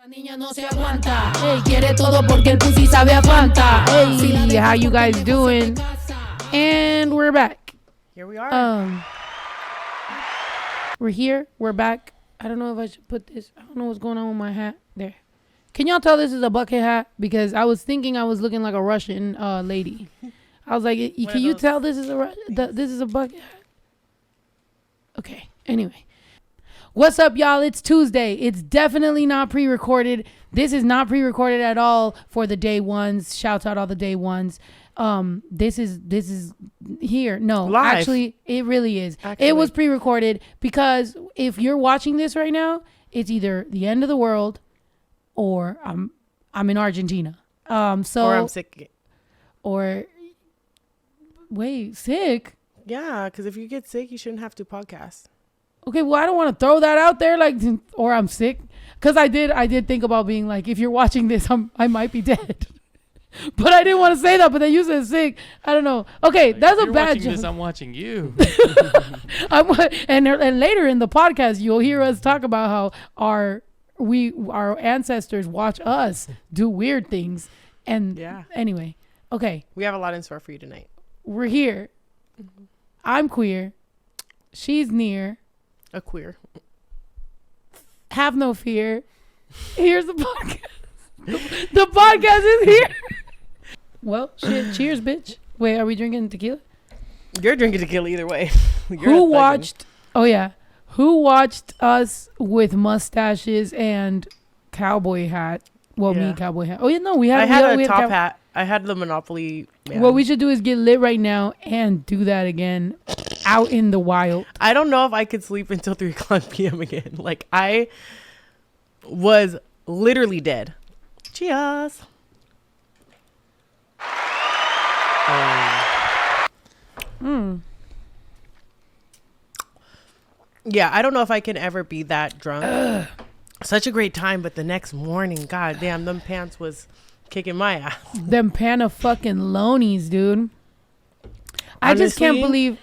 Niña no se aguanta. Hey, quiere todo porque el pussy sabe a Fanta. Hey, how you guys doing? And we're back. Here we are. We're here. We're back. I don't know if I should put this. I don't know what's going on with my hat. There. Can y'all tell this is a bucket hat? Because I was thinking I was looking like a Russian lady. I was like, can you tell this is a bucket hat? Okay. Anyway. What's up, y'all? It's Tuesday. It's definitely not pre-recorded. This is not pre-recorded at all for the day ones. Shouts out all the day ones. This is here. No, live. Actually, it really is. It was pre-recorded because if you're watching this right now, it's either the end of the world or I'm in Argentina. Or I'm sick. Or wait, sick? Yeah, because if you get sick, you shouldn't have to podcast. Okay, well, I don't want to throw that out there, like, or I'm sick, because I did think about being like, if you're watching this, I might be dead, but I didn't want to say that. But then you said sick. I don't know. Okay, like, that's a bad joke. I'm watching you. And later in the podcast, you'll hear us talk about how our ancestors watch us do weird things. And yeah. Anyway, okay, we have a lot in store for you tonight. We're here. Mm-hmm. I'm queer. She's near. A queer. Have no fear. Here's the podcast. The podcast is here. Well, shit. Cheers, bitch. Wait, are we drinking tequila? You're drinking tequila either way. Who watched? Oh yeah. Who watched us with mustaches and cowboy hat? Well, me cowboy hat. Oh yeah, no, we had. I had a top hat. I had the Monopoly. Man. What we should do is get lit right now and do that again. Out in the wild. I don't know if I could sleep until 3:00 p.m. again. Like, I was literally dead. Cheers. Yeah, I don't know if I can ever be that drunk. Such a great time, but the next morning, god damn, them pants was kicking my ass. Them panna fucking lonies, dude. I just can't believe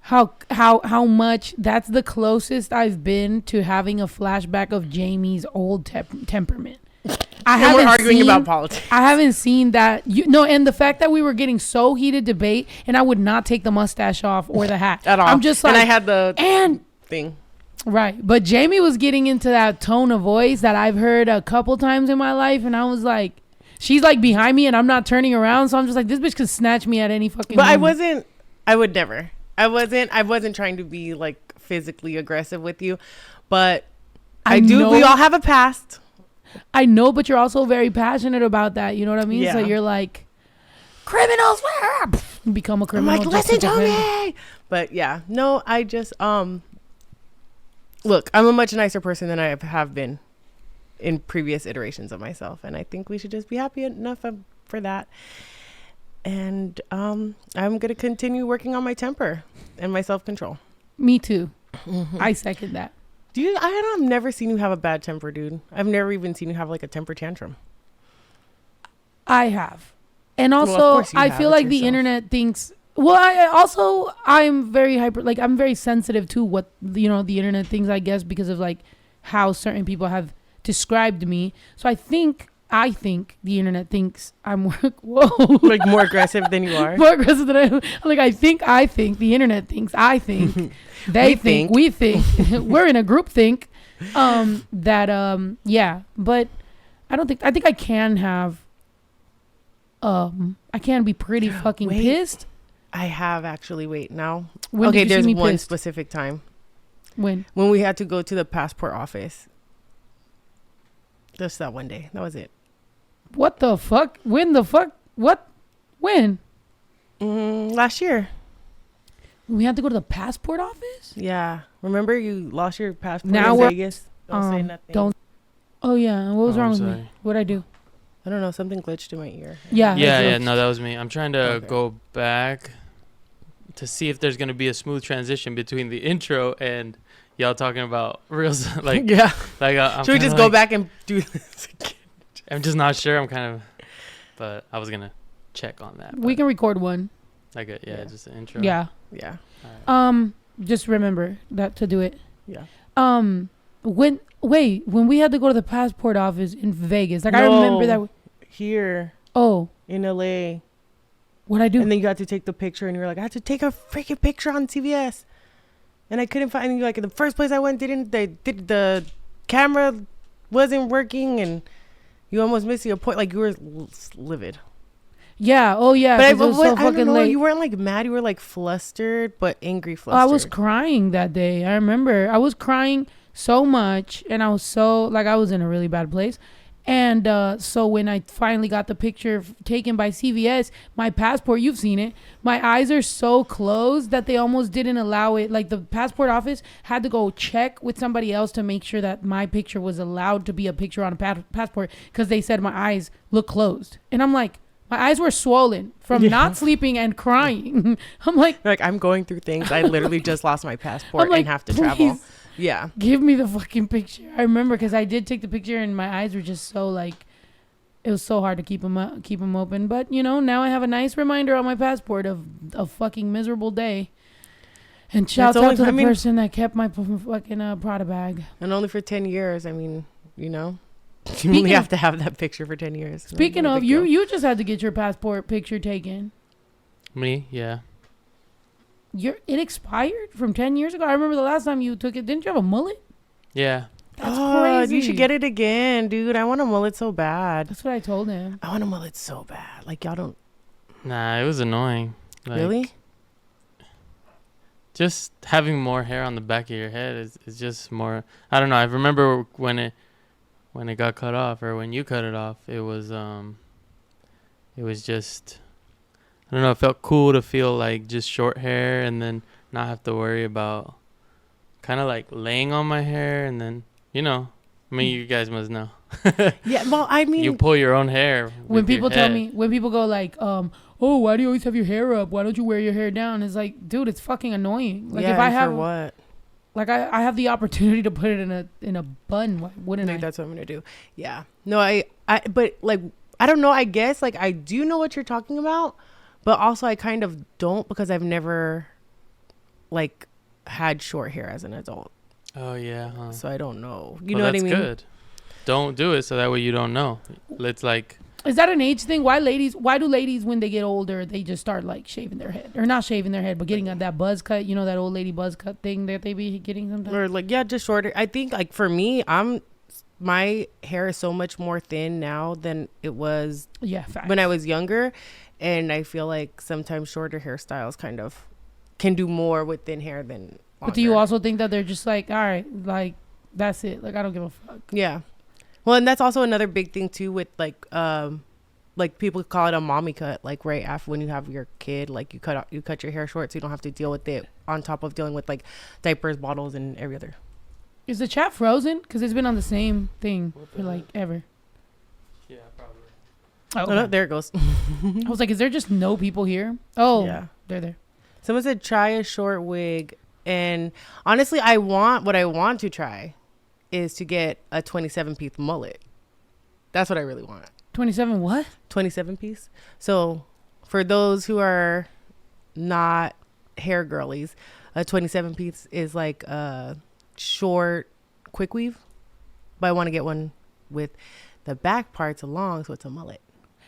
how much that's the closest I've been to having a flashback of Jamie's old temperament. We're arguing about politics. I haven't seen that. And the fact that we were getting so heated debate, and I would not take the mustache off or the hat at all. I'm just like, and I had the thing. Right. But Jamie was getting into that tone of voice that I've heard a couple times in my life, and I was like, she's like behind me and I'm not turning around. So I'm just like, this bitch could snatch me at any fucking moment. I would never. I wasn't trying to be like physically aggressive with you, but I do. We all have a past. I know, but you're also very passionate about that. You know what I mean? Yeah. So you're like, criminals, become a criminal. I'm like, listen to me. But yeah, no, I just, look, I'm a much nicer person than I have been in previous iterations of myself, and I think we should just be happy enough for that. And I'm gonna continue working on my temper and my self-control. Me too. Mm-hmm. I second that. I've never seen you have a bad temper, dude. I've never even seen you have like a temper tantrum. I have, and also I feel like the internet thinks. Well, I'm very I'm very sensitive to what the internet thinks, I guess, because of like how certain people have described me. So I think the internet thinks I'm like more aggressive than you are. More aggressive than I am. Like I think the internet thinks I think they think we think we're in a group think yeah. But I think I can have I can be pretty fucking pissed. I have actually. Wait, now. Okay, there's one specific time. When we had to go to the passport office. Just that one day. That was it. What the fuck? When the fuck? What? When? Last year. We had to go to the passport office? Yeah. Remember you lost your passport in Vegas? Don't say nothing. Oh, yeah. What was wrong with me? What'd I do? I don't know. Something glitched in my ear. Yeah. No, that was me. I'm trying to go back to see if there's going to be a smooth transition between the intro and y'all talking about reels. Like, yeah. Like, should we just go back and do this again? I'm just not sure. But I was going to check on that. We can record one. Like, just an intro. Yeah. Yeah. Right. Just remember that to do it. Yeah. when we had to go to the passport office in Vegas, like I remember that. Here. Oh. In LA. What'd I do? And then you got to take the picture, and you were like, I had to take a freaking picture on CVS, and I couldn't find you. Like the first place I went, the camera wasn't working, and you almost missed your point. Like you were livid. Yeah. Oh yeah. But it was so fucking late. You weren't like mad. You were like flustered, but angry flustered. I was crying that day. I remember I was crying so much, and I was so like I was in a really bad place. And so when I finally got the picture taken by CVS, my passport, you've seen it, my eyes are so closed that they almost didn't allow it. Like the passport office had to go check with somebody else to make sure that my picture was allowed to be a picture on a passport, because they said my eyes look closed. And I'm like, my eyes were swollen from not sleeping and crying. I'm like, I'm going through things. I literally just lost my passport and have to travel. Yeah. Give me the fucking picture. I remember because I did take the picture and my eyes were just so like, it was so hard to keep them open. But, you know, now I have a nice reminder on my passport of a fucking miserable day. And shouts out to the person that kept my fucking Prada bag. And only for 10 years. I mean, you know, you only have to have that picture for 10 years. Speaking of, you just had to get your passport picture taken. Me? Yeah. It expired from 10 years ago. I remember the last time you took it. Didn't you have a mullet? Yeah. That's crazy. You should get it again, dude. I want a mullet so bad. That's what I told him. I want a mullet so bad. Like, y'all don't. Nah, it was annoying. Like, really? Just having more hair on the back of your head is just more. I don't know. I remember when it got cut off, or when you cut it off. It was just. I don't know. It felt cool to feel like just short hair, and then not have to worry about kind of like laying on my hair, and then, you know, I mean, you guys must know. Yeah, well, I mean, you pull your own hair. When people tell me, when people go like, oh, why do you always have your hair up? Why don't you wear your hair down? It's like, dude, it's fucking annoying. Like, yeah, if I have for what? Like I have the opportunity to put it in a bun, why wouldn't I? That's what I'm gonna do. Yeah. No, I but like I don't know. I guess like I do know what you're talking about. But also I kind of don't, because I've never like had short hair as an adult. Oh yeah. Huh. So I don't know. You know what I mean? That's good. Don't do it so that way you don't know. It's like. Is that an age thing? Why do ladies when they get older they just start like shaving their head, or not shaving their head but getting that buzz cut? You know, that old lady buzz cut thing that they be getting sometimes. Or like just shorter. I think like for me, my hair is so much more thin now than it was when I was younger. And I feel like sometimes shorter hairstyles kind of can do more with thin hair than longer. But do you also think that they're just like, all right, like, that's it. Like, I don't give a fuck. Yeah. Well, and that's also another big thing, too, with, like people call it a mommy cut. Like, right after when you have your kid, like, you cut your hair short so you don't have to deal with it on top of dealing with, like, diapers, bottles, and every other. Is the chat frozen? Because it's been on the same thing for, like, ever. Yeah, probably. Oh, no, there it goes. I was like, is there just no people here? Oh, yeah. They're there. Someone said try a short wig. And honestly, what I want to try is to get a 27-piece mullet. That's what I really want. 27 what? 27-piece. So for those who are not hair girlies, a 27-piece is like a short quick weave. But I want to get one with the back parts long, so it's a mullet.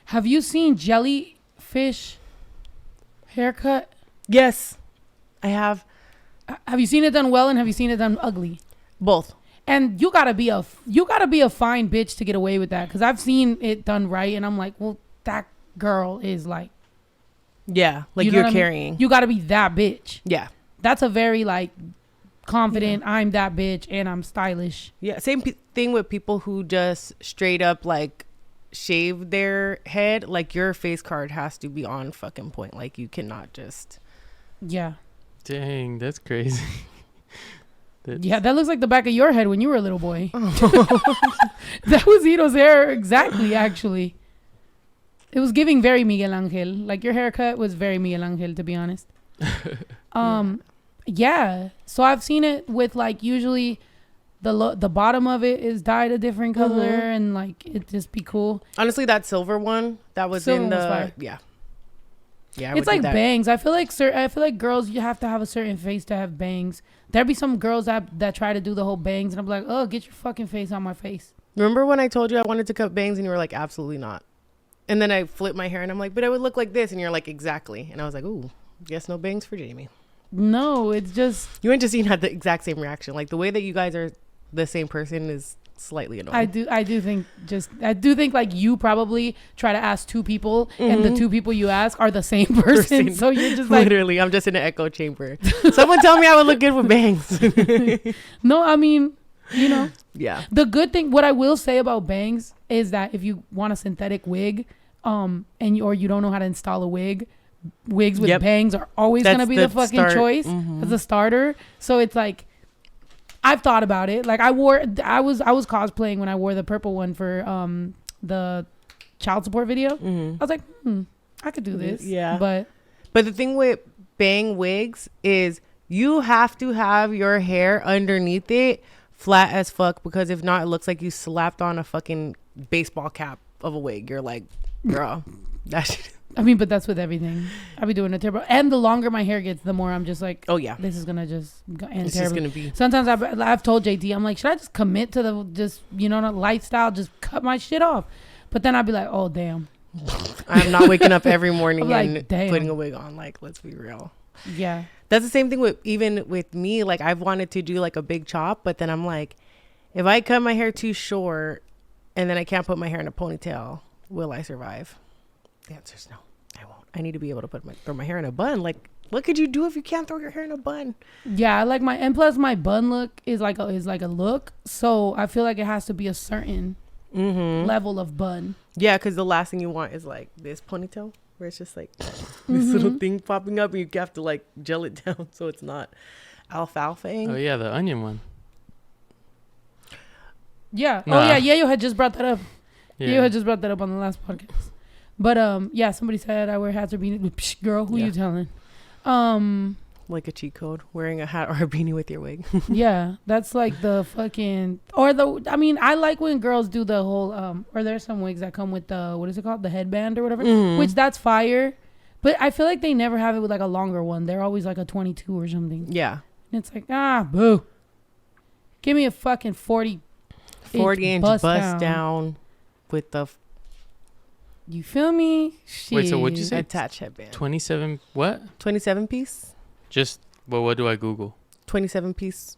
Have you seen jellyfish haircut? Yes, I have. Have you seen it done well, and have you seen it done ugly? Both. And you gotta be a fine bitch to get away with that, because I've seen it done right, and I'm like, well, that girl is like, yeah, like you're carrying. You gotta be that bitch. Yeah, that's a very like confident. Yeah. I'm that bitch, and I'm stylish. Yeah, same thing with people who just straight up like shave their head. Like your face card has to be on fucking point. Like you cannot just. Yeah. Dang, that's crazy. Yeah, that looks like the back of your head when you were a little boy. That was Ito's hair exactly, actually. It was giving very Miguel Angel. Like your haircut was very Miguel Angel, to be honest. Yeah. So I've seen it with like usually the bottom of it is dyed a different color, and like it just be cool. Honestly, that silver one that was silver in the Yeah, it's like bangs. I feel like girls, you have to have a certain face to have bangs. There'd be some girls that try to do the whole bangs, and I'm like, oh, get your fucking face on my face. Remember when I told you I wanted to cut bangs, and you were like, absolutely not. And then I flipped my hair, and I'm like, but I would look like this, and you're like, exactly. And I was like, ooh, guess no bangs for Jamie. No, it's just you and Justine had the exact same reaction. Like the way that you guys are the same person is slightly annoying. I do think like you probably try to ask two people, and the two people you ask are the same person. So you're just like, literally, I'm just in an echo chamber. Someone tell me I would look good with bangs. No, I mean, you know. Yeah. The good thing, what I will say about bangs is that if you want a synthetic wig, or you don't know how to install a wig, wigs with bangs are always going to be the fucking choice as a starter. So it's like, I've thought about it. Like I was cosplaying when I wore the purple one for the child support video. I was like, I could do this. Yeah. But the thing with bang wigs is you have to have your hair underneath it flat as fuck, because if not, it looks like you slapped on a fucking baseball cap of a wig. You're like, girl, that shit. I mean, but that's with everything. I'll be doing it terrible. And the longer my hair gets, the more I'm just like, oh yeah, this is gonna just end it's terribly. just gonna be. Sometimes I've told JT, I'm like, should I just commit to the lifestyle, just cut my shit off? But then I'd be like, oh damn, I'm not waking up every morning like, and putting a wig on. Like, let's be real. Yeah, that's the same thing with me. Like, I've wanted to do like a big chop, but then I'm like, if I cut my hair too short and then I can't put my hair in a ponytail, will I survive? The answer is no, I won't. I need to be able to throw my hair in a bun. Like, what could you do if you can't throw your hair in a bun? Yeah, like my bun look is like a look. So I feel like it has to be a certain level of bun. Yeah, because the last thing you want is like this ponytail where it's just like this little thing popping up, and you have to like gel it down so it's not alfalfa-ing. Oh yeah, the onion one. Yeah. Nah. Oh yeah, Yayo had just brought that up. Yeah. Yayo had just brought that up on the last podcast. But yeah, somebody said I wear hats or beanies. Psh, girl, who you telling? Like a cheat code, wearing a hat or a beanie with your wig. Yeah, that's like the fucking I mean, I like when girls do the whole or there's some wigs that come with the, what is it called, the headband or whatever, which that's fire. But I feel like they never have it with like a longer one. They're always like a 22 or something. Yeah. And it's like, boo. Give me a fucking 40 inch bust down with the. You feel me? Shit. Wait, so what'd you say? Attach headband. 27 what? 27 piece. Just, well, what do I Google? 27 piece.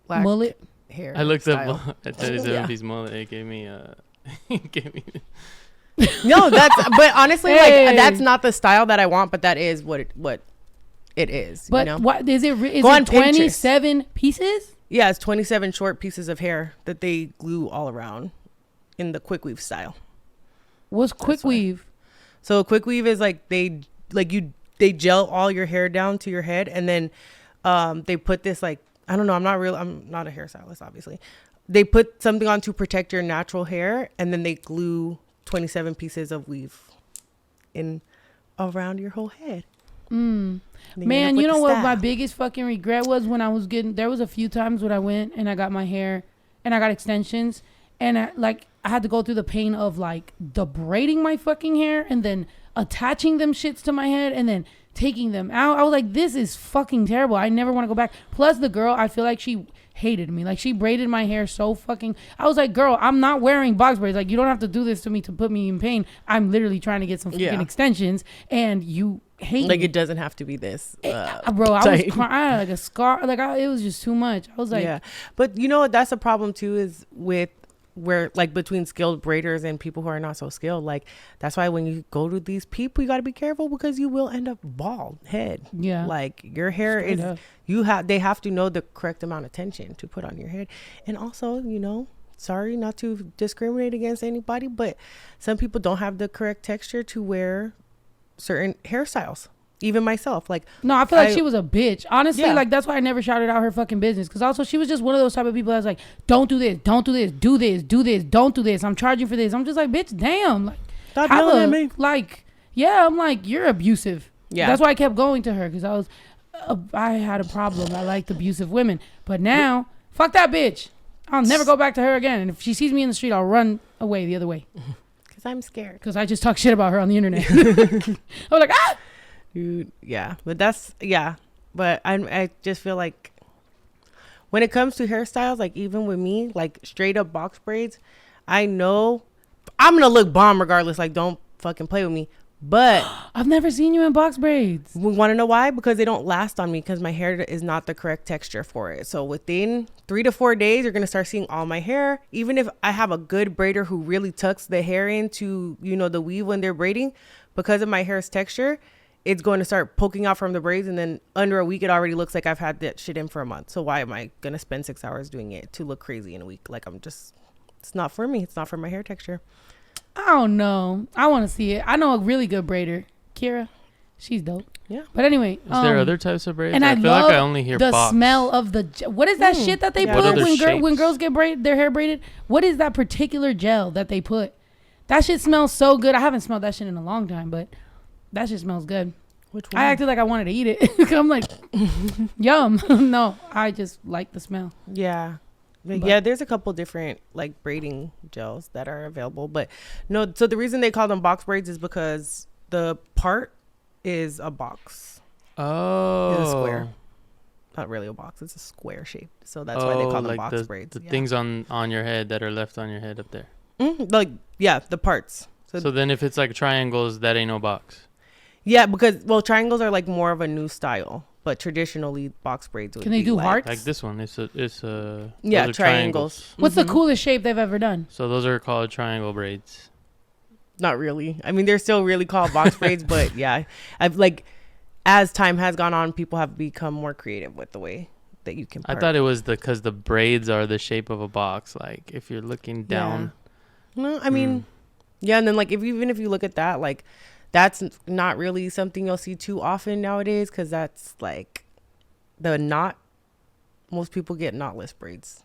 Black mullet hair. I looked up a 27 piece mullet. It gave me No, but honestly, like, that's not the style that I want, but that is what it is. But you know? What is it? Is it 27 pieces? Yeah, it's 27 short pieces of hair that they glue all around in the quick weave style. What's quick weave? So a quick weave is like they gel all your hair down to your head, and then they put this, like, I don't know, I'm not a hairstylist, obviously. They put something on to protect your natural hair, and then they glue 27 pieces of weave in around your whole head. Man, you know what my biggest fucking regret was when I was there was a few times when I went and I got my hair and I got extensions, and I had to go through the pain of like braiding my fucking hair and then attaching them shits to my head and then taking them out. I was like, this is fucking terrible. I never want to go back. Plus the girl, I feel like she hated me. Like, she braided my hair so fucking, I was like, girl, I'm not wearing box braids. Like, you don't have to do this to me to put me in pain. I'm literally trying to get some fucking extensions, and you hate like me. it doesn't have to be this bro, I was crying. I had like a scar. Like, it was just too much. I was like, yeah. But you know what, that's a problem too, is with where, like, between skilled braiders and people who are not so skilled. Like, that's why when you go to these people, you got to be careful, because you will end up bald head. Yeah, like, your hair they have to know the correct amount of tension to put on your head. And also, you know, sorry not to discriminate against anybody, but some people don't have the correct texture to wear certain hairstyles. Even myself, like, no, I feel like she was a bitch, honestly. Like, that's why I never shouted out her fucking business, because also she was just one of those type of people that's like, don't do this, don't do this, do this, do this, don't do this, I'm charging for this. I'm just like, bitch, damn, like, stop yelling at me. Like, yeah, I'm like, you're abusive. Yeah, that's why I kept going to her, because I had a problem. I liked abusive women, but now fuck that bitch. I'll never go back to her again, and if she sees me in the street, I'll run away the other way. Because I'm scared. Because I just talk shit about her on the internet. I was like, ah! Dude, yeah. But that's, yeah. But I just feel like when it comes to hairstyles, like even with me, like straight up box braids, I know I'm going to look bomb regardless. Like, don't fucking play with me. But I've never seen you in box braids. we want to know why? Because they don't last on me because my hair is not the correct texture for it. So within 3 to 4 days, you're going to start seeing all my hair. Even if I have a good braider who really tucks the hair into, you know, the weave when they're braiding, because of my hair's texture, it's going to start poking out from the braids. And then under a week, it already looks like I've had that shit in for a month. So why am I going to spend 6 hours doing it to look crazy in a week? Like, it's not for me. It's not for my hair texture. I don't know. I want to see it. I know a really good braider, Kira. She's dope. Yeah. But anyway, Is there other types of braids? And I feel love like I only hear the box. smell of the. What is that shit that they Yeah. put What are the when shapes? girls get their hair braided? What is that particular gel that they put? That shit smells so good. I haven't smelled that shit in a long time, but that shit smells good. Which one? I acted like I wanted to eat it. I'm like, yum. No, I just like the smell. Yeah. But But- yeah, there's a couple different like braiding gels that are available. But no, so the reason they call them box braids is because the part is a box. Oh. It's a square. Not really a box. It's a square shape. So that's why they call them like box braids. The Yeah. things on your head that are left on your head up there. Like, yeah, the parts. So then if it's like triangles, that ain't no box. Yeah, because, well, triangles are like more of a new style. But traditionally, box braids would Can they be do like, hearts? Like this one. It's Yeah, those are triangles. What's the Mhm. coolest shape they've ever done? So those are called triangle braids. Not really. I mean, they're still really called box braids, but yeah, I've like, as time has gone on, people have become more creative with the way that you can. I thought it was because the braids are the shape of a box. Like if you're looking down. No, I mean, yeah, and then like even if you look at that, like that's not really something you'll see too often nowadays because that's like the knot. Most people get knotless braids.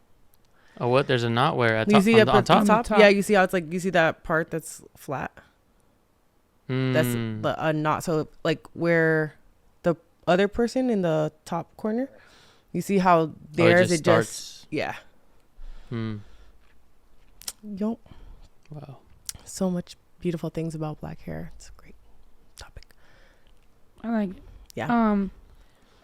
Oh, what? There's a knot where at You top, see on, up on at top? the top? top? Yeah, you see how it's like you see that part that's flat. That's Mm. a knot. So like where the other person in the top corner, you see how theirs it just starts. yeah. Hmm. Yup. Wow. So much beautiful things about black hair. It's a great topic. I like it. Yeah.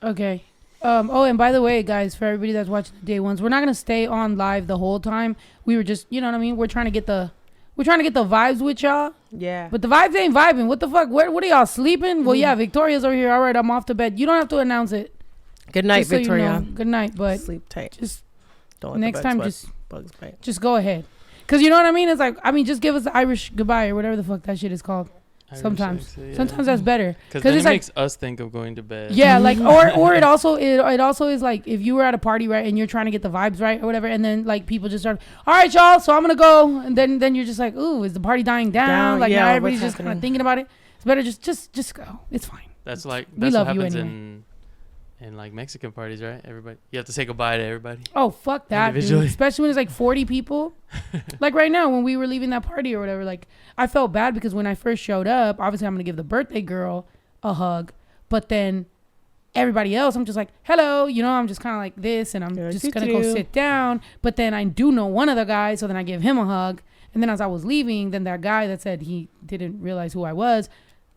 Okay. Oh, and by the way, guys, for everybody that's watching the day ones, we're not gonna stay on live the whole time. We were just, you know what I mean. We're trying to get the vibes with y'all, Yeah. but the vibes ain't vibing. What the fuck? What are y'all sleeping? Well, yeah, Victoria's over here. All right, I'm off to bed. You don't have to announce it. Good night, Just so you Victoria. know. Good night, but Sleep tight. just Don't let next the time, bugs bite. just go ahead. Cause you know what I mean. It's like, I mean, just give us the Irish goodbye or whatever the fuck that shit is called. Sometimes. Sometimes that's better. Because then it's it like, makes us think of going to bed. yeah, like or it also is like if you were at a party, right, and you're trying to get the vibes right or whatever, and then like people just start, all right, y'all, so I'm gonna go, and then you're just like, ooh, is the party dying down? Like yeah, now what's everybody's just kind of happening? thinking about it. It's better just go. It's fine. That's like We that's love what you happens anyway. in like Mexican parties, right? Everybody, you have to say goodbye to everybody. Oh, fuck that, dude. Individually. Especially when it's like 40 people. Like right now when we were leaving that party or whatever, like I felt bad because when I first showed up, obviously I'm going to give the birthday girl a hug. But then everybody else, I'm just like, hello, you know, I'm just kind of like this and I'm Yeah, just you going to go too. sit down. But then I do know one of the guys, so then I give him a hug. And then as I was leaving, then that guy that said he didn't realize who I was,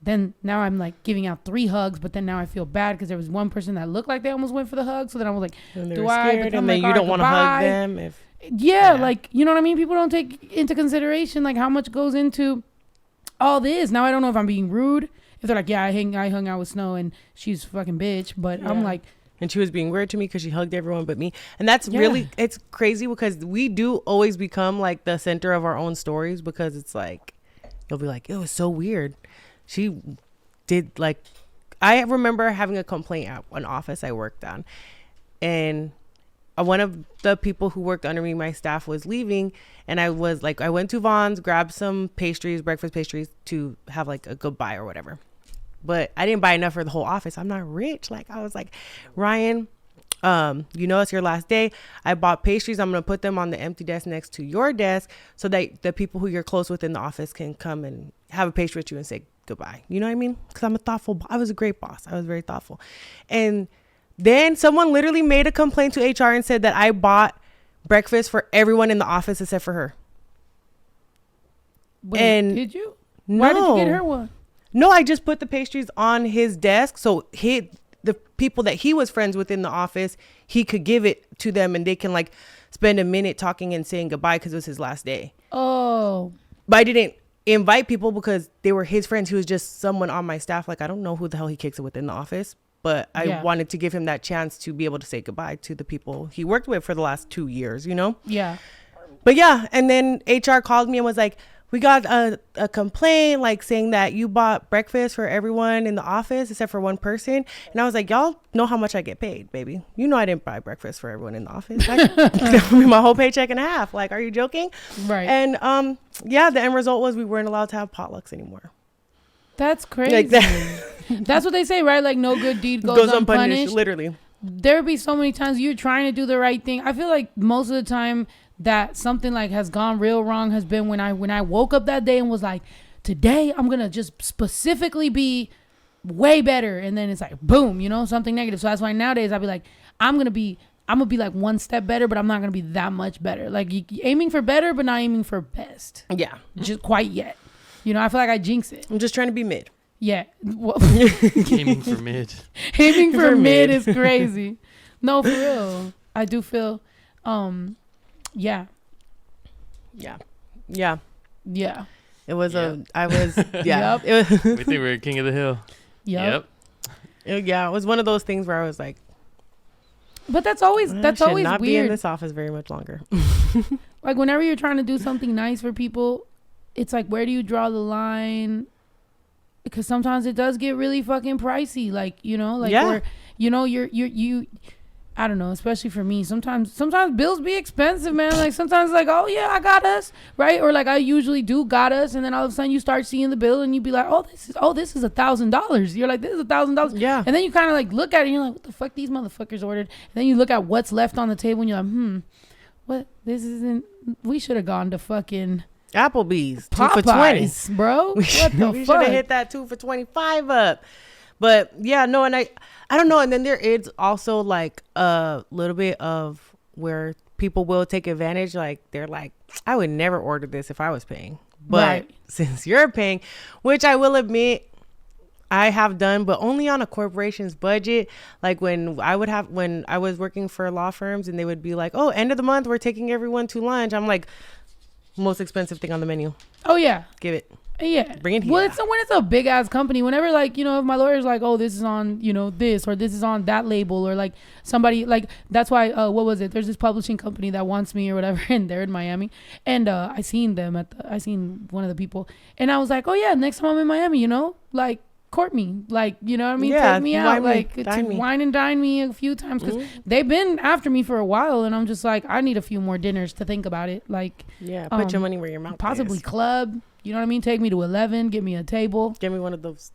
then now I'm like giving out 3 hugs, but then now I feel bad because there was one person that looked like they almost went for the hug. So then I was like, And do they're I scared, become and then like, you don't all right, want to hug goodbye? them if Yeah, Yeah. like, you know what I mean? People don't take into consideration like how much goes into all this. Now I don't know if I'm being rude. If they're like, yeah, I hung out with Snow and she's a fucking bitch, but I'm Yeah. like, and she was being weird to me because she hugged everyone but me. And that's Yeah. really, it's crazy because we do always become like the center of our own stories because it's like, you'll be like, it was so weird. She did like, I remember having a complaint at an office I worked on. And one of the people who worked under me, my staff, was leaving. And I was like, I went to Vaughn's, grabbed some pastries, breakfast pastries to have like a goodbye or whatever. But I didn't buy enough for the whole office. I'm not rich. Like I was like, Ryan, you know, it's your last day. I bought pastries. I'm going to put them on the empty desk next to your desk so that the people who you're close with in the office can come and have a pastry with you and say goodbye. You know what I mean? Because I'm a thoughtful, I was a great boss. I was very thoughtful. And then someone literally made a complaint to HR and said that I bought breakfast for everyone in the office except for her. Wait, and did you? No. Why did you get her one? No, I just put the pastries on his desk. So the people that he was friends with in the office, he could give it to them and they can like spend a minute talking and saying goodbye because it was his last day. Oh. But I didn't invite people because they were his friends. He was just someone on my staff. Like, I don't know who the hell he kicks it with in the office. But I wanted to give him that chance to be able to say goodbye to the people he worked with for the last 2 years, you know? Yeah. But yeah, and then HR called me and was like, we got a complaint, like saying that you bought breakfast for everyone in the office except for one person. And I was like, y'all know how much I get paid, baby. You know I didn't buy breakfast for everyone in the office. That would be my whole paycheck and a half. Like, are you joking? Right. And yeah, the end result was we weren't allowed to have potlucks anymore. That's crazy. Like that. That's what they say, right? Like, no good deed goes unpunished. Literally. There would be so many times you're trying to do the right thing. I feel like most of the time that something like has gone real wrong has been when I woke up that day and was like, today I'm gonna just specifically be way better, and then it's like boom, you know, something negative. So that's why nowadays I'll be like, I'm gonna be like one step better, but I'm not gonna be that much better. Like aiming for better, but not aiming for best. Yeah. Just quite yet. You know, I feel like I jinx it. I'm just trying to be mid. Yeah. Well, Aiming for mid. aiming for mid is crazy. No, for real. I do feel, yeah. Yeah. Yeah. Yeah. It was Yeah. I was, yeah. Yep. It was, We think we're king of the hill. Yep. yeah, it was one of those things where I was like, But that's always I should not be in weird. this office very much longer. Like whenever you're trying to do something nice for people, it's like, where do you draw the line? Because sometimes it does get really fucking pricey. Like, you know, like, Yeah. or, you know, you I don't know, especially for me. Sometimes bills be expensive, man. Like sometimes like, oh yeah, I got us, right? Or like I usually do got us, and then all of a sudden you start seeing the bill and you be like, this is $1,000. You're like, this is $1,000. Yeah. And then you kind of like look at it and you're like, what the fuck these motherfuckers ordered? And then you look at what's left on the table and you're like, what? This isn't. We should have gone to fucking Applebee's 2 for 20. Popeyes, bro. We What should the have fuck? hit that 2 for 25 up. But yeah, no, and I don't know. And then there is also like a little bit of where people will take advantage. Like they're like, I would never order this if I was paying. But Right. since you're paying, which I will admit I have done, but only on a corporation's budget. Like when I was working for law firms and they would be like, oh, end of the month, we're taking everyone to lunch. I'm like, most expensive thing on the menu. Oh yeah. Give it. Yeah. Bring it here. Well, when it's a big ass company, whenever like, you know, if my lawyer's like, oh, this is on, you know, this, or this is on that label, or like somebody like, that's why, what was it? There's this publishing company that wants me or whatever, and they're in Miami. And I seen one of the people, and I was like, oh yeah, next time I'm in Miami, you know, like court me, like, you know what I mean? Yeah, take me out, like to me. wine and dine me a few times, because they've been after me for a while, and I'm just like, I need a few more dinners to think about it. Like, Yeah, put your money where your mouth possibly is. club, you know what I mean? Take me to 11, give me a table. Give me one of those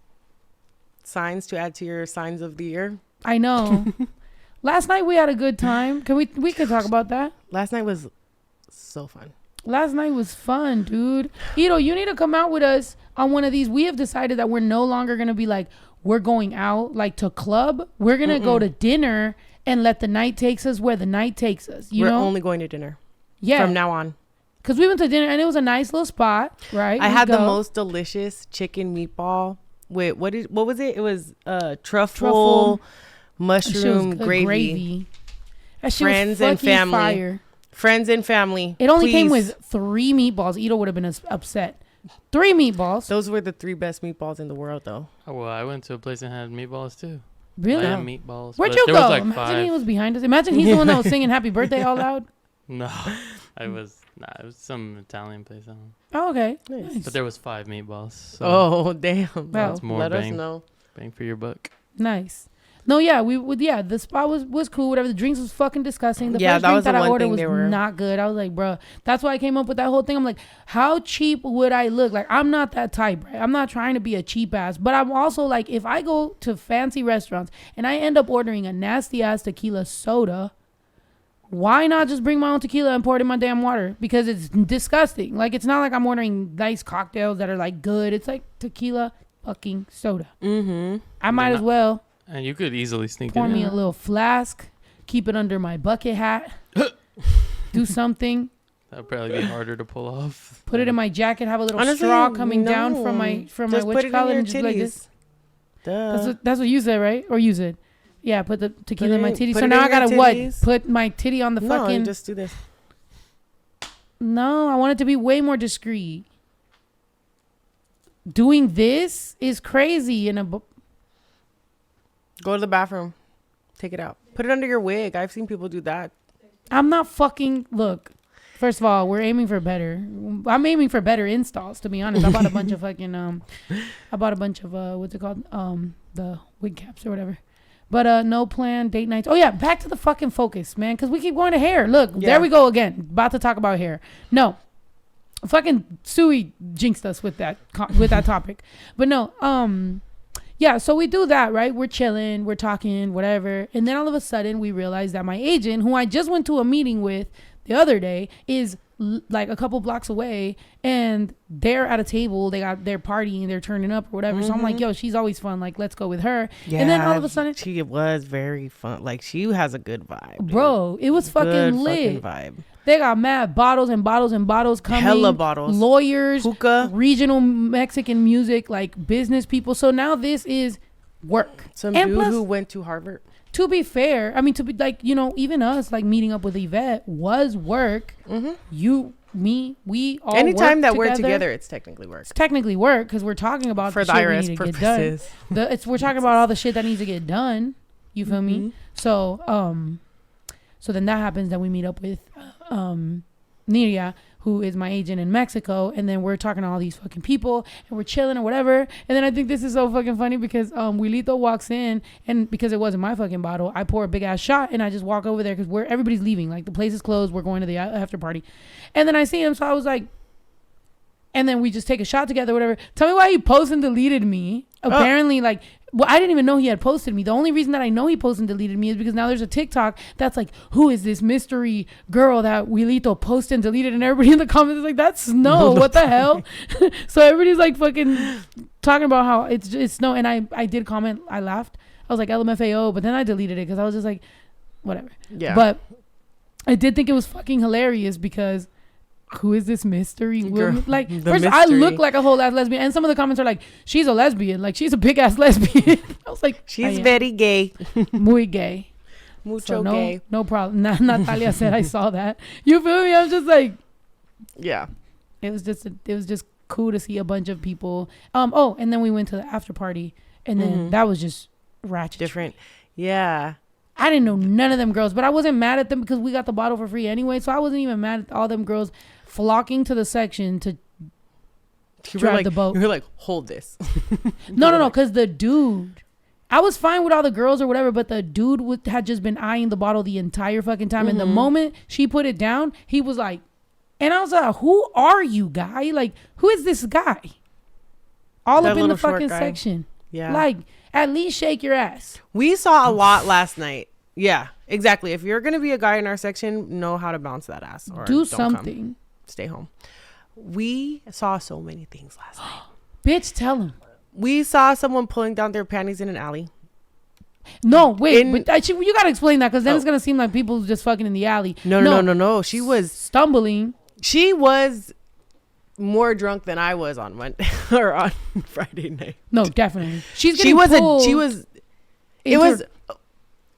signs to add to your signs of the year. I know. Last night we had a good time. We could talk about that. Last night was so fun. Last night was fun, dude. Ito, you need to come out with us on one of these. We have decided that we're no longer going to be like, we're going out like to club. We're going to go to dinner and let the night takes us where the night takes us. We're only going to dinner. Yeah. From now on. Because we went to dinner and it was a nice little spot, right? I had the most delicious chicken meatball with, what was it? It was truffle mushroom gravy. That shit Friends was and fucking family. fire. Friends and family. It only came please. with 3 meatballs. Ito would have been upset. 3 meatballs. Those were the 3 best meatballs in the world, though. Oh, well, I went to a place and had meatballs too. Really? Lamb meatballs. Where'd but you there go? Was like Imagine 5. he was behind us. Imagine he's the one that was singing Happy Birthday all loud. No, it was some Italian place. I don't know. Oh, okay. Nice. Nice. But there was 5 meatballs. So Oh, damn. Wow. that's more Let us bang, know. bang for your buck. Nice. No, yeah, the spot was cool. Whatever. The drinks was fucking disgusting. The Yeah, first that drink was the that I one ordered thing was they were- not good. I was like, bro, that's why I came up with that whole thing. I'm like, how cheap would I look? Like, I'm not that type, right? I'm not trying to be a cheap ass, but I'm also like, if I go to fancy restaurants and I end up ordering a nasty ass tequila soda, why not just bring my own tequila and pour it in my damn water? Because it's disgusting. Like, it's not like I'm ordering nice cocktails that are like good. It's like tequila fucking soda. Mm-hmm. I might as well And you could easily sneak pour it me in. a little flask, keep it under my bucket hat, do something. That'd probably be harder to pull off. Put it in my jacket. Have a little Honestly, straw coming down no. from my Just put witch it collar in your and just like this. Duh. That's what you said, right? Or you said, yeah. Put the tequila in my titty. put So it now in I gotta your what? titties. Put my titty on the No, fucking. you just do this. No, I want it to be way more discreet. Doing this is crazy in a. Go to the bathroom. Take it out. Put it under your wig. I've seen people do that. I'm not fucking. Look, first of all, we're aiming for better. I'm aiming for better installs. To be honest, I bought a bunch of fucking. I bought a bunch of what's it called? The wig caps or whatever. But no plan, date nights. Oh yeah, back to the fucking focus, man, because we keep going to hair. Look, there we go again. About to talk about hair. No, fucking Suey jinxed us with that topic. But no, yeah. So we do that, right? We're chilling, we're talking, whatever, and then all of a sudden we realize that my agent, who I just went to a meeting with the other day, is like a couple blocks away, and they're at a table. They're partying, they're turning up or whatever. So I'm like, yo, she's always fun. Like, let's go with her. Yeah, and then all of a sudden, she was very fun. Like, she has a good vibe, dude. Bro. It was fucking lit. Fucking vibe. They got mad bottles and bottles and bottles coming. Hella bottles. Lawyers, Hookah, regional Mexican music, like business people. So now this is work. Some and dude plus, who went to Harvard. To be fair, I mean, to be like, you know, even us, like meeting up with Yvette was work. You, me, we all. Anytime that we're together, it's technically work. It's technically work because we're talking about for the shit IRS we need to purposes. get done. We're talking about all the shit that needs to get done. You feel me? So so then that happens. Then we meet up with Niria, who is my agent in Mexico, and then we're talking to all these fucking people, and we're chilling or whatever. And then I think this is so fucking funny because Wilito walks in, and because it wasn't my fucking bottle, I pour a big ass shot, and I just walk over there because everybody's leaving, like the place is closed, we're going to the after party, and then I see him, so I was like, and then we just take a shot together, whatever. Tell me why he posted and deleted me. Apparently, like, well, I didn't even know he had posted me. The only reason that I know he posted and deleted me is because now there's a TikTok that's like, who is this mystery girl that Wilito posted and deleted? And everybody in the comments is like, that's Snow. What the hell? So everybody's like fucking talking about how it's Snow. And I did comment. I laughed. I was like, LMFAO. But then I deleted it because I was just like, whatever. Yeah. But I did think it was fucking hilarious because who is this mystery woman? Like, first, I look like a whole ass lesbian, and some of the comments are like, she's a lesbian, like she's a big ass lesbian. I was like, she's very gay. Muy gay. Mucho so gay. No problem. Natalia said I saw that. You feel me? I was just like, yeah. It was just cool to see a bunch of people. Oh, and then we went to the after party, and then that was just ratchet. Different. Yeah. I didn't know none of them girls, but I wasn't mad at them because we got the bottle for free anyway. So I wasn't even mad at all them girls flocking to the section to drive the boat. You were like, hold this. No. Because the dude, I was fine with all the girls or whatever, but the dude had just been eyeing the bottle the entire fucking time. And the moment she put it down, he was like, and I was like, who are you, guy? Like, who is this guy? All that up in the fucking section. Yeah. Like, at least shake your ass. We saw a lot last night. Yeah, exactly. If you're going to be a guy in our section, know how to bounce that ass. Or do don't something. Come. Stay home. We saw so many things last night. Bitch, tell him. We saw someone pulling down their panties in an alley. No, wait. But you got to explain that because then it's going to seem like people just fucking in the alley. No. She was stumbling. She was more drunk than I was on Monday or on Friday night. No, definitely.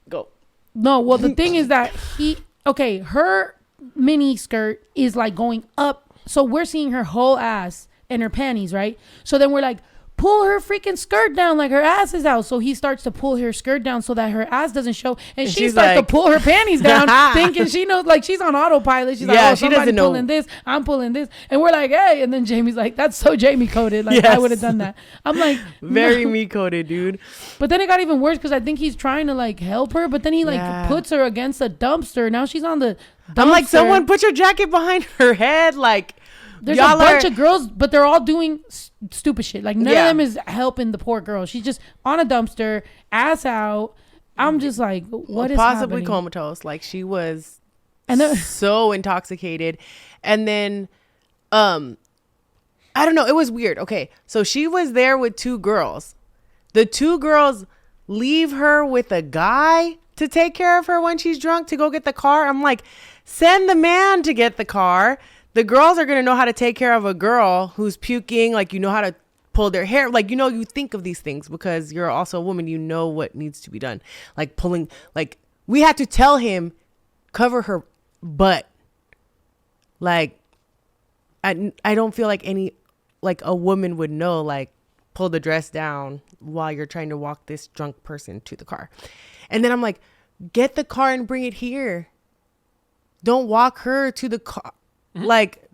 Go. No, well, the thing is that her mini skirt is like going up. So we're seeing her whole ass and her panties, right? So then we're like, pull her freaking skirt down, like her ass is out. So he starts to pull her skirt down so that her ass doesn't show, and she starts to pull her panties down, thinking she knows, like she's on autopilot. She's like, oh, she doesn't know. Pulling this, I'm pulling this, and we're like, hey, and then Jamie's like, that's so Jamie coded. Like, yes. I would have done that. I'm like, very me coded, dude. But then it got even worse because I think he's trying to like help her, but then he like puts her against a dumpster. Now she's on the dumpster. I'm like, someone put your jacket behind her head, like. There's a bunch of girls, but they're all doing stupid shit. Like, none of them is helping the poor girl. She's just on a dumpster, ass out. I'm just like, what is possibly happening? Comatose. Like, she was so intoxicated. And then, I don't know. It was weird. Okay. So she was there with two girls. The two girls leave her with a guy to take care of her when she's drunk to go get the car. I'm like, send the man to get the car. The girls are going to know how to take care of a girl who's puking. Like, you know how to pull their hair. Like, you know, you think of these things because you're also a woman. You know what needs to be done. Like pulling, like we had to tell him, cover her butt. Like, I don't feel like a woman would know, like, pull the dress down while you're trying to walk this drunk person to the car. And then I'm like, get the car and bring it here. Don't walk her to the car. Like,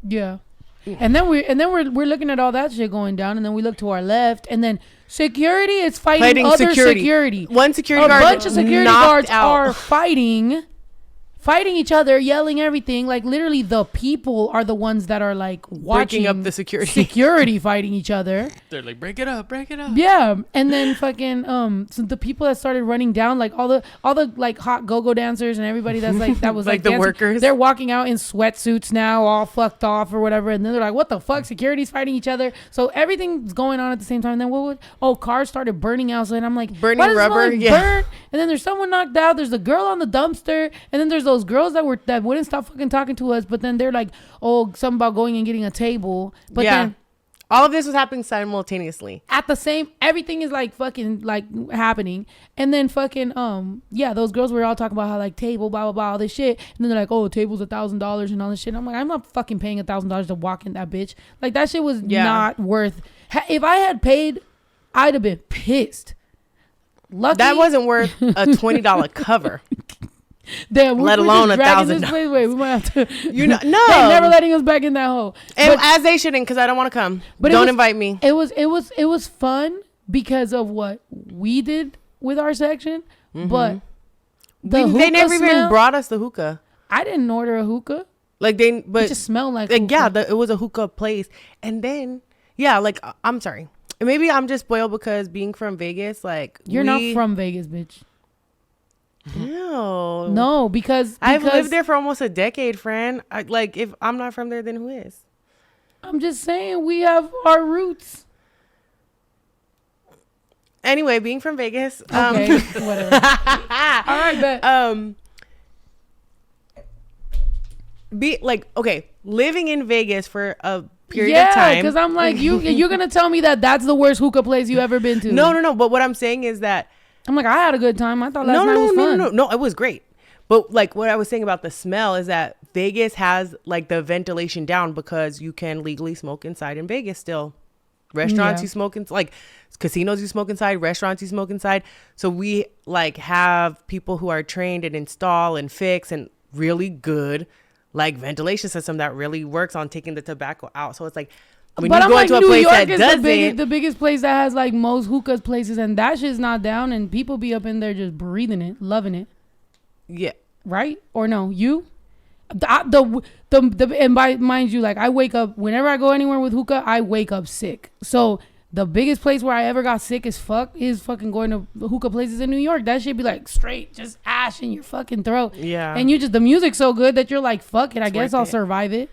yeah. And then we're looking at all that shit going down, and then we look to our left, and then security is fighting other security. One security guard, a bunch of security guards are fighting each other, yelling everything. Like, literally the people are the ones that are like watching up the security fighting each other. They're like, break it up. Yeah. And then fucking so the people that started running down, like all the like hot go-go dancers and everybody that's like that was like the dancing, workers, they're walking out in sweatsuits now, all fucked off or whatever. And then they're like, what the fuck? Security's fighting each other. So everything's going on at the same time. And then cars started burning outside. And I'm like, burning rubber, like burn? And then there's someone knocked out. There's a girl on the dumpster. And then there's those girls that wouldn't stop fucking talking to us, but then they're like, oh, something about going and getting a table. But then all of this was happening simultaneously at the same, everything is like fucking like happening. And then fucking those girls were all talking about how like table blah blah blah all this shit, and then they're like, oh, table's $1,000 and all this shit. I'm like, I'm not fucking paying $1,000 to walk in that bitch. Like, that shit was not worth. If I had paid, I'd have been pissed. Lucky that wasn't worth a $20 cover. Damn, let alone $1,000. Wait, we might have to. No, they're never letting us back in that hole. And as they shouldn't, because I don't want to come. But don't invite me. It was fun because of what we did with our section. Mm-hmm. But they never even brought us the hookah. I didn't order a hookah. Like it just smelled like hookah. Yeah, it was a hookah place. And then like I'm sorry, maybe I'm just spoiled because being from Vegas, like you're not from Vegas, bitch. No, because I've lived there for almost a decade, friend. If I'm not from there, then who is? I'm just saying, we have our roots. Anyway, being from Vegas. Okay, whatever. All right, but living in Vegas for a period of time. Yeah, because I'm like, you're gonna tell me that's the worst hookah place you ever been to? No. But what I'm saying is that I'm like, I had a good time. I thought last night was fun. No, it was great. But like what I was saying about the smell is that Vegas has like the ventilation down because you can legally smoke inside in Vegas still. Restaurants you smoke like casinos you smoke inside, restaurants you smoke inside. So we like have people who are trained and install and fix and really good like ventilation system that really works on taking the tobacco out. So it's like when you go into a place that doesn't, the biggest place that has like most hookah places, and that shit's not down, and people be up in there just breathing it, loving it. Yeah. Right? Or no? You? Mind you, like I wake up whenever I go anywhere with hookah, I wake up sick. So the biggest place where I ever got sick as fuck is fucking going to hookah places in New York. That shit be like straight, just ash in your fucking throat. Yeah. And the music's so good that you're like, fuck it, I guess I'll survive it.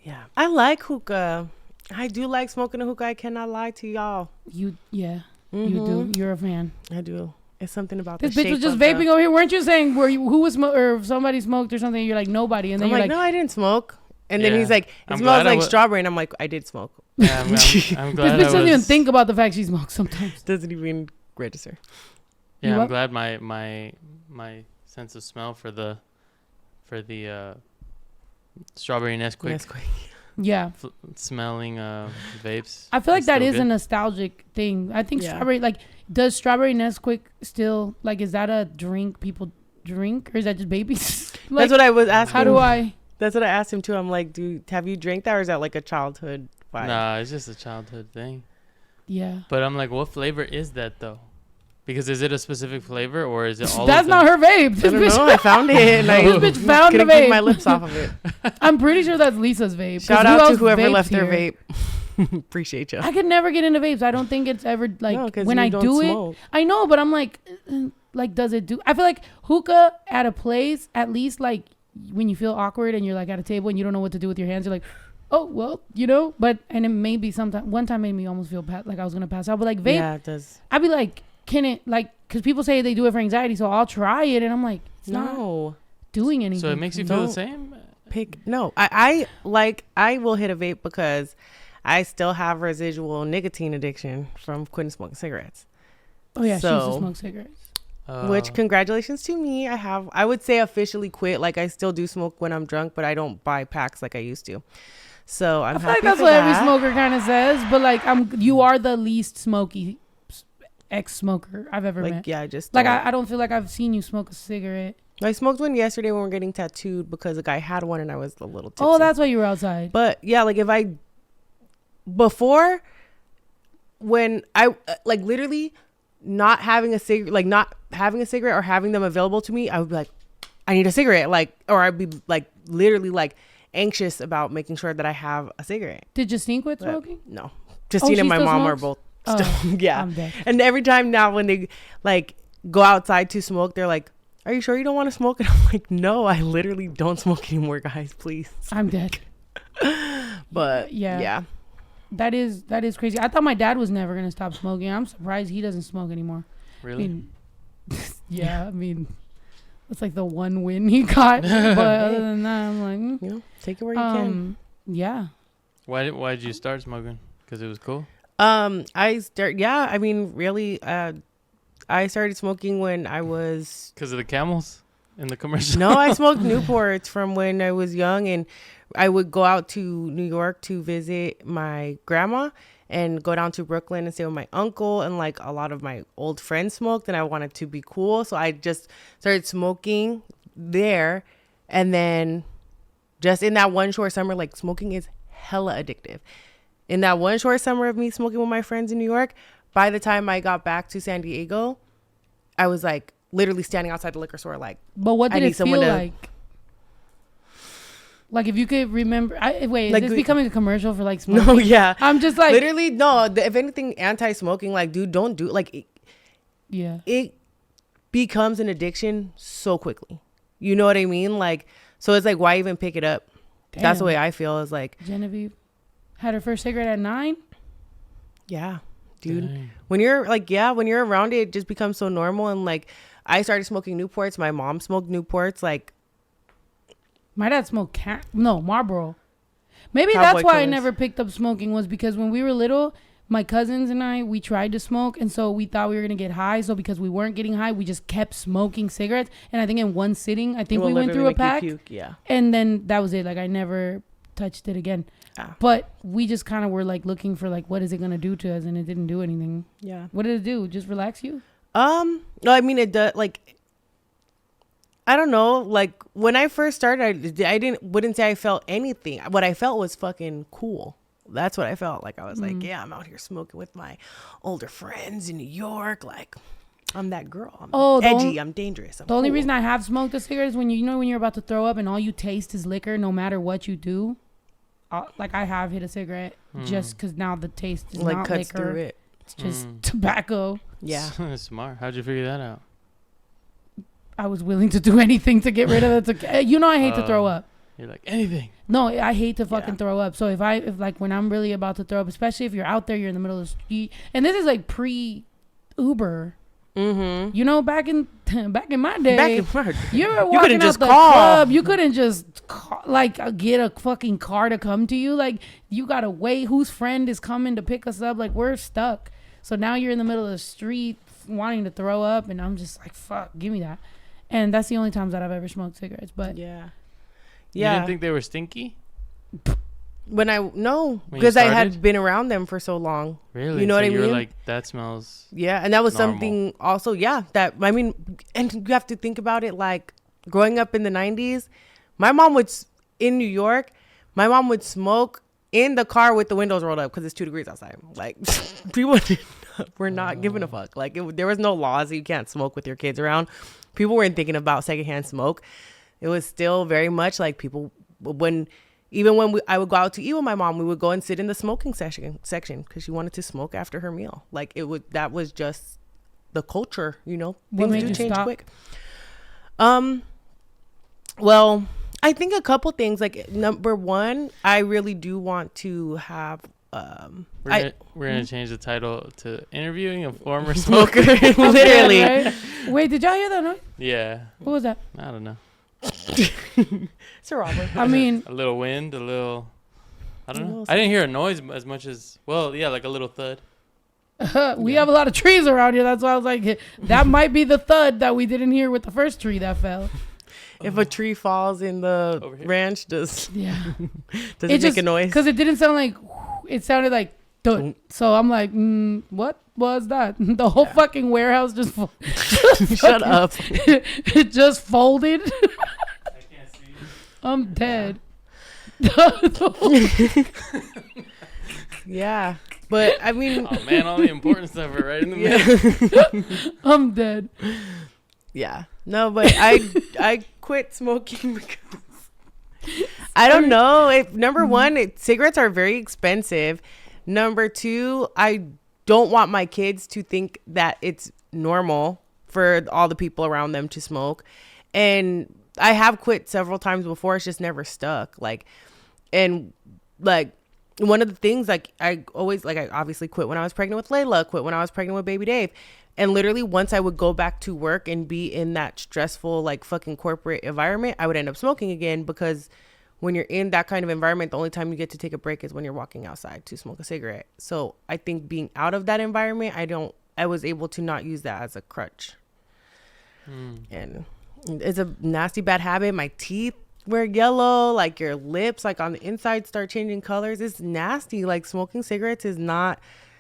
Yeah. I like hookah. I do like smoking a hookah. I cannot lie to y'all. You do. You're a fan. I do. It's something about this the bitch shape was just of vaping over here. Weren't you saying who was or somebody smoked or something? You're like nobody, and then you're like, no, I didn't smoke. And then he's like, it smells like strawberry, and I'm like, I did smoke. Yeah, I'm glad. This bitch doesn't even think about the fact she smokes sometimes. Doesn't even register. Yeah, I'm glad my sense of smell for the strawberry Nesquik. Yeah. Smelling vapes. I feel like that is a nostalgic thing. I think strawberry, like, does strawberry Nesquik still, like, is that a drink people drink, or is that just babies? Like, that's what I was asking. How do I? That's what I asked him too. I'm like, have you drank that, or is that like a childhood vibe? Nah, it's just a childhood thing. Yeah. But I'm like, what flavor is that though? Because is it a specific flavor, or is it all? That's not her vape. I don't know. I found it. And this bitch found the vape. Keep my lips off of it. I'm pretty sure that's Lisa's vape. Shout out to whoever left their vape. Appreciate you. I could never get into vapes. I don't think it's ever like when I do smoke. it. I know, but I'm like does it do? I feel like hookah at a place, at least like when you feel awkward and you're like at a table and you don't know what to do with your hands, you're like, oh well, but and it may be one time made me almost feel like I was gonna pass out. But like vape, yeah, it does. I'd be like, can it like? Because people say they do it for anxiety, so I'll try it, and I'm like, it's not doing anything. So it makes you feel the same. I will hit a vape because I still have residual nicotine addiction from quitting smoking cigarettes. Oh yeah, she used to smoke cigarettes. Which congratulations to me. I would say officially quit. Like I still do smoke when I'm drunk, but I don't buy packs like I used to. So I feel like that's what every smoker kind of says. But like you are the least smoky ex-smoker I've ever met. Yeah, I just like I don't feel like I've seen you smoke a cigarette. I smoked one yesterday when we were getting tattooed because a guy had one and I was a little tipsy. Oh, that's why you were outside. But yeah, like before when I like literally not having a cigarette or having them available to me, I would be like, I need a cigarette, like, or I'd be like literally like anxious about making sure that I have a cigarette. Did Justine quit smoking? No, Justine and my mom are both still, yeah. I'm dead. And every time now when they like go outside to smoke, they're like, are you sure you don't want to smoke? And I'm like, no, I literally don't smoke anymore, guys, please. I'm dead. But yeah. That is crazy. I thought my dad was never gonna stop smoking. I'm surprised he doesn't smoke anymore. Really? I mean, I mean, it's like the one win he got. But other than that, I'm like, take it where you can. Yeah. Why did you start smoking? Because it was cool. I started smoking when I was... Because of the camels in the commercial? No, I smoked Newports from when I was young, and I would go out to New York to visit my grandma and go down to Brooklyn and stay with my uncle, and like a lot of my old friends smoked, and I wanted to be cool. So I just started smoking there. And then just in that one short summer, like smoking is hella addictive. In that one short summer of me smoking with my friends in New York, by the time I got back to San Diego, I was like literally standing outside the liquor store like, but what did it feel like? Like if you could remember, is this becoming a commercial for like smoking? No, yeah. I'm just like literally no. If anything, anti-smoking, like dude, don't do like. It becomes an addiction so quickly. You know what I mean? Like, so it's like, why even pick it up? Damn. That's the way I feel. Is like Genevieve had her first cigarette at 9. Yeah, dude. Dang. When you're around it, it just becomes so normal. And like, I started smoking Newports. My mom smoked Newports. Like. My dad smoked Marlboro. Maybe that's why I never picked up smoking, was because when we were little, my cousins and I, we tried to smoke, and so we thought we were going to get high. So because we weren't getting high, we just kept smoking cigarettes. And I think in one sitting, we went through a pack. Yeah. And then that was it. Like I never touched it again. But we just kind of were like looking for like, what is it going to do to us? And it didn't do anything. Yeah. What did it do? Just relax you? No, I mean, it does, like, I don't know. Like when I first started, I wouldn't say I felt anything. What I felt was fucking cool. That's what I felt like. I was like, yeah, I'm out here smoking with my older friends in New York. Like I'm that girl. I'm edgy. I'm dangerous. The only reason I have smoked a cigarette is when when you're about to throw up and all you taste is liquor, no matter what you do. Like I have hit a cigarette just because now the taste is like not cuts liquor. Through it. It's just tobacco. Yeah. Smart. How'd you figure that out? I was willing to do anything to get rid of it. I hate to throw up. You're like, anything. No, I hate to fucking throw up. So if like when I'm really about to throw up, especially if you're out there, you're in the middle of the street, and this is like pre-Uber. Mm-hmm. You know, back in my day, you were walking out the call. club. You couldn't just get a fucking car to come to you. Like you gotta wait. Whose friend is coming to pick us up? Like we're stuck. So now you're in the middle of the street wanting to throw up, and I'm just like, fuck, give me that. And that's the only times that I've ever smoked cigarettes. But yeah. You didn't think they were stinky? Because I had been around them for so long. Really? You know what I mean? You were like, that smells. Yeah, and that was normal. something also. Yeah, and you have to think about it. Like growing up in the 90s, my mom would in New York. My mom would smoke in the car with the windows rolled up because it's 2 degrees outside. Like people were not giving a fuck. Like there was no laws that you can't smoke with your kids around. People weren't thinking about secondhand smoke. It was still very much like people I would go out to eat with my mom, we would go and sit in the smoking section because she wanted to smoke after her meal. Like that was just the culture, What made do you change stop? quick. Well, I think a couple things. Like number one, I really do want to have We're gonna change the title to interviewing a former smoker. Literally. Right? Wait, did y'all hear that noise? Yeah. What was that? I don't know. It's a robber. I mean, A little wind, a little. I don't know. little I didn't hear a noise as much as. Well, yeah, like a little thud. we have a lot of trees around here. That's why I was like, that might be the thud that we didn't hear with the first tree that fell. If a tree falls in the ranch, does Yeah. it make a noise? Because it didn't sound like, it sounded like thud. So I'm like, what was that? The whole fucking warehouse just Shut up. it just folded. I can't see. I'm dead. Yeah. But I mean, Oh man, all the important stuff are right in the middle. I'm dead. yeah. No, but I quit smoking because I don't know. Number one, cigarettes are very expensive. Number two, I don't want my kids to think that it's normal for all the people around them to smoke. And I have quit several times before. It's just never stuck. And one of the things, I obviously quit when I was pregnant with Layla, quit when I was pregnant with baby Dave. And literally once I would go back to work and be in that stressful, fucking corporate environment, I would end up smoking again, because when you're in that kind of environment, the only time you get to take a break is when you're walking outside to smoke a cigarette. So I think being out of that environment, I was able to not use that as a crutch. And it's a nasty, bad habit. My teeth were yellow, your lips, on the inside start changing colors. It's nasty. Smoking cigarettes is not,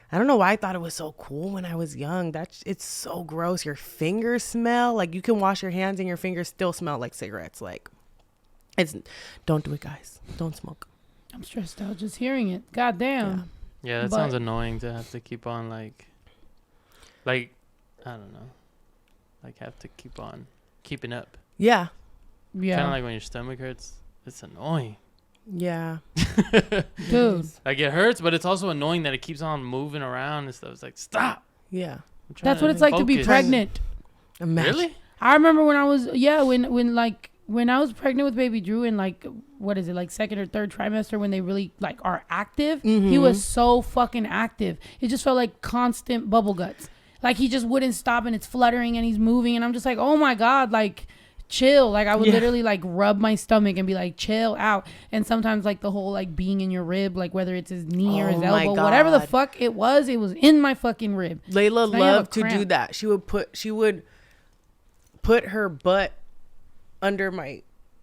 I don't know why I thought it was so cool when I was young. It's so gross. Your fingers smell. You can wash your hands and your fingers still smell like cigarettes. Don't do it, guys. Don't smoke. I'm stressed out just hearing it. God damn. Yeah, that sounds annoying to have to keep on I don't know. Have to keep on keeping up. Yeah. Yeah. Kind of like when your stomach hurts. It's annoying. Yeah. Dude. It hurts, but it's also annoying that it keeps on moving around and stuff. It's stop. Yeah. That's what it's like to be pregnant. Imagine. Really? I remember when I was, when I was pregnant with baby Drew in what is it, second or third trimester, when they really are active, he was so fucking active. It just felt like constant bubble guts. He just wouldn't stop, and it's fluttering and he's moving, and I'm just like, oh my God, chill. I would literally rub my stomach and be like, chill out. And sometimes the whole being in your rib, whether it's his knee or his elbow, whatever the fuck it was in my fucking rib. Layla loved to do that. She would put her butt under my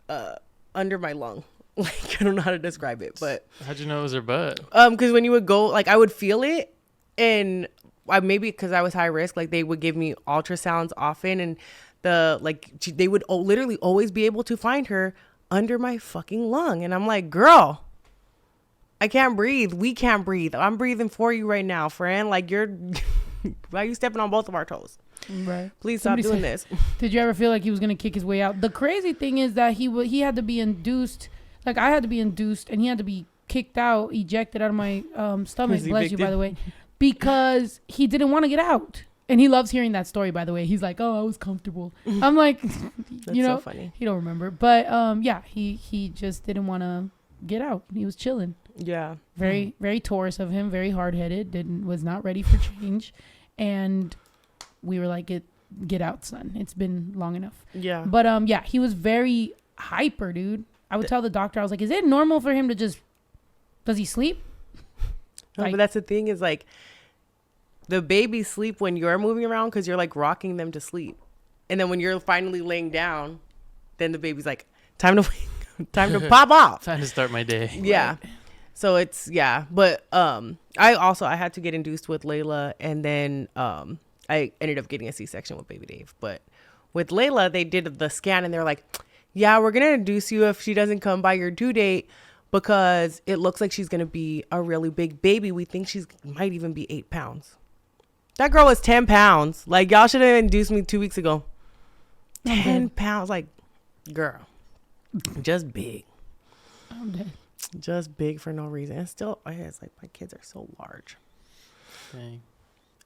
lung. I don't know how to describe it, but how'd you know it was her butt? Because when you would go, I would feel it, and maybe because I was high risk, they would give me ultrasounds often, and they would literally always be able to find her under my fucking lung, and I'm like, girl, I can't breathe. We can't breathe. I'm breathing for you right now, friend. You're why are you stepping on both of our toes? Right. Please stop doing this. Did you ever feel like he was gonna kick his way out? The crazy thing is that he had to be induced. I had to be induced, and he had to be kicked out, ejected out of my stomach. Bless you, by the way, because he didn't want to get out. And he loves hearing that story, by the way. He's like, oh, I was comfortable. I'm like, That's so funny. He don't remember. But he just didn't want to get out. He was chilling. Yeah. Very, very Taurus of him. Very hard-headed. Was not ready for change. And we were like, get out, son. It's been long enough. Yeah. But he was very hyper, dude. I would tell the doctor, I was like, is it normal for him to does he sleep? No, but that's the thing is the babies sleep when you're moving around, because you're rocking them to sleep. And then when you're finally laying down, then the baby's like, time to pop off. Time to start my day. Yeah. Right. So it's, but I had to get induced with Layla, and then I ended up getting a C-section with baby Dave. But with Layla, they did the scan, and they're like, yeah, we're going to induce you if she doesn't come by your due date, because it looks like she's going to be a really big baby. We think she's might even be 8 pounds. That girl was 10 pounds. Y'all should have induced me 2 weeks ago. 10 pounds. Girl. Just big. I'm dead. Just big for no reason. And still, it's my kids are so large. Dang.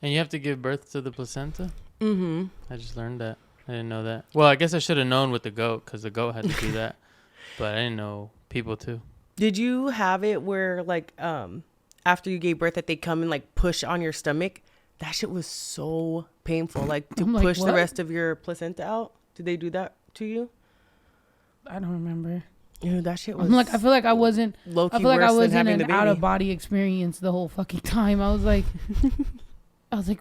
And you have to give birth to the placenta? Mm-hmm. I just learned that. I didn't know that. Well, I guess I should have known with the goat, because the goat had to do that. But I didn't know people too. Did you have it where, after you gave birth that they come and like push on your stomach. That shit was so painful. Like to push the rest of your placenta out. Did they do that to you? I don't remember. Yeah, that shit was. I'm like, I feel like I wasn't. Low-key I feel like I was in an baby. out of body experience the whole fucking time. I was like,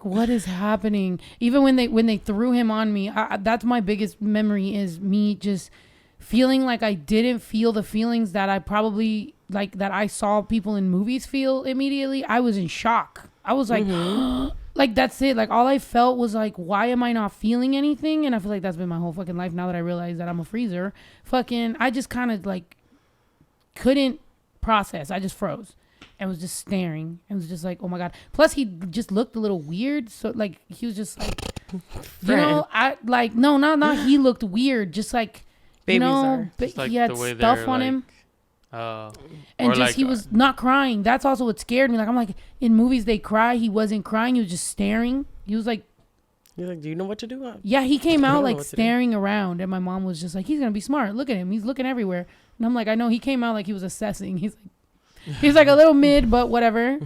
what is happening? Even when they threw him on me, that's my biggest memory is me just feeling like I didn't feel the feelings that I probably like that I saw people in movies feel immediately. I was in shock. I was like, like that's it. Like all I felt was like, why am I not feeling anything? And I feel like that's been my whole fucking life. Now that I realize that I'm a freezer, I just kind of like couldn't process. I just froze and was just staring and was just like, oh my God. Plus he just looked a little weird. So like he was just like, you know, not he looked weird. Just like, babies are. But like he had stuff on him. Oh. And just like, he was not crying. That's also what scared me. Like I'm like, in movies they cry. He wasn't crying. He was just staring. He was like, you're like, do you know what to do? Yeah, he came out like staring around, and my mom was just like, he's gonna be smart. Look at him. He's looking everywhere. And I'm like, I know. He came out like he was assessing. He's like a little mid, but whatever.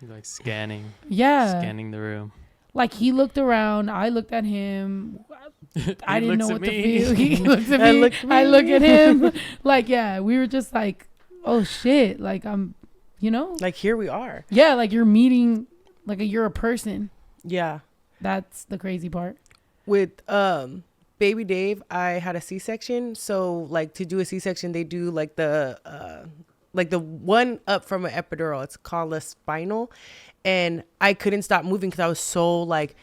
like scanning. Yeah. Scanning the room. Like he looked around. I looked at him. I didn't know what to me. feel. He looks at me. I look at him. Like, yeah, we were just like, oh shit. Like I'm, like here we are. Yeah. Like you're meeting, like you're a person. Yeah. That's the crazy part. With baby Dave, I had a C-section. So like to do a C-section, they do like the one up from an epidural. It's called a spinal. And I couldn't stop moving because I was so like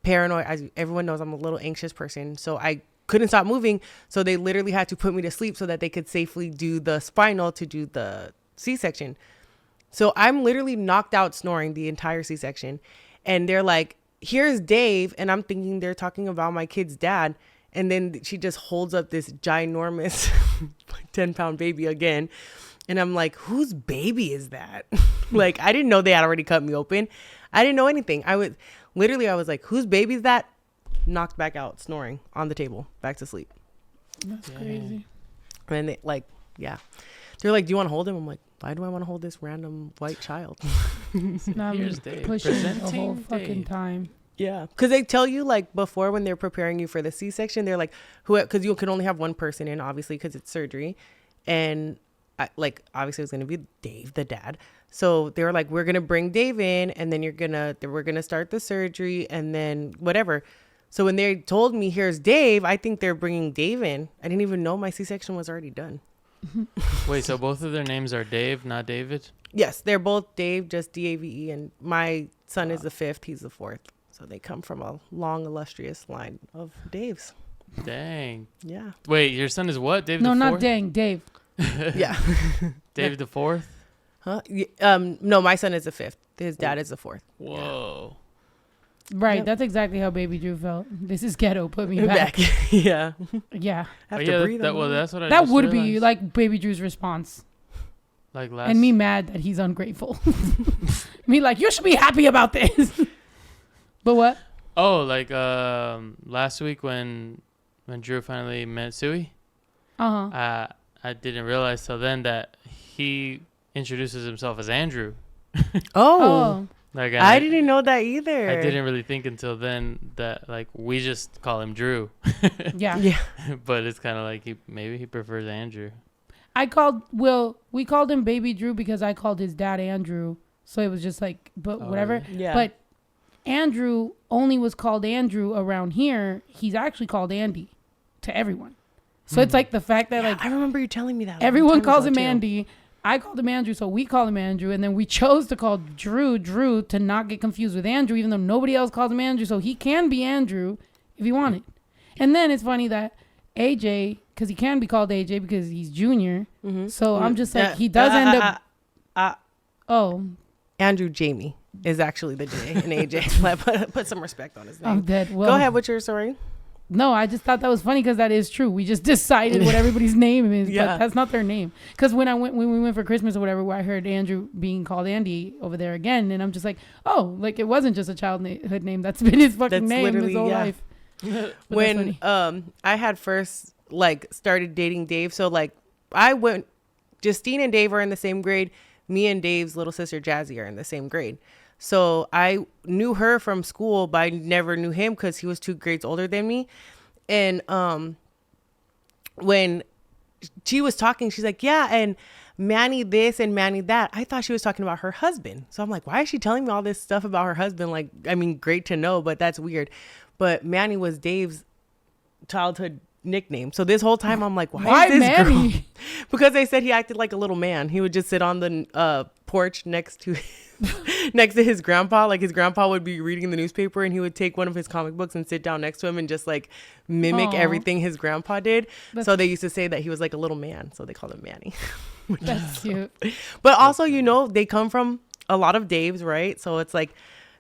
paranoid. As everyone knows, I'm a little anxious person. So I couldn't stop moving. So they literally had to put me to sleep so that they could safely do the spinal to do the C-section. So I'm literally knocked out snoring the entire C-section. And they're like, here's Dave. And I'm thinking they're talking about my kid's dad. And then she just holds up this ginormous 10-pound baby again. And I'm like, whose baby is that? Like, I didn't know they had already cut me open. I didn't know anything. I was like, whose baby is that? Knocked back out, snoring on the table, back to sleep. That's crazy. And they like, yeah. They're like, do you want to hold him? I'm like, why do I want to hold this random white child? Here's Dave. Pushing the whole fucking time. Yeah. Because they tell you like before when they're preparing you for the C-section, they're like, because you can only have one person in, obviously, because it's surgery. And obviously it was going to be Dave, the dad. So they were like, we're going to bring Dave in and then we're going to start the surgery and then whatever. So when they told me here's Dave, I think they're bringing Dave in. I didn't even know my C-section was already done. Wait, so both of their names are Dave, not David? Yes, they're both Dave, just D-A-V-E. And my son is the fifth. He's the fourth. So they come from a long, illustrious line of Daves. Dang. Yeah. Wait, your son is what? Dave the fourth? No, not dang, Dave. Yeah. Dave the fourth? Huh? No, my son is the fifth. His dad is the fourth. Whoa. Right, Yep. that's exactly how Baby Drew felt. This is ghetto. Put me back. Yeah. Yeah. Have to breathe. That's what I That just would be realized. like Baby Drew's response. Like last. And me mad that he's ungrateful. Me like, you should be happy about this. But what? Oh, like last week when Drew finally met Sui. Uh-huh. I didn't realize till then that he introduces himself as Andrew. Oh. Like I didn't know that either. I didn't really think until then that like we just call him Drew. Yeah. Yeah. But it's kind of like maybe he prefers Andrew. We called him Baby Drew because I called his dad Andrew. So it was just like, but whatever. Yeah. But Andrew only was called Andrew around here. He's actually called Andy to everyone. So it's like the fact that like I remember you telling me that. everyone calls him Andy. I called him Andrew, so we call him Andrew. And then we chose to call Drew to not get confused with Andrew, even though nobody else calls him Andrew. So he can be Andrew if he wanted. And then it's funny that AJ, because he can be called AJ because he's junior. Mm-hmm. So I'm just like, he does end up. Andrew Jamie is actually the J in AJ. Put some respect on his name. I'm dead. Well, go ahead. What's your story? No, I just thought that was funny because that is true. We just decided what everybody's name is, but that's not their name. Because when we went for Christmas or whatever, where I heard Andrew being called Andy over there again, and I'm just like, oh, like it wasn't just a childhood name. That's been his fucking name his whole life. When I had first like started dating Dave, so like Justine and Dave are in the same grade. me and Dave's little sister Jazzy are in the same grade. So I knew her from school, but I never knew him because he was 2 grades older than me. And when she was talking, she's like, yeah, and Manny this and Manny that. I thought she was talking about her husband. So I'm like, why is she telling me all this stuff about her husband? Like, I mean, great to know, but that's weird. But Manny was Dave's childhood nickname. So this whole time I'm like, why is this Manny? girl? Because they said he acted like a little man. He would just sit on the porch next to his grandpa. Like his grandpa would be reading the newspaper and he would take one of his comic books and sit down next to him and just like mimic everything his grandpa did. So they used to say that he was like a little man. So they called him Manny. That's cute. But also, you know, they come from a lot of Daves, right? So it's like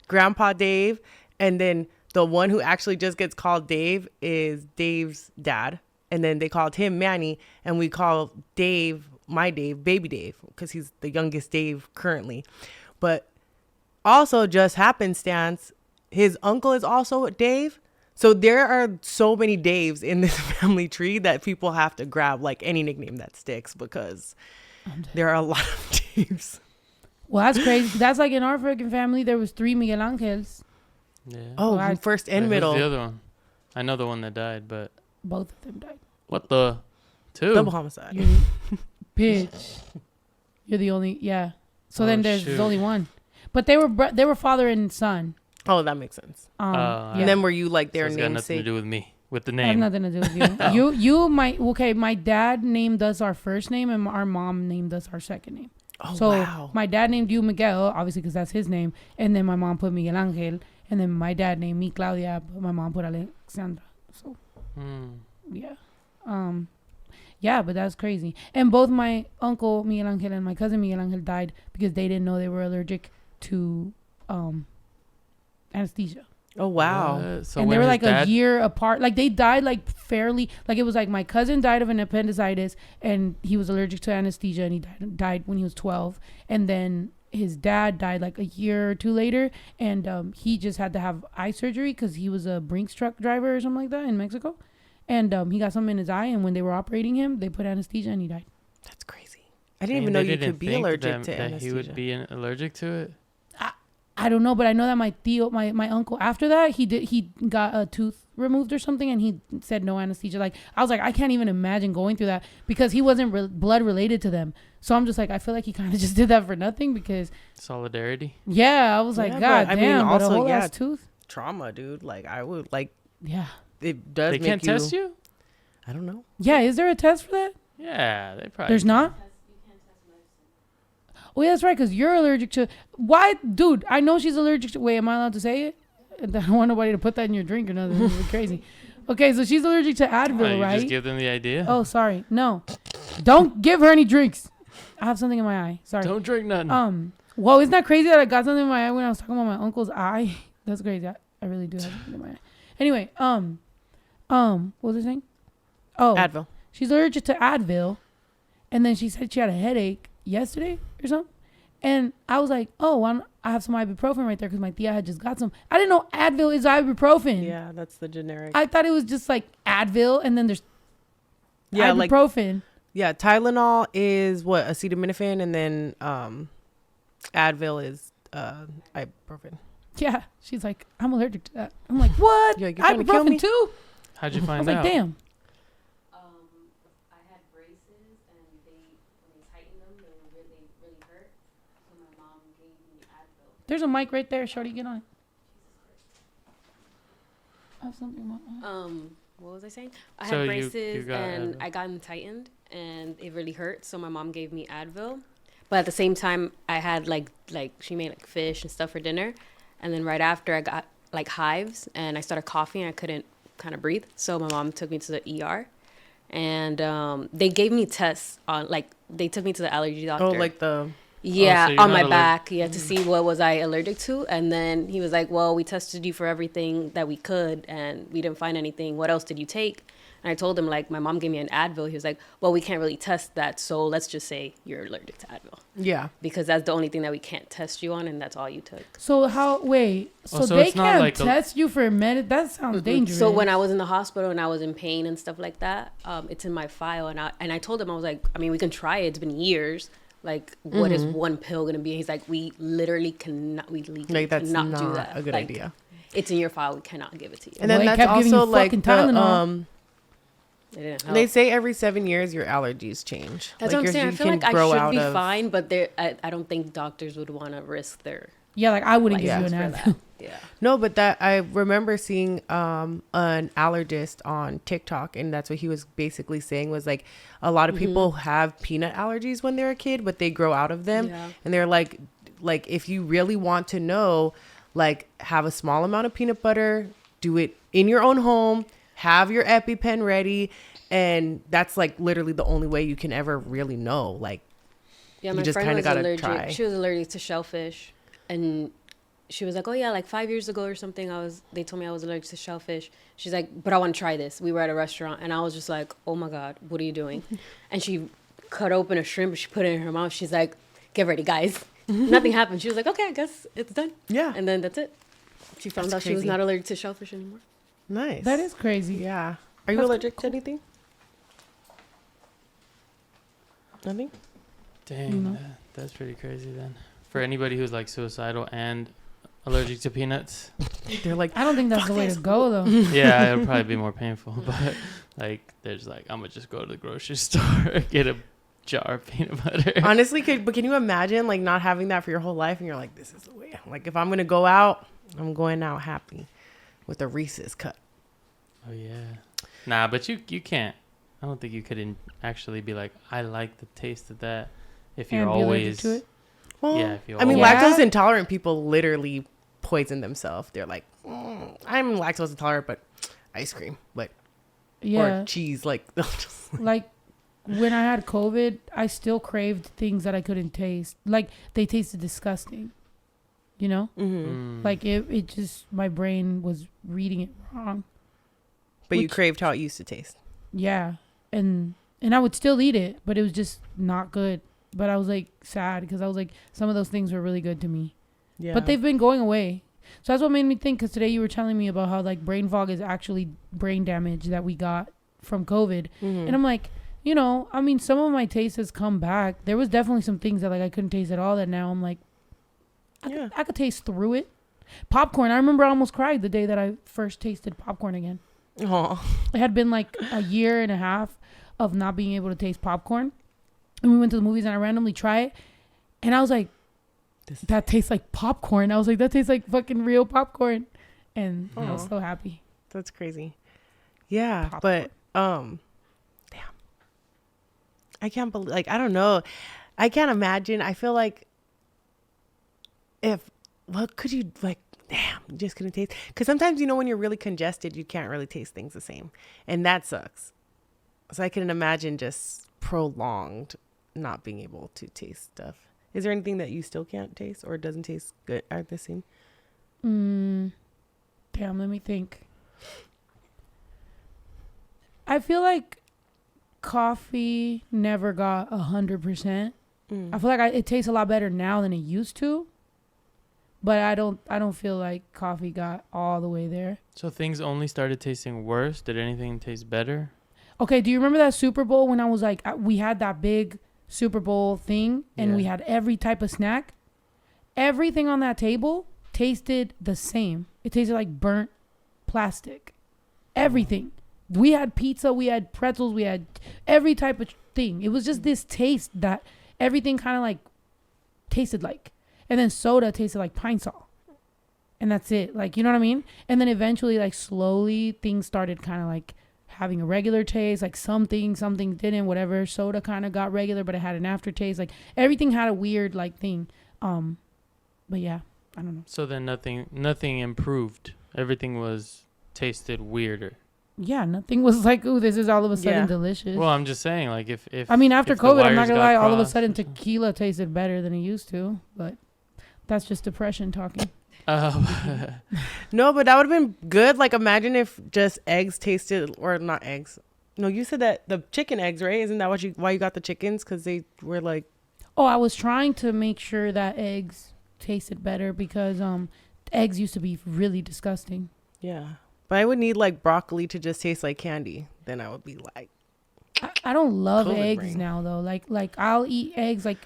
Grandpa Dave, and then the one who actually just gets called Dave is Dave's dad. And then they called him Manny, and we call Dave, my Dave, Baby Dave, because he's the youngest Dave currently. But also, just happenstance, his uncle is also Dave. So there are so many Daves in this family tree that people have to grab like any nickname that sticks because there are a lot of Daves. Well, that's crazy. That's like in our freaking family, there was 3 Miguel Angels. Yeah. Oh, Well, first and Wait, middle. who's the other one? I know the one that died, but Both of them died. what the 2? Double homicide. You're, bitch. You're the only, yeah. So Oh, then there's shoot. only one. But they were father and son. Oh, that makes sense. Yeah. And then were you like So their it's got nothing to namesake? do with me, with the It has name. nothing to do with you. You might, okay, my dad named us our first name and our mom named us our second name. Oh, So wow. my dad named you Miguel, obviously because that's his name. And then my mom put Miguel Angel. And then my dad named me Claudia, but my mom put Alexandra. So, yeah. Yeah, but that's crazy. And both my uncle Miguel Angel and my cousin Miguel Angel died because they didn't know they were allergic to anesthesia. Oh, wow. What? So And they when were his like a dad- year apart. Like they died like fairly. Like it was like my cousin died of an appendicitis and he was allergic to anesthesia and he died when he was 12. And then his dad died like a year or 2 later, and he just had to have eye surgery because he was a Brinks truck driver or something like that in Mexico, and he got something in his eye, and when they were operating him, they put anesthesia and he died. That's crazy. I didn't And even know they you didn't could be think allergic that, to that anesthesia. he would be allergic to it. I don't know, but I know that my tío, my uncle, after that he got a tooth removed or something, and he said no anesthesia. Like I was like, I can't even imagine going through that because he wasn't blood related to them. So I'm just like, I feel like he kind of just did that for nothing because Solidarity. yeah, I was like, Yeah, God but, I damn, mean, but also, a whole yeah, ass tooth. Trauma, dude. Like, I would, like, Yeah, it does They make can't test you? I don't know. yeah. Is there a test for that? Yeah, they probably. There's not. Oh yeah, that's right. Because you're allergic to why, dude? I know she's allergic to. Wait, am I allowed to say it? I don't want nobody to put that in your drink or nothing. It's crazy. Okay, so she's allergic to Advil, You right? just give them the idea. Oh, sorry. No, don't give her any drinks. I have something in my eye. Sorry. Don't drink nothing. Well, isn't that crazy that I got something in my eye when I was talking about my uncle's eye? That's crazy. I really do have something in my eye. Anyway, what was I saying? Oh, Advil. she's allergic to Advil, and then she said she had a headache yesterday or something, and I was like, oh, I have some ibuprofen right there because my tia had just got some. I didn't know Advil is ibuprofen. Yeah, that's the generic. I thought it was just like Advil, and then there's yeah, like, ibuprofen. yeah, Tylenol is what? Acetaminophen, and then Advil is ibuprofen. Yeah, she's like, I'm allergic to that. I'm like, what? You're like, you're trying to kill me? Ibuprofen too? How'd you I find was out? like, damn. I had braces and when they tightened them, they were really hurt. So my mom gave me Advil. There's a mic right there. Shorty, get on it. I have something in my eye. What was I saying? I So had you braces got and Advil. I got them tightened and it really hurt. So my mom gave me Advil. But at the same time, I had like she made like fish and stuff for dinner. And then right after I got like hives and I started coughing. I couldn't kind of breathe. So my mom took me to the ER. And they gave me tests on they took me to the allergy doctor. Oh, like the... Yeah, so you're on not my allergic- back. Yeah, to see what was I allergic to. And then he was like, well, we tested you for everything that we could and we didn't find anything. What else did you take? And I told him, like, my mom gave me an Advil. He was like, well, we can't really test that. So let's just say you're allergic to Advil. Yeah. Because that's the only thing that we can't test you on and that's all you took. So wait, so so they it's not can't like test you for that sounds dangerous. So when I was in the hospital and I was in pain and stuff like that, it's in my file. And I told him, I was like, I mean, we can try it. It's been years. Like, what is one pill gonna be? He's like, we literally cannot. We legally Like, that's cannot do not that. a good Like, idea. It's in your file. We cannot give it to you. And then Well, it that's kept giving also you like fucking the, Tylenol. It didn't help. they say every 7 years your allergies change. That's like what I'm saying. I you feel can like I grow should out be of- fine, but I don't think doctors would want to risk their Yeah, like I wouldn't give you license an for Advil. that. Yeah. No, but that I remember seeing an allergist on TikTok, and that's what he was basically saying was like a lot of people have peanut allergies when they're a kid, but they grow out of them, Yeah. and they're like if you really want to know, like have a small amount of peanut butter, do it in your own home, have your EpiPen ready, and that's like literally the only way you can ever really know. Like Yeah, You my just friend kinda was gotta allergic. try. She was allergic to shellfish, and she was like, "Oh yeah, like 5 years ago or something, they told me I was allergic to shellfish." She's like, "But I want to try this." We were at a restaurant, and I was just like, "Oh my god, what are you doing?" And she cut open a shrimp, and she put it in her mouth. She's like, "Get ready, guys." Nothing happened. She was like, "Okay, I guess it's done." Yeah. And then that's it. She found That's out she was crazy. not allergic to shellfish anymore. Nice. That is crazy. Yeah. Are you That's allergic to anything? Nothing. Dang, No. that's pretty crazy then. For anybody who's like suicidal and allergic to peanuts, They're like, I don't think that's the way to go though. yeah, it'll probably be more painful. But like, there's like, I'm gonna just go to the grocery store, get a jar of peanut butter. honestly, but can you imagine like not having that for your whole life, and you're like, this is the way. Like if I'm gonna go out, I'm going out happy with a Reese's cut. Oh yeah. Nah, but you can't. I don't think you could actually be like, I like the taste of that. If you're And be allergic always, to it? Well, yeah. If you I mean, Yeah. lactose intolerant people literally poison themselves. They're like, I'm lactose intolerant, but ice cream, like Yeah. or cheese, like they'll just Like when I had COVID, I still craved things that I couldn't taste. Like they tasted disgusting. You know? Mm-hmm. Like it just my brain was reading it wrong. But you Which- craved how it used to taste. Yeah. And I would still eat it, but it was just not good. But I was like sad because I was like some of those things were really good to me. Yeah. But they've been going away. So that's what made me think, because today you were telling me about how like brain fog is actually brain damage that we got from COVID. Mhm. And I'm like, you know, I mean, some of my taste has come back. There was definitely some things that like I couldn't taste at all that now I'm like, Yeah. I could taste through it. Popcorn. I remember I almost cried the day that I first tasted popcorn again. Aw. It had been like a year and a half of not being able to taste popcorn. And we went to the movies and I randomly tried it. And I was like, that tastes like popcorn. I was like, that tastes like fucking real popcorn. And I was Aw. so happy. That's crazy. Yeah, Popcorn. but damn. I can't believe, like, I don't know. I can't imagine. I feel like what could you, like, damn, you just couldn't taste. Because sometimes, you know, when you're really congested, you can't really taste things the same. And that sucks. So I can imagine just prolonged not being able to taste stuff. Is there anything that you still can't taste or doesn't taste good at the same? Damn, let me think. I feel like coffee never got 100%. I feel like it tastes a lot better now than it used to. But I don't feel like coffee got all the way there. So things only started tasting worse. Did anything taste better? Okay, do you remember that Super Bowl when I was like, we had that big Super Bowl thing and Yeah. we had every type of snack? Everything on that table tasted the same. It tasted like burnt plastic. Everything. We had pizza, we had pretzels, we had every type of thing. It was just this taste that everything kind of like tasted like. And then soda tasted like pine sol. And that's it. Like, you know what I mean? And then eventually, like, slowly things started kind of like having a regular taste. Like something didn't, whatever. Soda kind of got regular, but it had an aftertaste. Like everything had a weird like thing. But yeah, I don't know. So then nothing improved. Everything was tasted weirder. Yeah, nothing was like, ooh, this is all of a sudden Yeah. delicious. Well, I'm just saying, like if I mean, after if the COVID, I'm not wires gonna got lie, all of a crossed sudden or something. tequila tasted better than it used to. But that's just depression talking. No, but that would have been good. Like, imagine if just eggs tasted, or not eggs. No, you said that the chicken eggs, right? Isn't that why you got the chickens? Because they were like, Oh, I was trying to make sure that eggs tasted better because eggs used to be really disgusting. yeah. But I would need like broccoli to just taste like candy. Then I would be like, I don't love COVID eggs brain. now though. Like I'll eat eggs. Like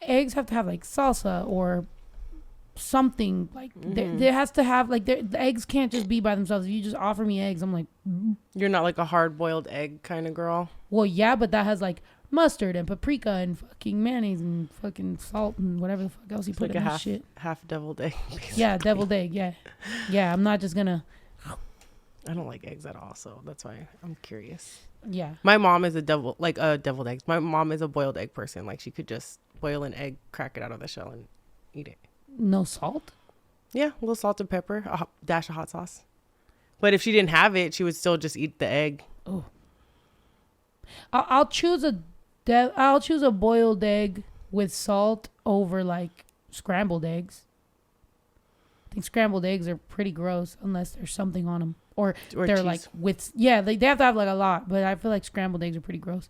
eggs have to have like salsa or something. Like there has to have like the eggs can't just be by themselves. If you just offer me eggs, I'm like, You're not like a hard-boiled egg kind of girl. well, yeah, but that has like mustard and paprika and fucking mayonnaise and fucking salt and whatever the fuck else you It's put like in a that shit. half deviled egg. Basically. Yeah, deviled egg. Yeah. I'm not just gonna. I don't like eggs at all, so that's why I'm curious. Yeah. My mom is a deviled eggs. My mom is a boiled egg person. Like she could just boil an egg, crack it out of the shell, and eat it. No salt. Yeah, a little salt and pepper, a dash of hot sauce. But if she didn't have it, she would still just eat the egg. Oh. I'll choose a boiled egg with salt over like scrambled eggs. I think scrambled eggs are pretty gross unless there's something on them or they're cheese. like with they have to have like a lot, but I feel like scrambled eggs are pretty gross.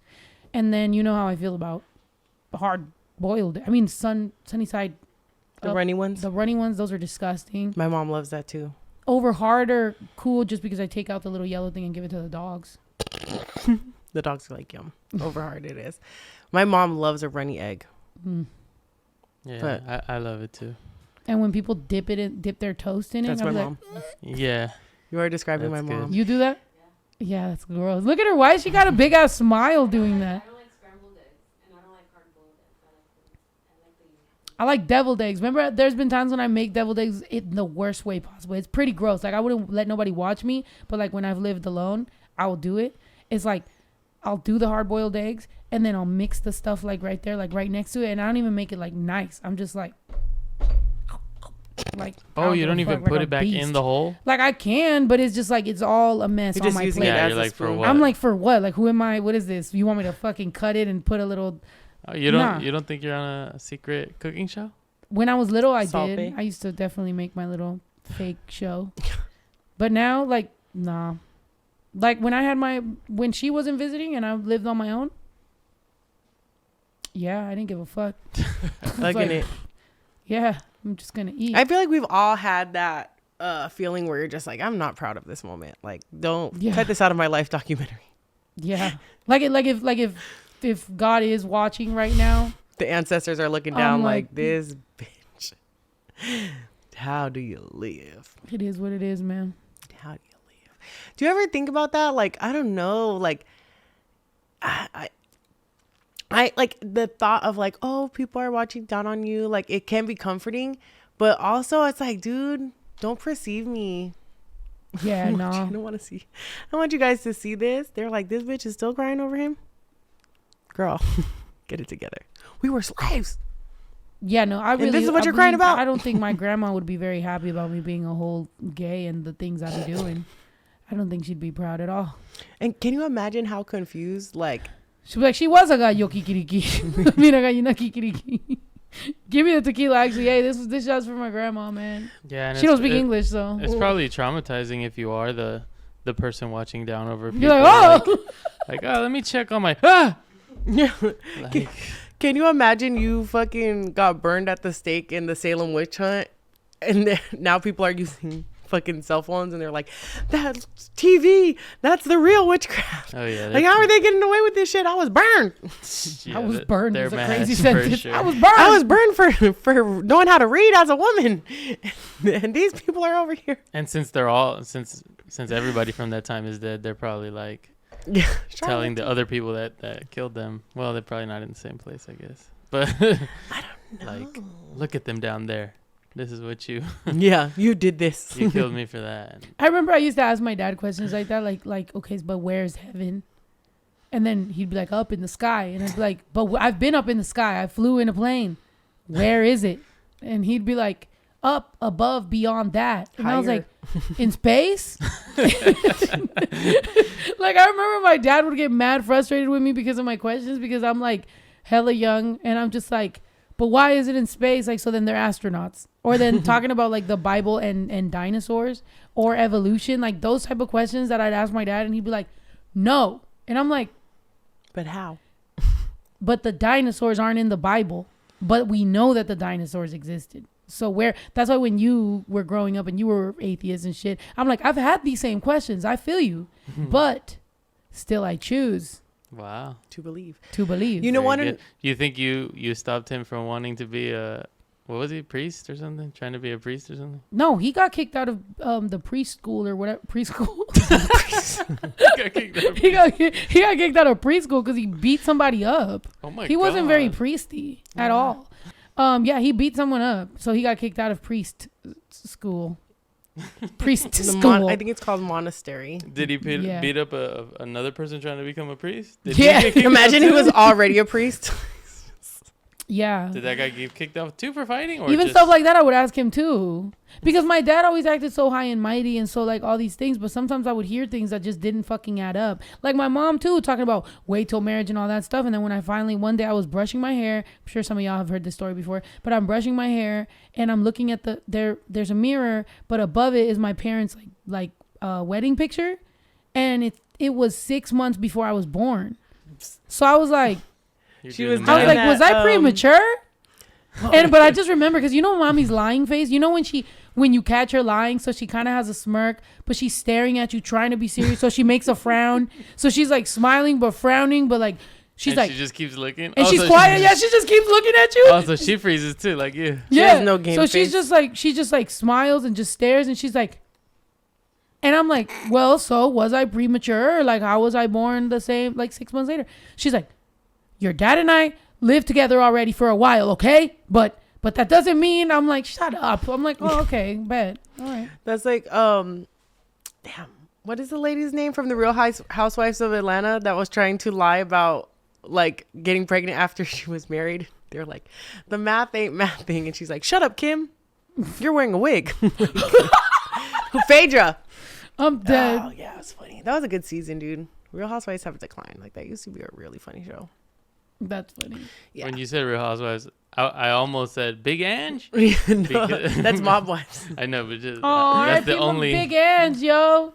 And then you know how I feel about hard boiled. I mean sunny side. The runny ones. The runny ones, those are disgusting. My mom loves that too. Over hard or cool just because I take out the little yellow thing and give it to the dogs. The dogs are like, yum. Over hard it is. My mom loves a runny egg. Yeah, But- I love it too. And when people dip their toast in it, That's I'll my be mom. Yeah. You are describing That's my good. mom. You do that? Yeah, that's gross. Look at her. Why has she got a big ass smile doing that? I don't like scrambled eggs, and I don't like hard boiled eggs. I like the I like deviled eggs. Remember, there's been times when I make deviled eggs in the worst way possible. It's pretty gross. Like, I wouldn't let nobody watch me, but like when I've lived alone, I will do it. It's like, I'll do the hard boiled eggs, and then I'll mix the stuff like right there, like right next to it, and I don't even make it like nice. I'm just like Oh, you don't even fuck, like put a it back beast. in the hole? Like I can, but it's just like it's all a mess You're on just my using plate. it Yeah, as you're a like, for spoon. what? I'm like, for what? Like, who am I? What is this? You want me to fucking cut it and put a little? Oh, you don't think you're on a secret cooking show? When I was little, I Salt did. Bae? I used to definitely make my little fake show. But now, like, nah. Like when she wasn't visiting and I lived on my own. Yeah, I didn't give a fuck. Like in it. Yeah, I'm just gonna eat. I feel like we've all had that feeling where you're just like, I'm not proud of this moment. Like, don't cut this out of my life documentary. Yeah, if God is watching right now, The ancestors are looking down like, like, this bitch. How do you live? it is what it is, man. How do you live? Do you ever think about that? Like, I don't know. Like, I like the thought of like, oh, people are watching down on you. Like, it can be comforting, but also it's like, dude, don't perceive me. Yeah, I no. don't want to see. I want you guys to see this. They're like, this bitch is still crying over him. Girl, get it together. We were slaves. Yeah, no, I really. this is what I you're crying believe- about? I don't think my grandma would be very happy about me being a whole gay and the things I'd be doing. I don't think she'd be proud at all. And can you imagine how confused, like, She'd be like, she was a gallo kikiriki. Mira gallina kikiriki. Give me the tequila. Actually, hey, this shot's for my grandma, man. Yeah, and She don't speak English, so It's probably traumatizing if you are the person watching down over people. you're like, oh, Like, oh, let me check on my like, can you imagine you fucking got burned at the stake in the Salem witch hunt, and then now people are using fucking cell phones, and they're like, that's TV, that's the real witchcraft. oh yeah, Like, how are they getting away with this shit? I was burned. yeah, I was they're- burned. they're It's a mad crazy for sentence. sure. I was burned. I was burned for knowing how to read as a woman, and these people are over here. And since they're all since everybody from that time is dead, they're probably like Yeah, telling the other people that killed them. Well, they're probably not in the same place, I guess. But I don't know. like, look at them down there. This is what you Yeah, you did this. you killed me for that. And I remember I used to ask my dad questions like that, like, okay, but where's heaven? And then he'd be like, up in the sky. And I'd be like, but I've been up in the sky. I flew in a plane. Where is it? And he'd be like, up, above, beyond that. And I was Higher. like, in space? Like, I remember my dad would get mad frustrated with me because of my questions, because I'm like hella young. And I'm just like, but why is it in space? Like, so then they're astronauts. Or then talking about like the Bible and dinosaurs or evolution, like those type of questions that I'd ask my dad, and he'd be like, no. And I'm like, But how? but the dinosaurs aren't in the Bible, but we know that the dinosaurs existed. So that's why when you were growing up and you were atheist and shit, I'm like, I've had these same questions. I feel you, but still I choose Wow. To believe. You know Very what? good. You think you stopped him from wanting to be a, what was he, priest or something? Trying to be a priest or something? No, he got kicked out of the preschool or whatever. Preschool. He got kicked out. he got kicked out of preschool because he beat somebody up. Oh my god. He wasn't very priesty at all. Yeah, he beat someone up, so he got kicked out of priest school. Priest school. I think it's called monastery. Did he beat up another person trying to become a priest? Did Yeah. he get kicked Imagine out he too? was already a priest. Yeah. Did that guy get kicked out too for fighting? Or Even just, stuff like that, I would ask him too. Because my dad always acted so high and mighty and so like all these things, but sometimes I would hear things that just didn't fucking add up. Like my mom too, talking about wait till marriage and all that stuff. And then when I finally, one day I was brushing my hair. I'm sure some of y'all have heard this story before, but I'm brushing my hair and I'm looking at there's a mirror, but above it is my parents' wedding picture. And it was 6 months before I was born. So I was like, She was I was like, that, was I premature? But I just remember because you know mommy's lying face. You know when you catch her lying, so she kind of has a smirk, but she's staring at you, trying to be serious. So she makes a frown. So she's like smiling but frowning, but like she's like she just keeps looking. and she's quiet. Yeah, she just keeps looking at you. Also, she freezes too, like you. She Yeah, has no game so face. she just like smiles and just stares, and she's like, and I'm like, well, so was I premature? Or like how was I born the same like 6 months later? She's like, your dad and I lived together already for a while, okay? But that doesn't mean. I'm like, shut up. I'm like, oh, okay, bet. All right. That's like, damn. What is the lady's name from the Real Housewives of Atlanta that was trying to lie about like getting pregnant after she was married? They're like, the math ain't mathing, and she's like, shut up, Kim. You're wearing a wig. Phaedra. I'm dead. Oh yeah, it was funny. That was a good season, dude. Real Housewives have declined. Like that used to be a really funny show. That's funny. Yeah. When you said Real Housewives, I almost said Big Ange. No, Because- that's Mob Wives. I know, but just Oh, that's the only. big hands, yo.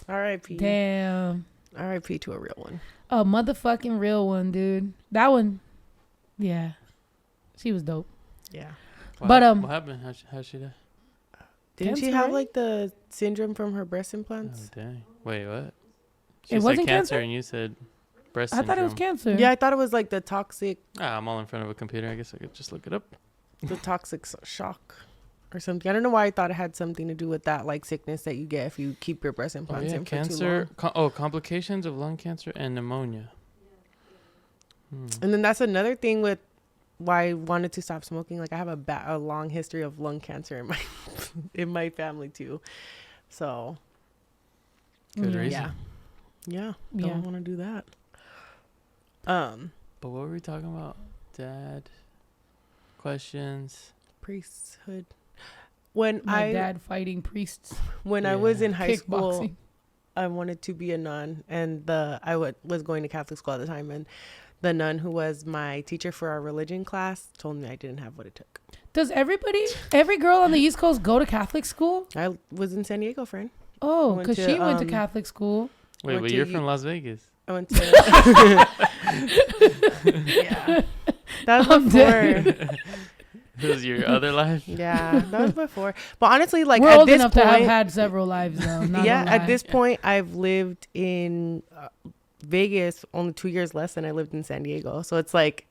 R.I.P. Damn. R.I.P. to a real one. A motherfucking real one, dude. That one. Yeah. She was dope. Yeah. What But, what happened? How she die? Didn't she Cancer, have right? like the syndrome from her breast Oh implants? dang! Wait, what? It wasn't cancer? and you said breast. I thought it was syndrome. cancer. Yeah, I thought it was like the toxic I'm all in front of a computer. I guess I could just look it up. shock or something. I don't know why I thought it had something to do with that like sickness that you get if you keep your breast Oh implants yeah, in for too cancer. long. Complications of lung cancer and pneumonia. And then that's another thing with why I wanted to stop smoking. Like I have a long history of lung cancer in my in my family too. So Good Yeah. reason. yeah, Yeah. don't want to do that. But what were we talking about? Dad questions. Priesthood. When My dad fighting priests. when I was Yeah. in high school, Kickboxing. I wanted to be a nun, and was going to Catholic school at the time, and the nun who was my teacher for our religion class told me I didn't have what it took. Does every girl on the East Coast go to Catholic school? I was in San Diego, friend. Oh, Went because to, she went to Catholic school. Wait, Went but to you're U- from Las Vegas. I went to yeah. That was I'm before. dead. This was your other life. Yeah, that was before. But honestly, like We're at old this enough point, to have had several lives, though. Not yeah, gonna at lie. this point, I've lived in Vegas only 2 years less than I lived in San Diego. So it's like,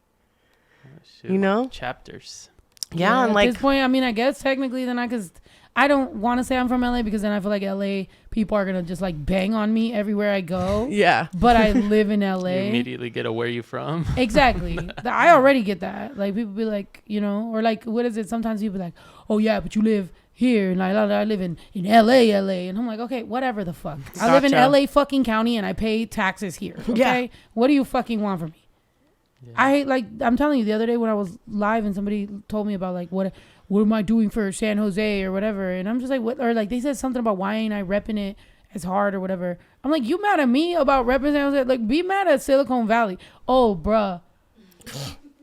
Oh, shoot. you know, Chapters. yeah, and at like this point, I mean, I guess technically, then I don't want to say I'm from LA because then I feel like LA people are gonna just like bang on me everywhere I go. yeah, But I live in You LA. immediately get a where you from. Exactly. I already get that. Like people be like, you know, or like what is it? Sometimes people be like, oh yeah, but you live here and I live in LA, and I'm like, okay, whatever the fuck. I live in Gotcha. LA fucking county and I pay taxes here. Okay, Yeah. what do you fucking want from me? Yeah. I'm telling you, the other day when I was live and somebody told me about like what am I doing for San Jose or whatever, and I'm just like, what? Or like they said something about why ain't I repping it as hard or whatever. I'm like, you mad at me about repping San Jose? Like, be mad at Silicon Valley. Oh, bruh.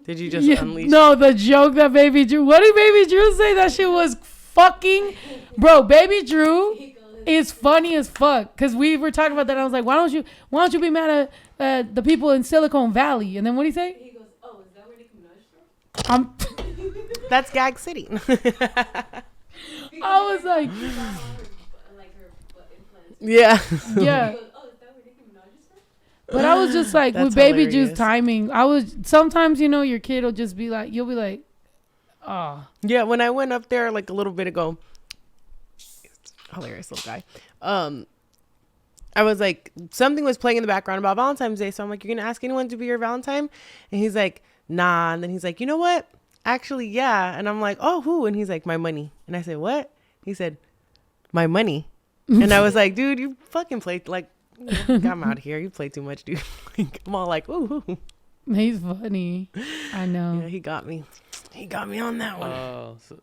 did you just Yeah, unleash? no, the joke that Baby Drew. What did Baby Drew say? That shit was fucking, bro. Baby Drew is funny as fuck. Cause we were talking about that. And I was like, why don't you be mad at the people in Silicon Valley? And then what did he say? He goes, oh, is that where Nicki Minaj from? That's Gag City. I was like, Like her butt implants. Yeah. yeah. He goes, oh, is that where Nicki Minaj is from? But I was just like, with baby juice timing, I was sometimes, your kid will just be like, you'll be like, oh. Yeah, when I went up there like a little bit ago, hilarious little guy. I was like, something was playing in the background about Valentine's Day. So I'm like, you're going to ask anyone to be your Valentine? And he's like, nah. And then he's like, you know what? Actually, yeah. And I'm like, oh, who? And he's like, my money. And I said, what? He said, my money. And I was like, dude, you fucking played like, I'm out of here. You play too much, dude. I'm all like, ooh. He's funny. I know. Yeah, he got me. He got me on that one. Oh, so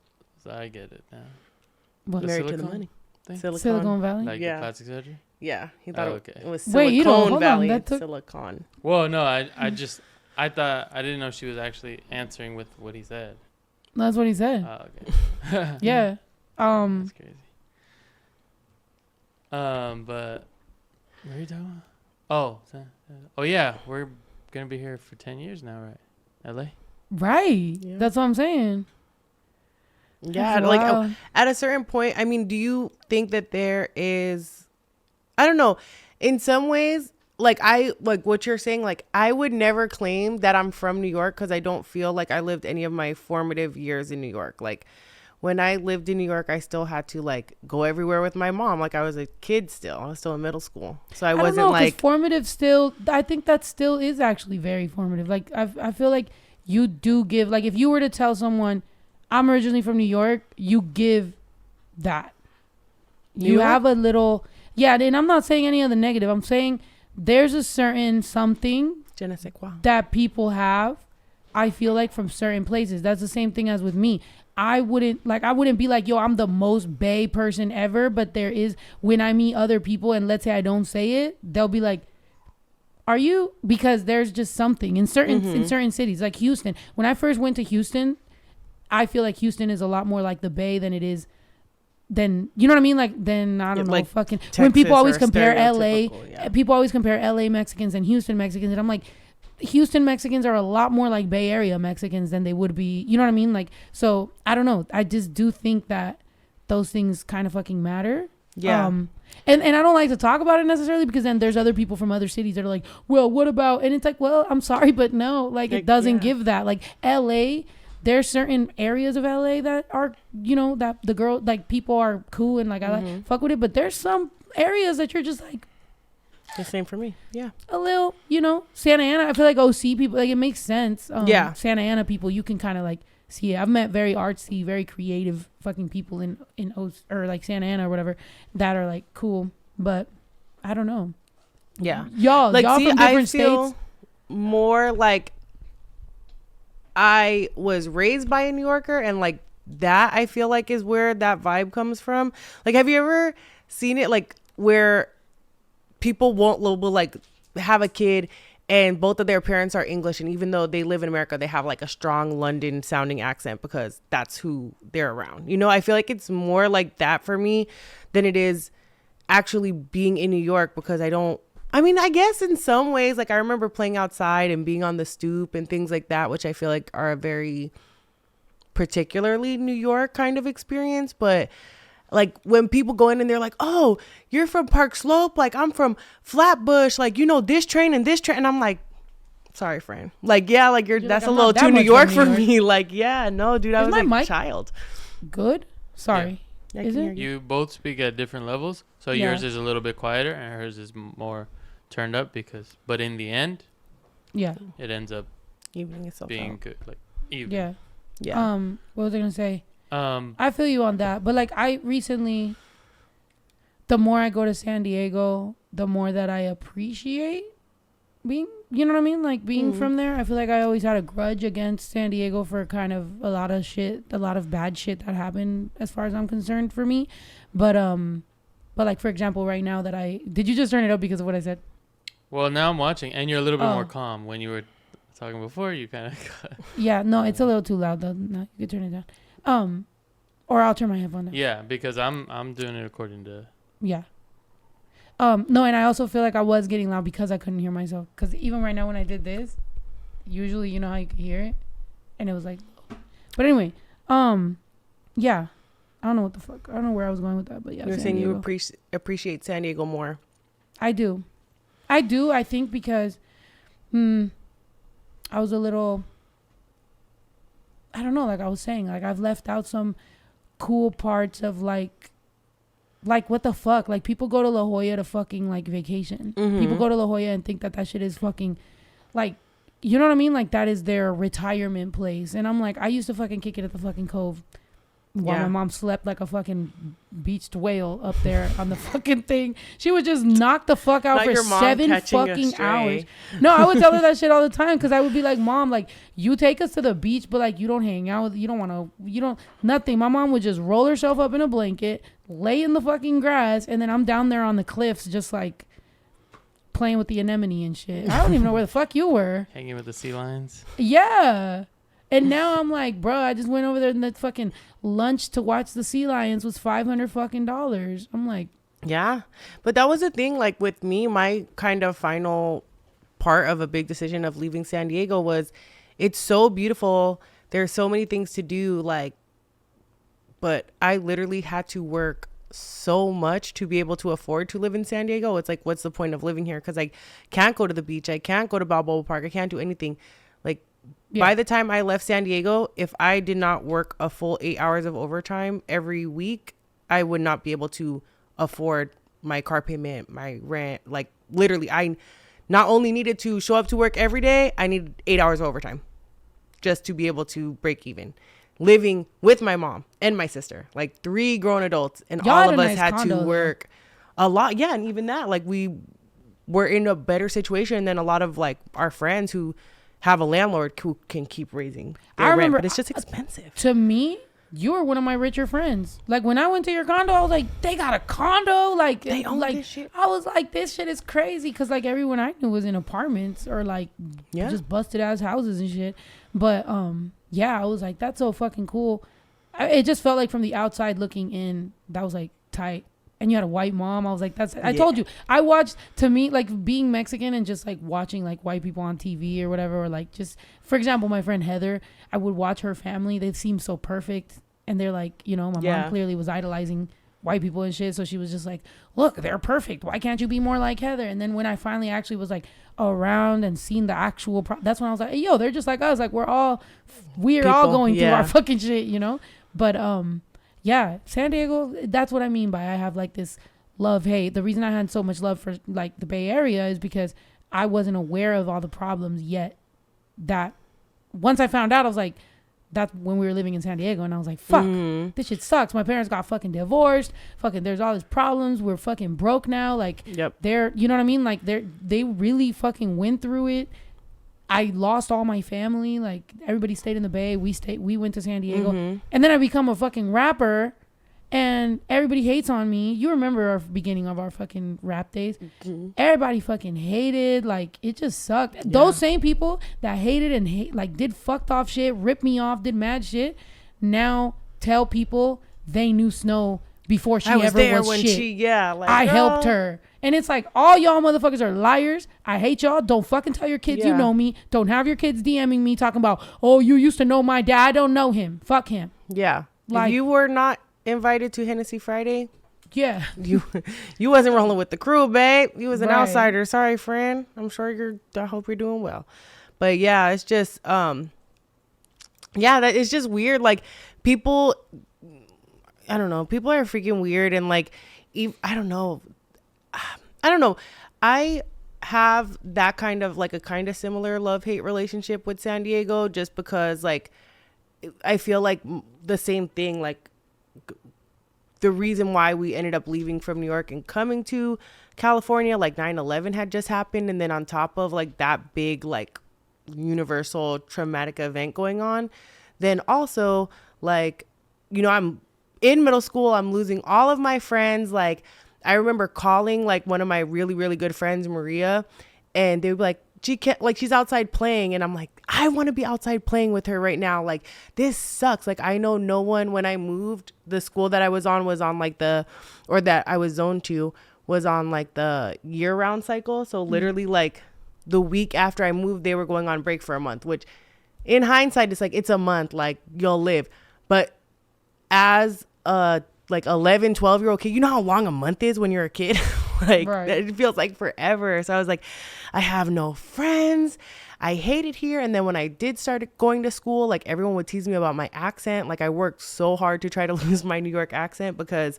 I get it now. What? Married to the money. Silicon Valley? Like the plastic surgery? Yeah, he thought it was Wait, Silicon Valley. That took... Silicon. Well, no, I thought I didn't know she was actually answering with what he said. That's what he said. Oh, okay. Yeah. That's crazy. But what are you talking about? Oh yeah, we're gonna be here for 10 years now, right? LA. Right. Yeah. That's what I'm saying. Yeah, like at a certain point, I mean, do you think that there is, I don't know, in some ways, like what you're saying, like I would never claim that I'm from New York because I don't feel like I lived any of my formative years in New York. Like when I lived in New York, I still had to like go everywhere with my mom. Like I was a kid still. I was still in middle school. So I wasn't don't know, like formative still. I think that still is actually very formative. Like I feel like you do give, like if you were to tell someone, I'm originally from New York, you give that. You have a little, yeah, and I'm not saying any of the negative. I'm saying there's a certain something that people have, I feel like, from certain places. That's the same thing as with me. I wouldn't be like, yo, I'm the most bae person ever, but there is, when I meet other people and let's say I don't say it, they'll be like, are you? Because there's just something in certain cities, like Houston. When I first went to Houston, I feel like Houston is a lot more like the Bay than it is, than, you know what I mean? Like, then I don't know, like fucking, Texas, when people always compare LA, people always compare LA Mexicans and Houston Mexicans. And I'm like, Houston Mexicans are a lot more like Bay Area Mexicans than they would be, you know what I mean? Like, so I don't know. I just do think that those things kind of fucking matter. Yeah. And I don't like to talk about it necessarily because then there's other people from other cities that are like, well, what about, and it's like, well, I'm sorry, but no, like it doesn't give that. Like LA, there's certain areas of LA that are, you know, that the girl, like people are cool and like I like fuck with it, but there's some areas that you're just like, the same for me. Yeah. A little, you know, Santa Ana, I feel like OC people, like it makes sense. Yeah. Santa Ana people, you can kind of like see it. I've met very artsy, very creative fucking people in or like Santa Ana or whatever that are like cool, but I don't know. Yeah. Y'all like, from different I feel states. More like I was raised by a New Yorker, and like that I feel like is where that vibe comes from. Like, have you ever seen it like where people will like have a kid and both of their parents are English, and even though they live in America, they have like a strong London sounding accent because that's who they're around. You know, I feel like it's more like that for me than it is actually being in New York, because I mean, I guess in some ways, like I remember playing outside and being on the stoop and things like that, which I feel like are a very particularly New York kind of experience. But like when people go in and they're like, oh, you're from Park Slope, like I'm from Flatbush, like, you know, this train and this train. And I'm like, sorry, friend. Like, yeah, like that's like, a little too New York for me. Like, yeah, no, dude, I was like a child. Good. Sorry. Yeah, is it? You both speak at different levels. So yours is a little bit quieter and hers is more turned up but in the end, it ends up evening itself being out. good. Like, even. Yeah. What was I gonna say? I feel you on that, but like I recently, the more I go to San Diego, the more that I appreciate being, you know what I mean? Like being from there. I feel like I always had a grudge against San Diego for kind of a lot of bad shit that happened as far as I'm concerned for me. But like, for example, right now did you just turn it up because of what I said? Well, now I'm watching and you're a little bit more calm. When you were talking before, you kind of yeah, no, it's a little too loud though. No, you can turn it down. Or I'll turn my headphone down. Yeah, because I'm doing it according to. Yeah. No, and I also feel like I was getting loud because I couldn't hear myself. Because even right now when I did this, usually you know how you can hear it, and it was like, but anyway, yeah, I don't know what the fuck. I don't know where I was going with that, but yeah. You were saying you appreciate San Diego more. I do. I do. I think because I was a little, I don't know, like I was saying, like I've left out some cool parts of like what the fuck? Like people go to La Jolla to fucking like vacation. People go to La Jolla and think that shit is fucking like, you know what I mean? Like that is their retirement place. And I'm like, I used to fucking kick it at the fucking Cove while my mom slept like a fucking beached whale up there on the fucking thing. She would just knock the fuck out for 7 fucking hours. No, I would tell her that shit all the time because I would be like, Mom, like you take us to the beach, but like you don't hang out with, you don't want to, you don't, nothing. My mom would just roll herself up in a blanket, lay in the fucking grass, and then I'm down there on the cliffs just like playing with the anemone and shit. I don't even know where the fuck you were. Hanging with the sea lions. Yeah. And now I'm like, bro, I just went over there and that fucking lunch to watch the sea lions was $500 fucking dollars. I'm like, yeah. But that was the thing, like with me, my kind of final part of a big decision of leaving San Diego was it's so beautiful. There's so many things to do, like, but I literally had to work so much to be able to afford to live in San Diego. It's like, what's the point of living here? Because I can't go to the beach. I can't go to Balboa Park. I can't do anything. Like, by the time I left San Diego, if I did not work a full 8 hours of overtime every week, I would not be able to afford my car payment, my rent. Like literally, I not only needed to show up to work every day, I needed 8 hours of overtime just to be able to break even. Living with my mom and my sister, like 3 grown adults, and all of us had to work a lot. Yeah, and even that, like we were in a better situation than a lot of like our friends who have a landlord who can keep raising their rent, but it's just expensive. To me, you were one of my richer friends. Like when I went to your condo, I was like, they got a condo, like they own like this shit. I was like, this shit is crazy because like everyone I knew was in apartments or like just busted ass houses and shit. But yeah, I was like, that's so fucking cool. It just felt like from the outside looking in, that was like tight. And you had a white mom. I was like, that's, I told you, I watched, to me, like being Mexican and just like watching like white people on TV or whatever, or like just, for example, my friend Heather, I would watch her family. They seem so perfect. And they're like, you know, my mom clearly was idolizing white people and shit. So she was just like, look, they're perfect. Why can't you be more like Heather? And then when I finally actually was like around and seen the actual, that's when I was like, hey, yo, they're just like us. Like we're all going through our fucking shit, you know? But, yeah, San Diego, that's what I mean by I have like this love-hate. The reason I had so much love for like the Bay Area is because I wasn't aware of all the problems yet. That once I found out, I was like, that's when we were living in San Diego. And I was like, fuck, this shit sucks. My parents got fucking divorced. Fucking there's all these problems. We're fucking broke now. Like they're, you know what I mean? Like they really fucking went through it. I lost all my family. Like everybody stayed in the Bay. We went to San Diego, and then I become a fucking rapper, and everybody hates on me. You remember our beginning of our fucking rap days? Everybody fucking hated. Like it just sucked. Yeah. Those same people that hated and like did fucked off shit, ripped me off, did mad shit. Now tell people they knew Snow before she ever was when shit. I helped her. And it's like, all y'all motherfuckers are liars. I hate y'all. Don't fucking tell your kids you know me. Don't have your kids DMing me talking about, oh, you used to know my dad. I don't know him. Fuck him. Yeah. Like, if you were not invited to Hennessy Friday, you wasn't rolling with the crew, babe. You was an outsider. Sorry, friend. I'm sure I hope you're doing well. But yeah, it's just, that it's just weird. Like people, I don't know. People are freaking weird. And like, I don't know. I have that kind of like a kind of similar love-hate relationship with San Diego just because like I feel like the same thing, like the reason why we ended up leaving from New York and coming to California, like 9/11 had just happened, and then on top of like that big like universal traumatic event going on, then also like, you know, I'm in middle school, I'm losing all of my friends. Like I remember calling like one of my really, really good friends, Maria, and they would be like, she's outside playing. And I'm like, I want to be outside playing with her right now. Like, this sucks. Like, I know no one, when I moved, the school that I was on like that I was zoned to was on like the year round cycle. So literally like the week after I moved, they were going on break for a month, which in hindsight, it's like, it's a month, like you'll live. But as a like 11, 12-year-old kid, you know how long a month is when you're a kid? Like Right. it feels like forever. So I was like, I have no friends. I hate it here. And then when I did start going to school, like everyone would tease me about my accent. Like I worked so hard to try to lose my New York accent because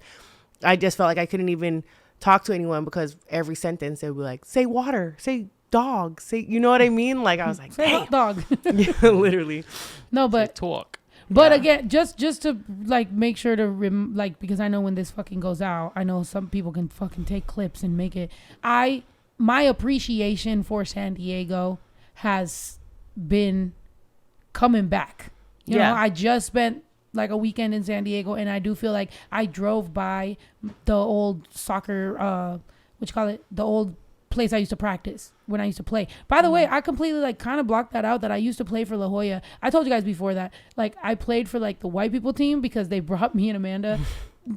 I just felt like I couldn't even talk to anyone because every sentence they would be like, say water, say dog, say, you know what I mean? Like I was like, Say hot dog. yeah, literally. No, Say but talk. But Yeah. again, just to like make sure to like, because I know when this fucking goes out, I know some people can fucking take clips and make it. My appreciation for San Diego has been coming back. You know, I just spent like a weekend in San Diego, and I do feel like I drove by the old soccer, the old place I used to practice when I used to play. By the way, I completely like kind of blocked that out, that I used to play for La Jolla. I told you guys before that like I played for like the white people team because they brought me and Amanda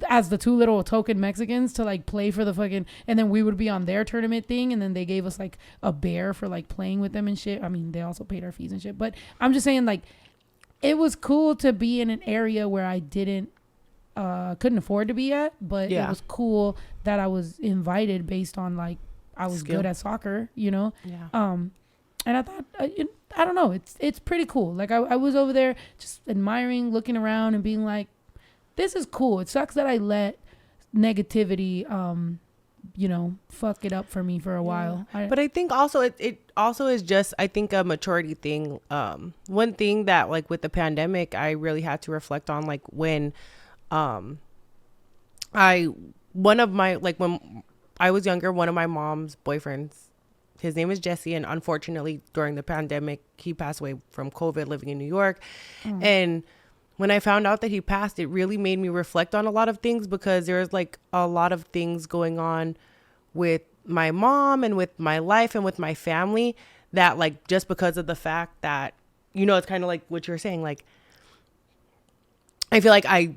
as the two little token Mexicans to like play for the fucking, and then we would be on their tournament thing, and then they gave us like a bear for like playing with them and shit. I mean, they also paid our fees and shit, but I'm just saying like it was cool to be in an area where I couldn't afford to be at, but it was cool that I was invited based on like I was good at soccer, you know? Yeah. And I thought, I don't know, it's pretty cool. Like I was over there just admiring, looking around and being like, this is cool. It sucks that I let negativity, fuck it up for me for a while. But I think also it also is just, I think, a maturity thing. One thing that like with the pandemic, I really had to reflect on, like when when I was younger, one of my mom's boyfriends, his name is Jesse, and unfortunately during the pandemic he passed away from COVID, living in New York. And when I found out that he passed, it really made me reflect on a lot of things, because there's like a lot of things going on with my mom and with my life and with my family that, like, just because of the fact that, you know, it's kind of like what you're saying, like I feel like I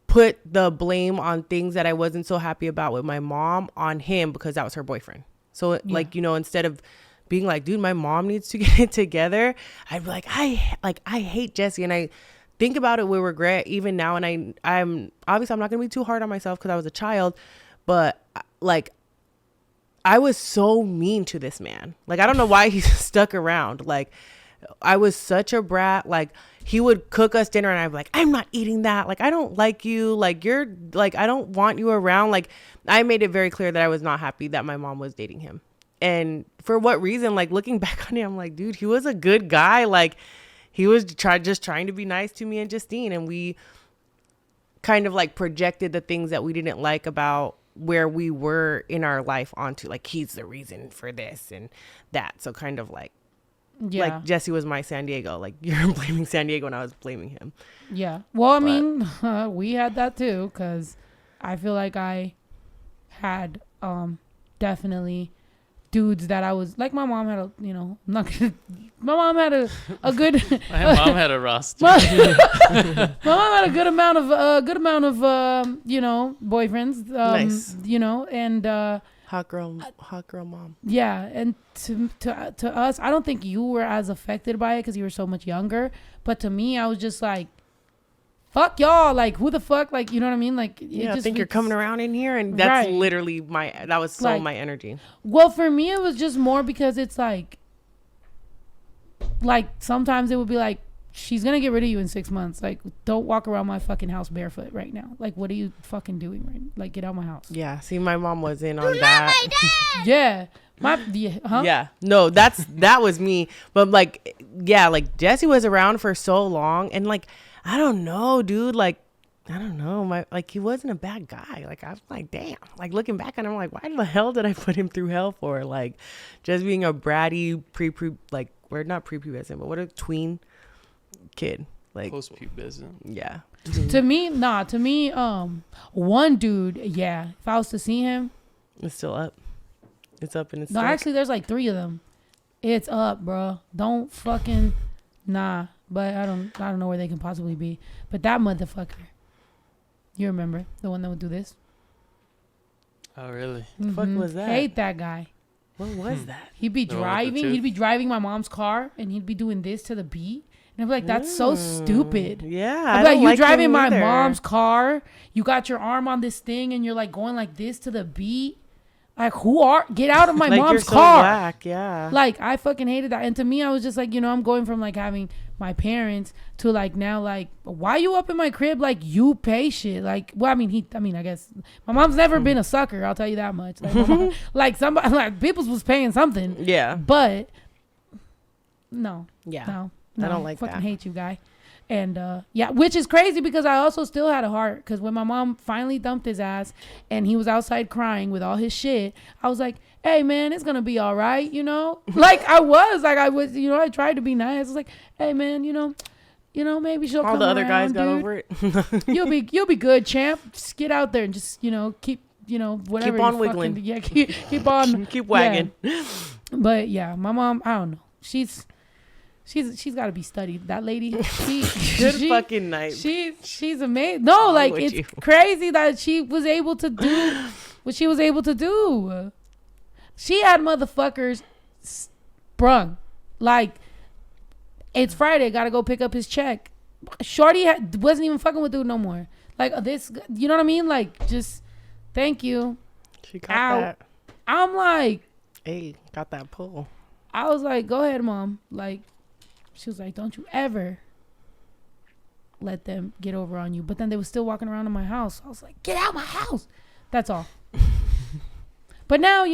put the blame on things that I wasn't so happy about with my mom on him because that was her boyfriend. So like, you know, instead of being like, dude, my mom needs to get it together, I'd be like, I hate Jesse. And I think about it with regret even now. And I'm obviously, I'm not gonna be too hard on myself because I was a child, but like I was so mean to this man. Like, I don't know why he stuck around. Like, I was such a brat. Like, he would cook us dinner and I'd be like, I'm not eating that. Like, I don't like you. Like, you're like, I don't want you around. Like, I made it very clear that I was not happy that my mom was dating him. And for what reason? Like, looking back on it, I'm like, dude, he was a good guy. Like, he was just trying to be nice to me and Justine. And we kind of like projected the things that we didn't like about where we were in our life onto, like, he's the reason for this and that. So kind of like, like Jesse was my San Diego. Like, you're blaming San Diego and I was blaming him. Yeah. Well, I mean, we had that too, because I feel like I had definitely dudes that I was like, my mom had my mom had a good My mom had a roster. my mom had a good amount of boyfriends, Nice. And Hot girl mom. yeah, and to us, I don't think you were as affected by it because you were so much younger, but to me, I was just like, fuck y'all, like, who the fuck, like, you know what I mean? Like, I think you're coming around in here, and that's literally that was so my energy. Well, for me, it was just more because it's like sometimes it would be like, she's gonna get rid of you in 6 months. Like, don't walk around my fucking house barefoot right now. Like, what are you fucking doing right now? Like, get out of my house. Yeah, see, my mom was in on that. Yeah. Yeah, no, that was me. But like, yeah, like Jesse was around for so long, and like, I don't know, dude, like, I don't know, he wasn't a bad guy. Like, I was like, damn, like, looking back on him, I'm like, why the hell did I put him through hell for? Like, just being a bratty like, we're not prepubescent, but what a tween kid, like Post-pubescent. Yeah. To me, one dude, yeah, if I was to see him, It's still up. It's up and it's no, stuck. actually, there's like 3 of them. It's up, bro. Don't fucking but I don't know where they can possibly be. But that motherfucker, you remember the one that would do this? Oh, really? The fuck was that? Hate that guy. What was that? He'd be The one with the driving. tooth? He'd be driving my mom's car, and he'd be doing this to the beat. And I'd be like, "That's so stupid." Yeah, I'd be like, "You driving my mom. mom's car? You got your arm on this thing, and you're like going like this to the beat." Like, get out of my like, mom's you're so car. whack, yeah. Like, I fucking hated that. And to me, I was just like, I'm going from like having my parents to like now, like, why you up in my crib? Like, you pay shit. Like, well, I guess my mom's never been a sucker. I'll tell you that much. Like, my mom, like somebody, like Peoples was paying something. Yeah. But no. Yeah. No. I don't like fucking that. hate you, guy. And yeah, which is crazy because I also still had a heart, because when my mom finally dumped his ass and he was outside crying with all his shit, I was like, hey man, it's gonna be all right, like I was I tried to be nice. I was like, hey man, maybe she'll All come the other around, guys got dude. over it. you'll be good, champ. Just get out there and just keep whatever, Keep on you're wiggling. fucking, yeah, keep on Keep wagging. yeah. But yeah, my mom, I don't know, she's got to be studied. That lady, Good fucking night. she's amazing. No, Wrong like, with it's you. crazy that she was able to do what she was able to do. She had motherfuckers sprung. Like, it's Friday, gotta go pick up his check. Shorty wasn't even fucking with dude no more. Like, this, you know what I mean? Like, just thank you. She got that. I'm like, Hey, got that pull. I was like, go ahead, mom. Like, she was like, don't you ever let them get over on you. But then they were still walking around in my house. I was like, get out my house. That's all. But now,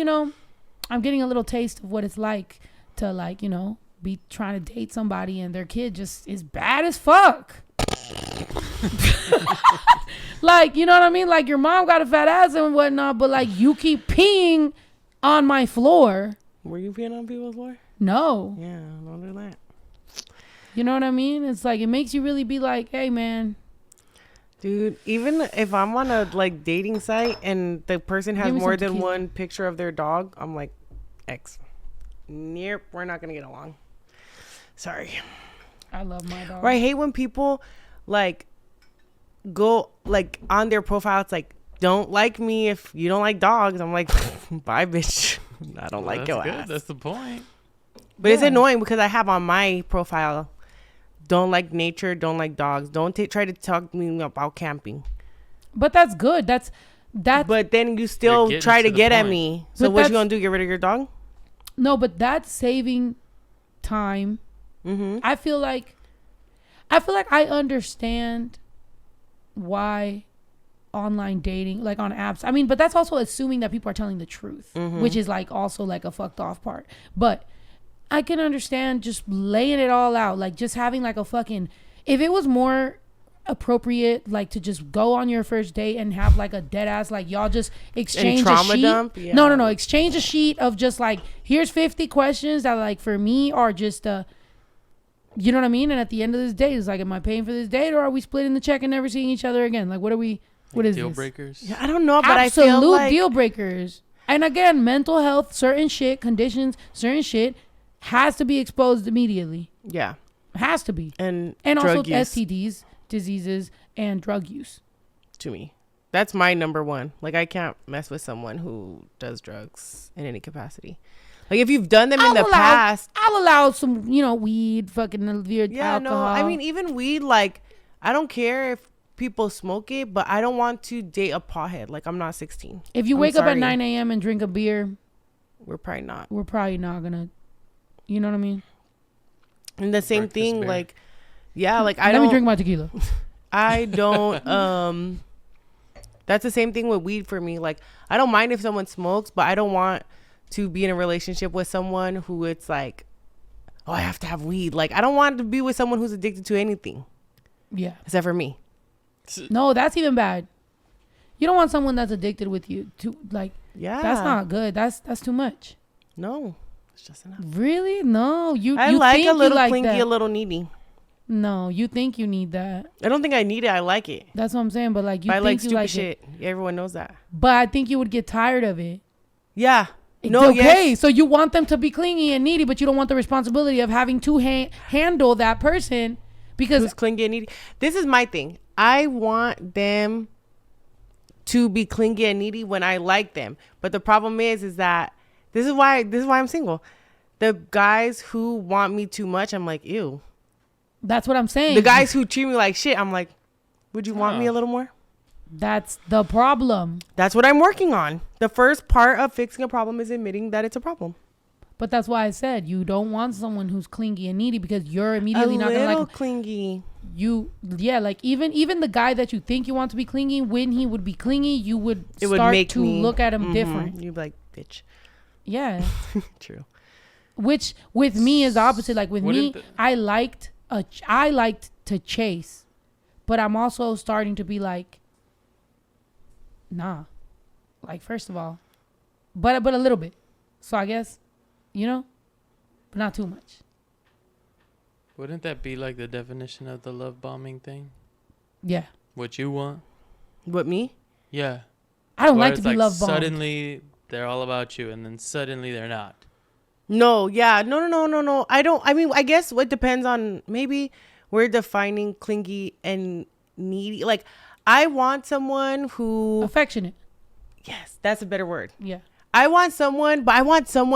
I'm getting a little taste of what it's like to, like, be trying to date somebody and their kid just is bad as fuck. Like, you know what I mean? Like, your mom got a fat ass and whatnot, but like, you keep peeing on my floor. Were you peeing on people's floor? No. Yeah, don't do that. You know what I mean? It's like, it makes you really be like, hey man, dude, even if I'm on a like dating site and the person has Give me more some than tequila. one picture of their dog, I'm like, X. Nope, we're not gonna get along. Sorry. I love my dog. Or I hate when people like go like on their profile, it's like, don't like me if you don't like dogs. I'm like, bye bitch. I don't like your ass. That's the point. But it's annoying because I have on my profile, don't like nature, don't like dogs. Don't try to talk to me about camping. But that's good. That's But then you still You're try to getting to the get at point. me. So But what you that's- gonna do? Get rid of your dog? no, but that's saving time. Mm-hmm. I feel like I understand why online dating, like on apps, but that's also assuming that people are telling the truth, which is like also like a fucked off part. But I can understand just laying it all out, like just having like a fucking, if it was more appropriate, like to just go on your first date and have like a dead ass, like y'all just exchange a trauma sheet. dump? Yeah. No, exchange a sheet of just like, here's 50 questions that like for me are just you know what I mean? And at the end of this date, it's like, am I paying for this date or are we splitting the check and never seeing each other again? Like, what is Deal this? breakers? Yeah, I don't know, but Absolute I feel like deal breakers. And again, mental health, certain shit, conditions, certain shit has to be exposed immediately. yeah, Has to be. and And also drug use STDs, diseases, and drug use. to me. That's my number one. Like, I can't mess with someone who does drugs in any capacity. Like, if you've done them in the past. I'll allow some, weed, fucking weird Yeah, alcohol. no, I mean, even weed, like, I don't care if people smoke it, but I don't want to date a pothead. Like, I'm not 16. if you I'm wake up at sorry. 9 a.m. and drink a beer, We're probably not. we're probably not gonna, you know what I mean? And the same Breakfast thing, bear. like, yeah, like, I Let me don't. drink my tequila. I don't that's the same thing with weed for me. Like, I don't mind if someone smokes, but I don't want to be in a relationship with someone who it's like, oh, I have to have weed. Like, I don't want to be with someone who's addicted to anything Yeah. except for me. No, that's even bad. You don't want someone that's addicted with you to, like, Yeah, that's not good. That's too much. No, it's just enough. Really? No, you I you like think a little you like clingy, that. a little needy. No, you think you need that. I don't think I need it. I like it. That's what I'm saying. But like, you But I think like you stupid like shit. it. Everyone knows that. But I think you would get tired of it. Yeah. It's No, okay. yes. So you want them to be clingy and needy, but you don't want the responsibility of having to handle that person because Who's clingy and needy. This is my thing. I want them to be clingy and needy when I like them. But the problem is that this is why I'm single. The guys who want me too much, I'm like, ew. that's what I'm saying. The guys who treat me like shit, I'm like, would you want me a little more? That's the problem. That's what I'm working on. The first part of fixing a problem is admitting that it's a problem. But that's why I said you don't want someone who's clingy and needy, because you're immediately not gonna like clingy. Like even the guy that you think you want to be clingy, when he would be clingy, you would look at him different. You'd be like, bitch. Yeah. True. Which with me is the opposite. Like with me, I liked to chase, but I'm also starting to be like, nah. Like, first of all, but a little bit. So I guess, but not too much. Wouldn't that be like the definition of the love bombing thing? Yeah. What you want? What, me? Yeah. I don't like to be love bombed. Suddenly they're all about you, and then suddenly they're not. No, yeah. No. I guess what depends on, maybe we're defining clingy and needy. Like, I want someone who... affectionate. Yes, that's a better word. Yeah. I want someone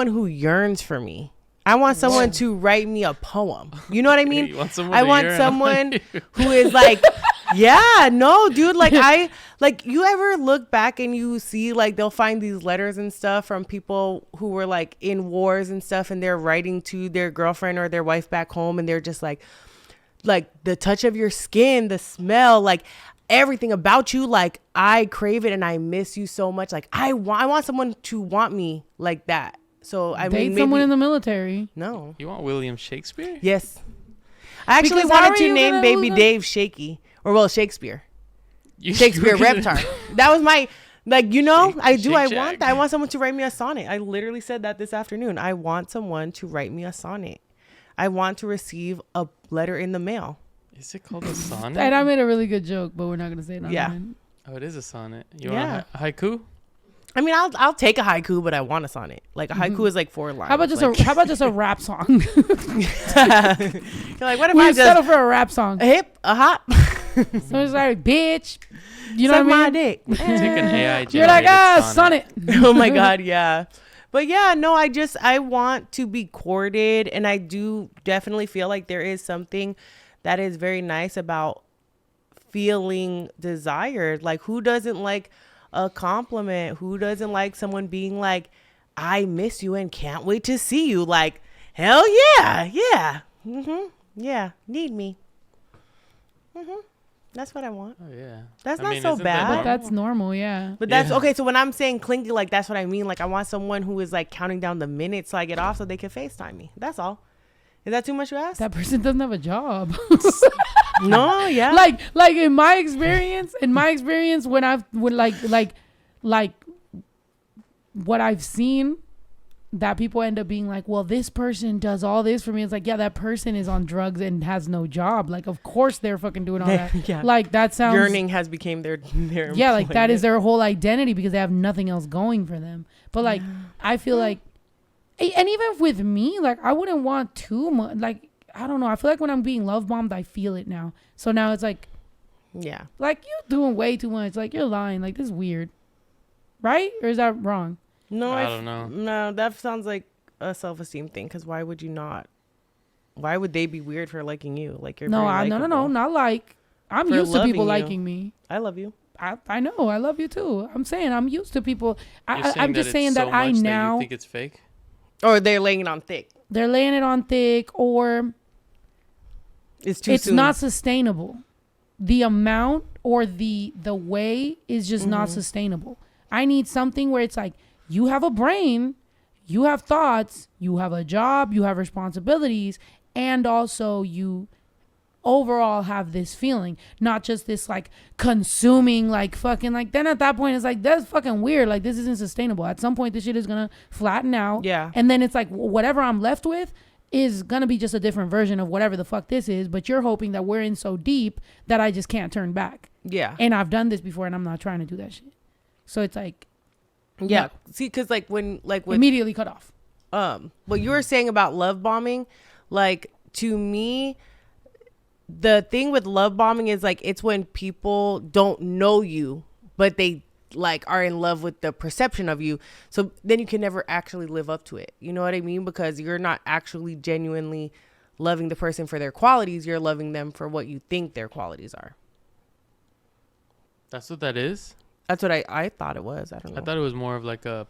who yearns for me. I want someone to write me a poem. You know what I mean? I want someone who is like, yeah, no, dude. Like, you ever look back and you see, like, they'll find these letters and stuff from people who were like in wars and stuff, and they're writing to their girlfriend or their wife back home, and they're just like the touch of your skin, the smell, like everything about you, like, I crave it and I miss you so much. Like, I want someone to want me like that. So I mean, date someone in the military. No. You want William Shakespeare? Yes. I actually wanted to name baby Dave Shaky, or well, Shakespeare. Shakespeare Reptar. That was my, like, I want someone to write me a sonnet. I literally said that this afternoon. I want someone to write me a sonnet. I want to receive a letter in the mail. Is it called a sonnet? And I made a really good joke, but we're not gonna say it. Yeah. Oh, it is a sonnet. You want a haiku? I mean, I'll take a haiku, but I want a sonnet. Like, a haiku is like 4 lines. How about just a rap song? You're like, what if I just settle for a rap song? A hip, a hop. So it's like, bitch. You know Suck what I mean? my dick. Take an AI. You're like, sonnet. Oh my God, yeah. But yeah, no, I want to be courted, and I do definitely feel like there is something that is very nice about feeling desired. Like, who doesn't like a compliment? Who doesn't like someone being like, I miss you and can't wait to see you? Like, hell yeah. Yeah, need me. That's what I want. Oh yeah, that's not so bad. But that's normal, yeah. But that's okay. So when I'm saying clingy, like, that's what I mean. Like, I want someone who is like counting down the minutes so I get off so they can FaceTime me. That's all. Is that too much to ask? That person doesn't have a job. No, yeah. Like in my experience, when like what I've seen, that people end up being like, well, this person does all this for me. It's like, yeah, that person is on drugs and has no job. Like, of course they're fucking doing all that. Yeah. Like, that sounds... Yearning has become their yeah, like, that is their whole identity because they have nothing else going for them. But, like, I feel like... And even with me, like, I wouldn't want too much. Like, I don't know. I feel like when I'm being love bombed, I feel it now. So now it's like... Yeah. Like, you're doing way too much. Like, you're lying. Like, this is weird. Right? Or is that wrong? No, I don't know. No, that sounds like a self-esteem thing. Because why would you not? Why would they be weird for liking you? Like, you're no, not like. I'm for used to people you. liking me. I love you. I know. I love you too. I'm saying I'm used to people. I'm just saying so that I now. That you think it's fake? Or they're laying it on thick. They're laying it on thick, or it's too it's soon. not sustainable. The amount or the way is just not sustainable. I need something where it's like, you have a brain, you have thoughts, you have a job, you have responsibilities, and also you overall have this feeling, not just this like consuming, like fucking, like, then at that point it's like, that's fucking weird. Like, this isn't sustainable. At some point this shit is gonna flatten out. Yeah. And then it's like, whatever I'm left with is gonna be just a different version of whatever the fuck this is, but you're hoping that we're in so deep that I just can't turn back. Yeah. And I've done this before and I'm not trying to do that shit. So it's like, yeah. no. See, because like when immediately cut off. What you were saying about love bombing, like, to me, the thing with love bombing is like, it's when people don't know you, but they like are in love with the perception of you. So then you can never actually live up to it. You know what I mean? Because you're not actually genuinely loving the person for their qualities. You're loving them for what you think their qualities are. That's what that is? That's what I thought it was. I don't know. I thought it was more of like a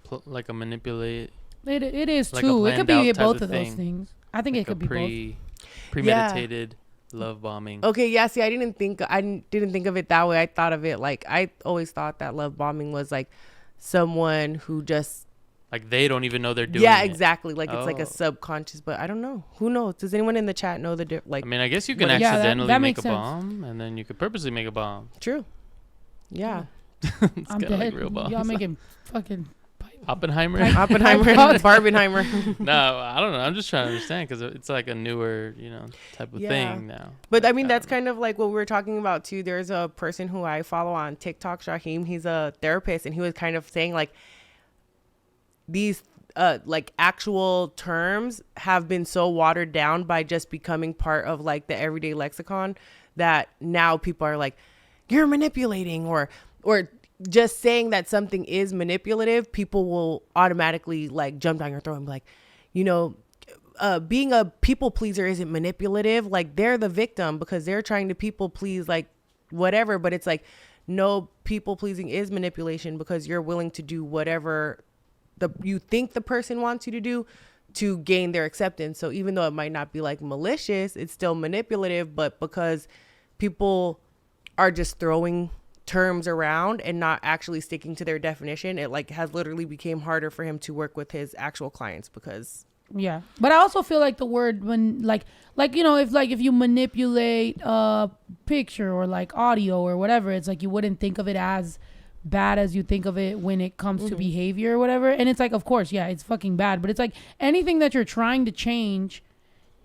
manipulate. It is Like a too. It could be planned out type both of of those thing. things. I think Like it could be both. premeditated love bombing. Okay, yeah. See, I didn't think of it that way. I thought of it like I always thought that love bombing was like someone who just Like they don't even know they're doing yeah, it. exactly. Like it's like Oh. a subconscious, but I don't know. Who knows? Does anyone in the chat know the like? I mean, I guess you can What- Yeah, that accidentally make makes a sense. bomb, and then you could purposely make a bomb. True. Yeah. It's I'm kinda dead. like real bombs. Y'all making fucking. Oppenheimer? Oppenheimer, Hypothetical. Barbenheimer. No, I don't know. I'm just trying to understand because it's like a newer, type of Yeah. thing now. But I Like, mean, that's don't know. kind of like what we were talking about too. There's a person who I follow on TikTok, Shaheem. He's a therapist, and he was kind of saying like these like actual terms have been so watered down by just becoming part of like the everyday lexicon that now people are like, you're manipulating, or just saying that something is manipulative, people will automatically like jump down your throat and be like, being a people pleaser isn't manipulative. Like they're the victim because they're trying to people please, like whatever. But it's like, no, people pleasing is manipulation because you're willing to do whatever you think the person wants you to do to gain their acceptance. So even though it might not be like malicious, it's still manipulative. But because people are just throwing terms around and not actually sticking to their definition, it like has literally became harder for him to work with his actual clients because Yeah, but I also feel like the word when like if you manipulate a picture or like audio or whatever, it's like you wouldn't think of it as bad as you think of it when it comes to behavior or whatever. And it's like, of course, yeah, it's fucking bad, but it's like anything that you're trying to change,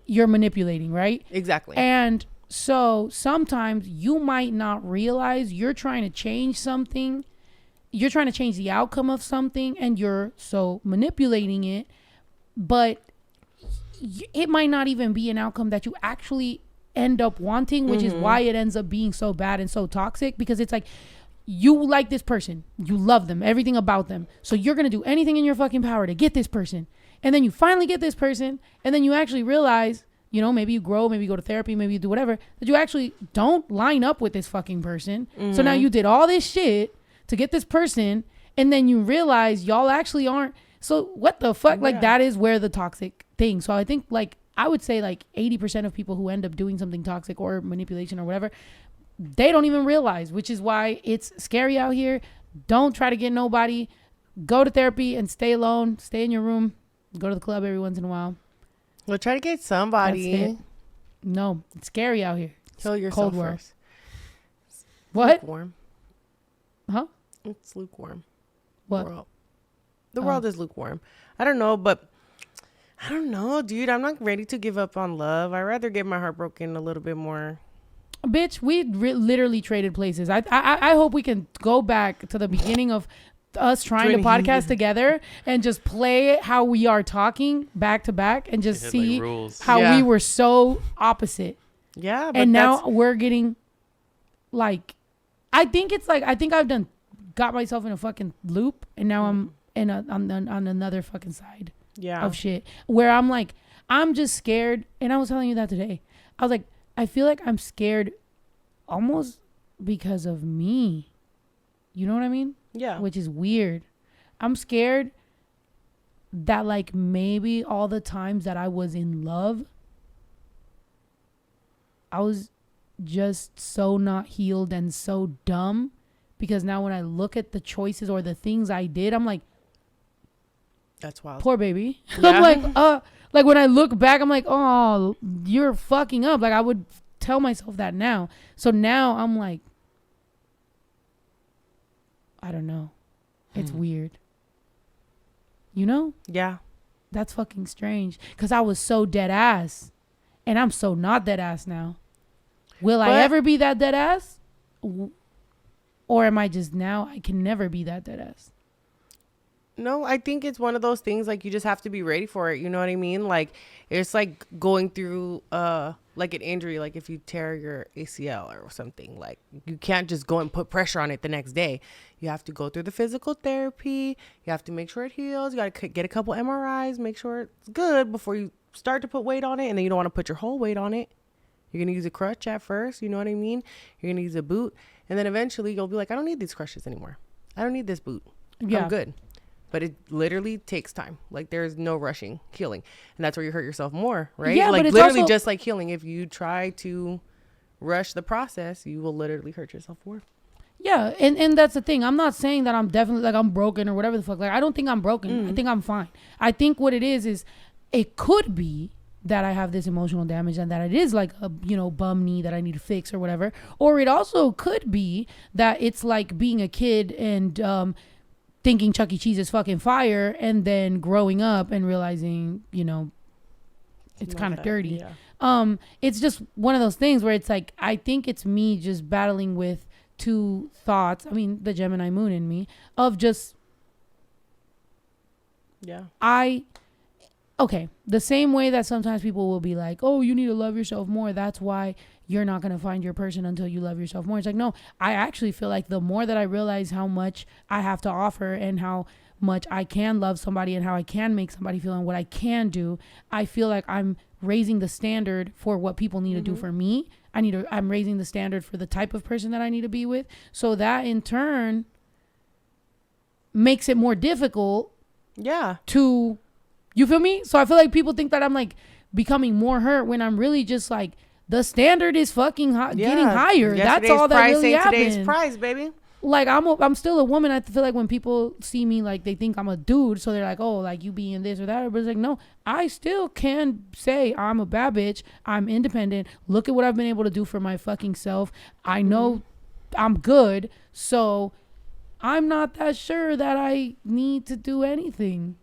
you're manipulating, right? exactly. And so sometimes you might not realize you're trying to change something. You're trying to change the outcome of something and you're so manipulating it, but it might not even be an outcome that you actually end up wanting, which is why it ends up being so bad and so toxic, because it's like you like this person, you love them, everything about them. So you're going to do anything in your fucking power to get this person. And then you finally get this person and then you actually realize, maybe you grow, maybe you go to therapy, maybe you do whatever, that you actually don't line up with this fucking person. So now you did all this shit to get this person and then you realize y'all actually aren't. So what the fuck? Like that is where the toxic thing. So I think I would say 80% of people who end up doing something toxic or manipulation or whatever, they don't even realize, which is why it's scary out here. Don't try to get nobody. Go to therapy and stay alone. Stay in your room. Go to the club every once in a while. Well, try to get somebody. That's it. No, it's scary out here. Kill yourself Cold War. first. What? Lukewarm. Huh? It's lukewarm. What? World. The world is lukewarm. I don't know, but I don't know, dude. I'm not ready to give up on love. I'd rather get my heart broken a little bit more. Bitch, we literally traded places. I hope we can go back to the beginning of us trying to podcast together and just play how we are talking back to back and just They had, see rules. how we were so opposite. Yeah, but And now we're getting I think I've got myself in a fucking loop and now I'm on another fucking side of shit where I'm just scared. And I was telling you that today. I was like, I feel like I'm scared almost because of me. You know what I mean? Yeah. Which is weird. I'm scared that maybe all the times that I was in love, I was just so not healed and so dumb, because now when I look at the choices or the things I did, I'm like, That's wild. poor baby. Yeah. I'm like when I look back, I'm like, oh, you're fucking up. I would tell myself that now. So now I'm like, I don't know. It's weird. Yeah. That's fucking strange. Because I was so dead ass. And I'm so not dead ass now. Will I ever be that dead ass? Or am I just now? I can never be that dead ass. No, I think it's one of those things you just have to be ready for it. You know what I mean? It's like going through an injury, if you tear your ACL or something. You can't just go and put pressure on it the next day. You have to go through the physical therapy. You have to make sure it heals. You got to get a couple MRIs, make sure it's good before you start to put weight on it. And then you don't want to put your whole weight on it. You're going to use a crutch at first. You know what I mean? You're going to use a boot. And then eventually you'll be like, I don't need these crutches anymore. I don't need this boot. Yeah. I'm good. But it literally takes time. Like, there's no rushing healing. And that's where you hurt yourself more, right? Yeah, like, but it's literally also, just like healing. If you try to rush the process, you will literally hurt yourself more. yeah, and that's the thing. I'm not saying that I'm definitely, like, I'm broken or whatever the fuck. Like, I don't think I'm broken. I think I'm fine. I think what it is it could be that I have this emotional damage and that it is like a, you know, bum knee that I need to fix or whatever. Or it also could be that it's like being a kid and thinking Chuck E. Cheese is fucking fire and then growing up and realizing, you know, it's kind of dirty. Yeah. It's just one of those things where it's like, I think it's me just battling with two thoughts. I mean, the Gemini moon in me of just, Yeah. okay, the same way that sometimes people will be like, oh, you need to love yourself more. That's why you're not going to find your person until you love yourself more. It's like, no, I actually feel like the more that I realize how much I have to offer and how much I can love somebody and how I can make somebody feel and what I can do, I feel like I'm raising the standard for what people need to do for me. I'm raising the standard for the type of person that I need to be with. So that in turn makes it more difficult to, you feel me? So I feel like people think that I'm like becoming more hurt when I'm really just like, the standard is fucking getting higher. That's all that really happens. Today's price, baby. Like I'm still a woman. I feel like when people see me, like they think I'm a dude, so they're like, oh, like you being this or that. But it's like, no, I still can say I'm a bad bitch. I'm independent. Look at what I've been able to do for my fucking self. I know I'm good, so I'm not that sure that I need to do anything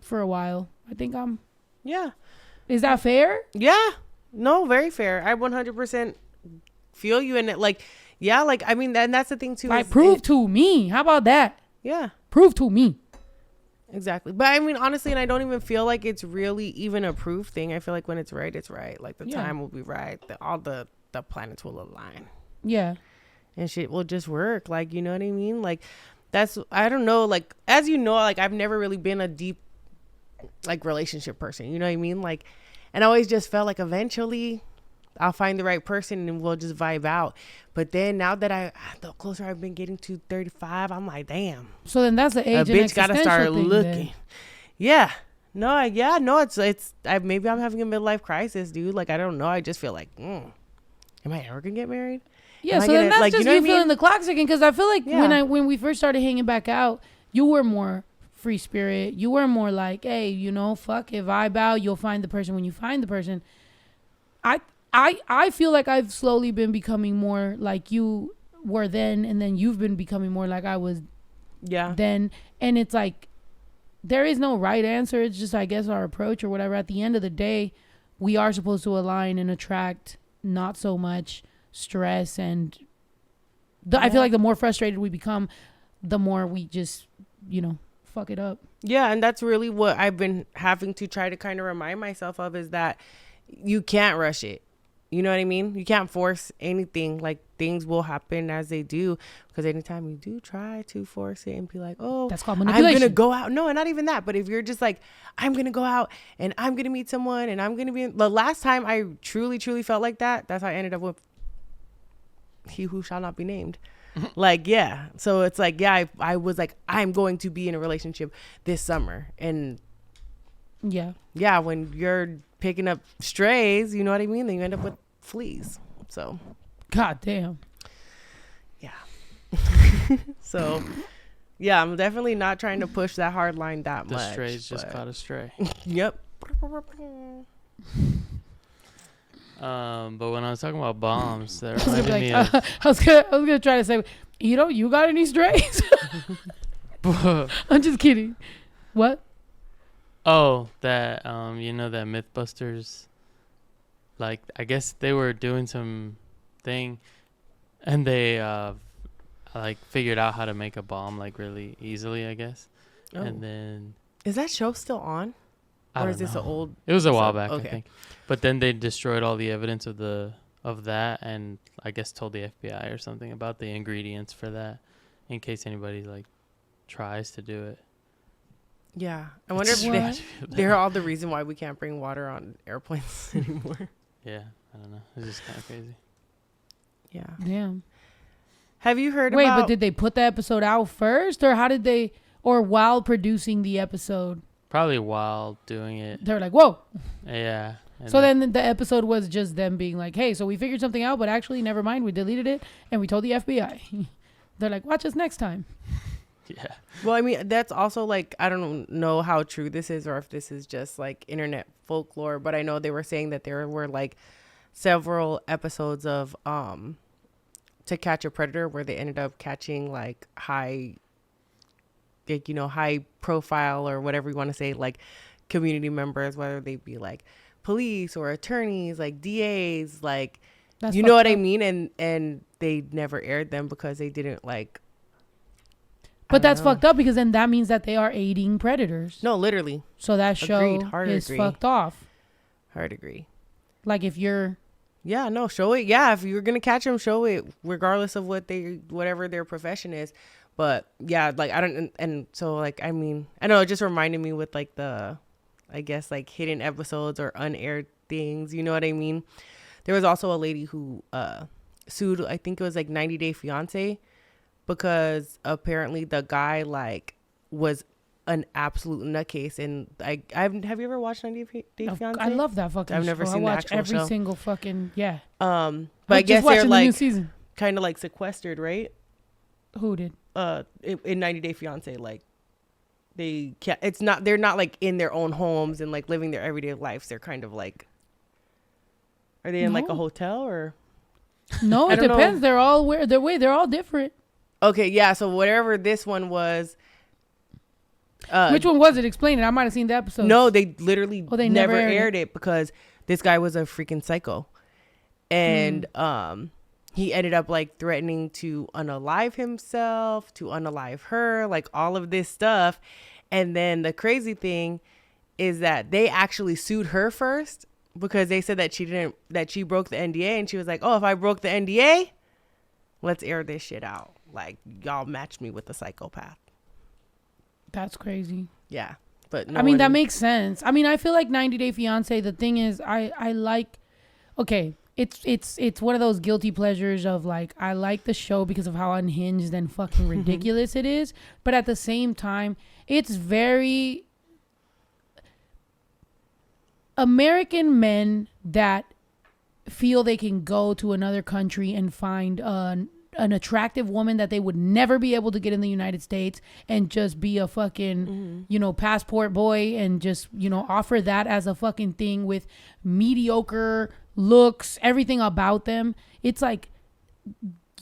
for a while. I think I'm. Yeah. Is that fair? Yeah. No, very fair. I 100% feel you in it. Like, yeah, like, I mean, and that's the thing too. Like, prove to me. How about that? Yeah. Prove to me. Exactly. But I mean, honestly, and I don't even feel like it's really even a proof thing. I feel like when it's right, it's right. Like the time will be right. All the planets will align. Yeah. And shit will just work. Like, you know what I mean? Like, that's, I don't know. Like, as you know, like, I've never really been a deep, like, relationship person. You know what I mean? Like, and I always just felt like eventually I'll find the right person and we'll just vibe out. But then now that the closer I've been getting to 35, I'm like, damn. So then that's the age a bitch gotta start looking. Then. Yeah. No, it's maybe I'm having a midlife crisis, dude. Like, I don't know. I just feel like, am I ever gonna get married? Yeah, so then that's like, just you feeling the clock ticking. Because I feel like when we first started hanging back out, you were more free spirit. You were more like, hey, you know, fuck, if I bow, you'll find the person when you find the person. I feel like I've slowly been becoming more like you were then, and then you've been becoming more like I was then. And it's like, there is no right answer. It's just, I guess, our approach or whatever. At the end of the day, we are supposed to align and attract not so much stress. And I feel like the more frustrated we become, the more we just, you know, fuck it up. Yeah, and that's really what I've been having to try to kind of remind myself of, is that you can't rush it. You know what I mean? You can't force anything. Like, things will happen as they do, because anytime you do try to force it and be like, oh, that's called manipulation. I'm gonna go out. No, not even that. But if you're just like, I'm gonna go out and I'm gonna meet someone and I'm gonna be the last time I truly felt like that, that's how I ended up with he who shall not be named. Like, yeah. So it's like, yeah, I was like, I'm going to be in a relationship this summer. And yeah, when you're picking up strays, you know what I mean? Then you end up with fleas. So, god damn. Yeah. So, yeah, I'm definitely not trying to push that hard line that much. The strays just caught a stray. Yep. But when I was talking about bombs, that reminded me of... I was gonna try to say, you got any strays? I'm just kidding. What? Oh, that you know, that Mythbusters, like, I guess they were doing some thing, and they like figured out how to make a bomb like really easily, I guess. Oh. And then is that show still on? Or is this an old? It was a while back, okay. I think. But then they destroyed all the evidence of that, and I guess told the FBI or something about the ingredients for that, in case anybody like tries to do it. Yeah, I wonder if they're all the reason why we can't bring water on airplanes anymore. yeah, I don't know. It's just kind of crazy. Yeah. Damn. Have you heard Wait, about... but did they put the episode out first, or how did they, or while producing the episode? Probably while doing it. They're like, whoa. Yeah. So then the episode was just them being like, hey, so we figured something out, but actually, never mind. We deleted it and we told the FBI. They're like, watch us next time. Yeah. Well, I mean, that's also like, I don't know how true this is or if this is just like internet folklore, but I know they were saying that there were like several episodes of To Catch a Predator where they ended up catching like high profile or whatever you want to say, like community members, whether they be like police or attorneys, like DAs, like, That's you know what fucked I up. mean? And they never aired them because they didn't like. But that's fucked up because then that means that they are aiding predators. No, literally. So that show Agreed. Hard is agree. fucked off. Hard agree. Like if you're... Yeah, no, show it. Yeah, if you're gonna catch them, show it, regardless of whatever their profession is. But yeah, like I don't, and so like I mean, I know it just reminded me with like the, I guess like hidden episodes or unaired things. You know what I mean? There was also a lady who sued. I think it was like 90 Day Fiance, because apparently the guy like was an absolute nutcase. And have you ever watched 90 Day Fiance? I love that fucking I've never show. seen I the watch actual every show. single fucking... Yeah. But I guess just watching they're the new like season. kind of like sequestered, right? Who did? In 90 Day Fiance, like they can't, they're not like in their own homes and like living their everyday lives. They're kind of like, are they in like a No. hotel or? No, I it don't know. depends. They're all they're all different. Okay, yeah. So whatever this one was. Which one was it? Explain it. I might have seen the episode. No, they literally Oh, they never never aired aired it because this guy was a freaking psycho, and he ended up like threatening to unalive himself, to unalive her, like all of this stuff. And then the crazy thing is that they actually sued her first because they said that she broke the NDA, and she was like, oh, if I broke the NDA, let's air this shit out. Like, y'all matched me with a psychopath. That's crazy. Yeah. But I mean, that makes sense. I mean, I feel like 90 Day Fiance, the thing is, I like, okay, it's one of those guilty pleasures of like, I like the show because of how unhinged and fucking ridiculous it is. But at the same time, it's very American men that feel they can go to another country and find an attractive woman that they would never be able to get in the United States and just be a fucking, passport boy and just, offer that as a fucking thing with mediocre looks, everything about them. It's like,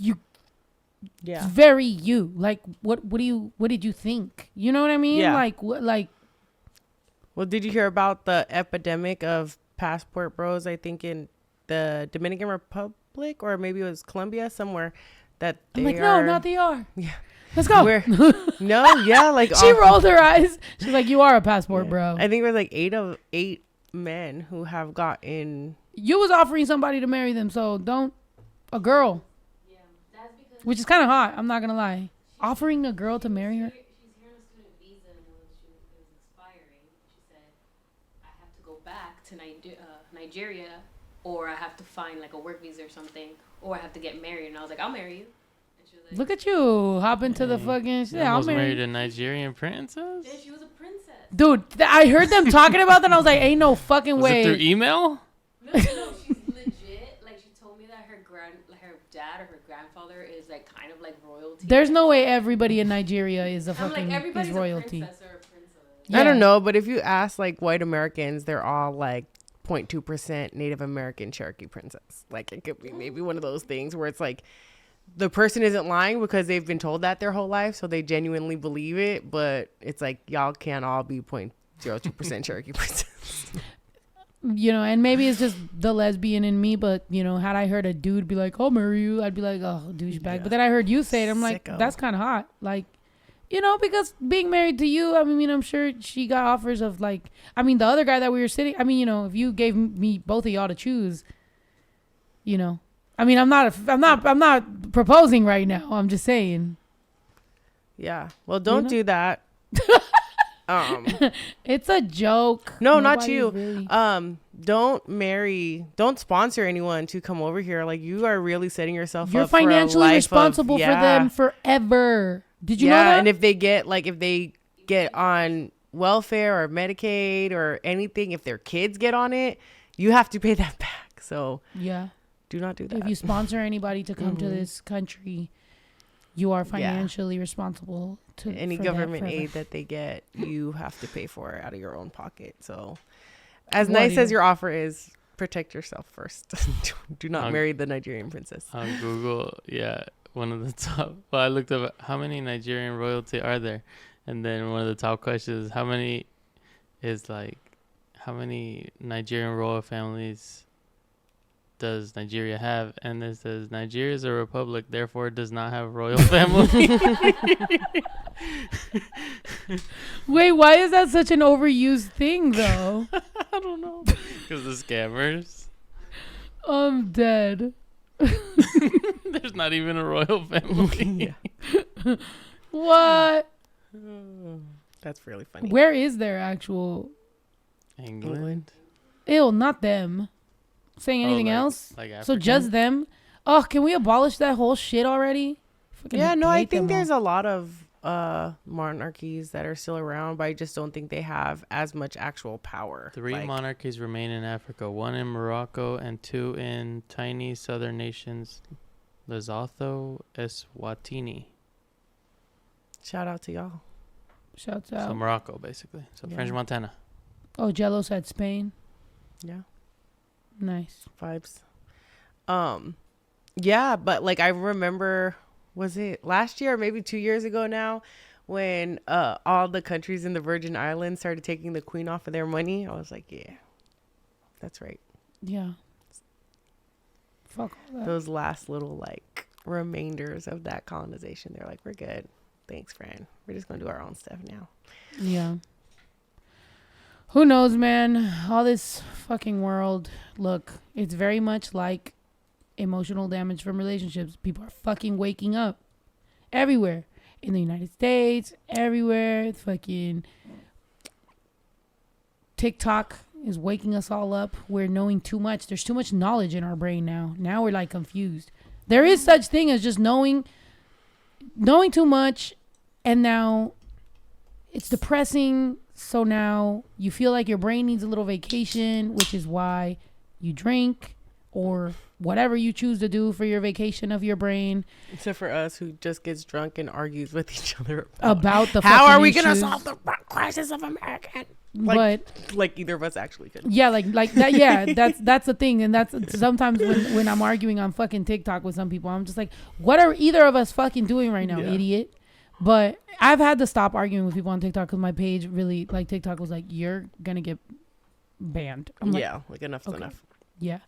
it's very you. Like, what did you think? You know what I mean? Yeah. Like, well, did you hear about the epidemic of passport bros? I think in the Dominican Republic, or maybe it was Colombia, somewhere that they I'm like, are. no, not the R. Yeah. Let's go. Like She rolled her eyes. She's like, you are a passport, Yeah. bro. I think there's like 8 men who have gotten. You was offering somebody to marry them, so don't a girl. Yeah, that's because Which is kind of hot. I'm not gonna lie. Offering a girl to marry her. she's here on a student visa, and when it was expiring, she said, I have to go back to Nigeria, or I have to find like a work visa or something, or I have to get married. And I was like, I'll marry you. And she was like, Look at you hop into the fucking shit. I'll Almost married marry. a Nigerian princess. yeah, she was a princess. Dude, I heard them talking about that. And I was like, ain't no fucking Was it through way. email? No, she's legit. Like, she told me that her dad or her grandfather is like kind of like royalty. There's no way everybody in Nigeria is a I'm fucking like, everybody's is royalty. a princess or a princess. Yeah. I don't know, but if you ask like white Americans, they're all like 0.2% Native American Cherokee princess. Like, it could be maybe one of those things where it's like the person isn't lying because they've been told that their whole life, so they genuinely believe it. But it's like, y'all can't all be 0.02% Cherokee princess. And maybe it's just the lesbian in me, but had I heard a dude be like, I'll marry you, I'd be like, oh, douchebag. Yeah. But then I heard you say it, I'm like, Sicko. that's kind of hot. Like, because being married to you, I mean, I'm sure she got offers of like, I mean, the other guy that we were sitting, I mean, if you gave me both of y'all to choose, I mean, I'm not proposing right now. I'm just saying. Yeah. Well, don't do that. It's a joke. No, not Nobody you. really- Don't sponsor anyone to come over here. Like, you are really setting yourself You're up for a financially life responsible of, for them forever. Did you know that? And if they get on welfare or Medicaid or anything, if their kids get on it, you have to pay that back. So yeah. do not do that. If you sponsor anybody to come to this country, you are financially responsible to any for government that aid that they get, you have to pay for it out of your own pocket. So as What nice even? as your offer is, protect yourself first. Do not marry the Nigerian princess. On Google, one of the top. Well, I looked up how many Nigerian royalty are there, and then one of the top questions is how many Nigerian royal families does Nigeria have? And it says Nigeria is a republic, therefore it does not have royal family. Wait, why is that such an overused thing, though? I don't know. Because the scammers. I'm dead. There's not even a royal family. What? That's really funny. Where is their actual... England. Ew, not them. Saying anything else? Like So just them? Oh, can we abolish that whole shit already? Fucking I hate them think there's all. a lot of monarchies that are still around, but I just don't think they have as much actual power. 3 monarchies remain in Africa, 1 in Morocco and 2 in tiny southern nations, Lesotho, Eswatini. Shout out to y'all. Shouts So out. Morocco, basically. So Yeah. French Montana. Oh, Jello said Spain. Yeah. Nice. Vibes. Yeah, but like I remember, was it last year or maybe 2 years ago now, when all the countries in the Virgin Islands started taking the queen off of their money? I was like, yeah, that's right. Yeah. Fuck all that. Those last little like remainders of that colonization, they're like, we're good. Thanks, friend. We're just gonna do our own stuff now. Yeah. Who knows, man? All this fucking world. Look, it's very much like emotional damage from relationships. People are fucking waking up everywhere. In the United States, everywhere. Fucking TikTok is waking us all up. We're knowing too much. There's too much knowledge in our brain now. Now we're like confused. There is such thing as just knowing too much, and now it's depressing. So now you feel like your brain needs a little vacation, which is why you drink or whatever you choose to do for your vacation of your brain. Except for us, who just gets drunk and argues with each other About the how fucking are we gonna issues. solve the crisis of America? But Like either of us actually could. yeah, like that. Yeah, that's the thing, and that's sometimes when I'm arguing on fucking TikTok with some people, I'm just like, what are either of us fucking doing right now, idiot? But I've had to stop arguing with people on TikTok because my page really, like, TikTok was like, you're gonna get banned. I'm like, Like enough's enough. yeah.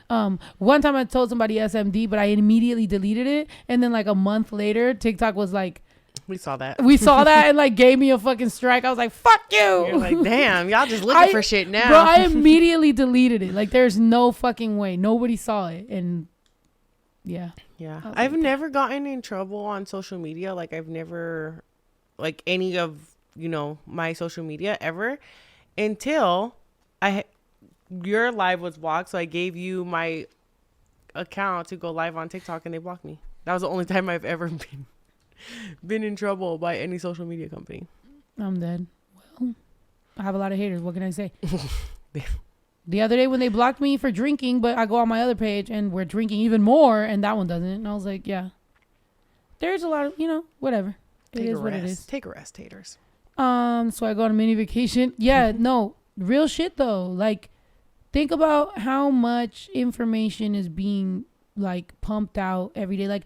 One time I told somebody SMD, but I immediately deleted it, and then like a month later, TikTok was like, We saw that. we saw that and like gave me a fucking strike. I was like, fuck you. You're like, damn, y'all just looking for shit now. Bro, I immediately deleted it. Like, there's no fucking way. Nobody saw it. And yeah. Yeah. I was I've like, never gotten in trouble on social media. Like, I've never, like, any of, my social media ever until your live was blocked. So I gave you my account to go live on TikTok and they blocked me. That was the only time I've ever been in trouble by any social media company. I'm dead. Well, I have a lot of haters. What can I say? The other day when they blocked me for drinking, but I go on my other page and we're drinking even more, and that one doesn't. And I was like, yeah. There's a lot of, whatever. It is what it is. Take a rest, haters. So I go on a mini vacation. Yeah, no, real shit though. Like, think about how much information is being like pumped out every day. Like,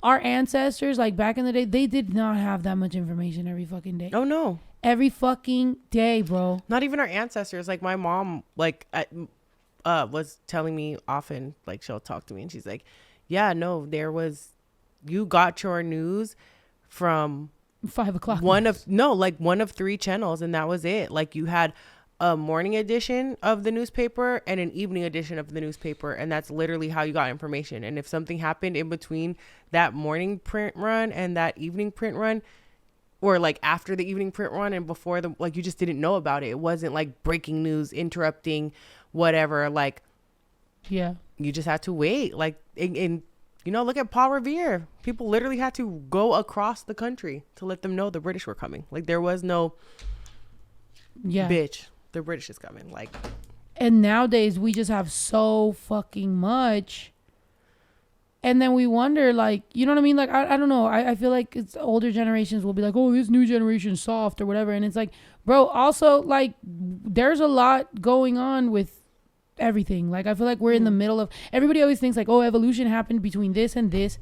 our ancestors, like back in the day, they did not have that much information every fucking day. Oh no. Every fucking day, bro. Not even our ancestors. Like my mom, like was telling me often, like she'll talk to me and she's like, yeah, no, you got your news from 5 o'clock. one of 3 channels, and that was it. Like you had a morning edition of the newspaper and an evening edition of the newspaper, and that's literally how you got information. And if something happened in between that morning print run and that evening print run, or like after the evening print run and before the, like, you just didn't know about it. It wasn't like breaking news, interrupting, whatever. Like, Yeah. you just had to wait. Like, in you know, look at Paul Revere. People literally had to go across the country to let them know the British were coming. Like, there was no bitch, the British is coming. Like, and nowadays we just have so fucking much. And then we wonder, like, you know what I mean? Like, I don't know. I feel like it's older generations will be like, oh, this new generation's soft or whatever. And it's like, bro, also, like, there's a lot going on with everything. Like, I feel like we're in the middle of, everybody always thinks like, oh, evolution happened between this and this.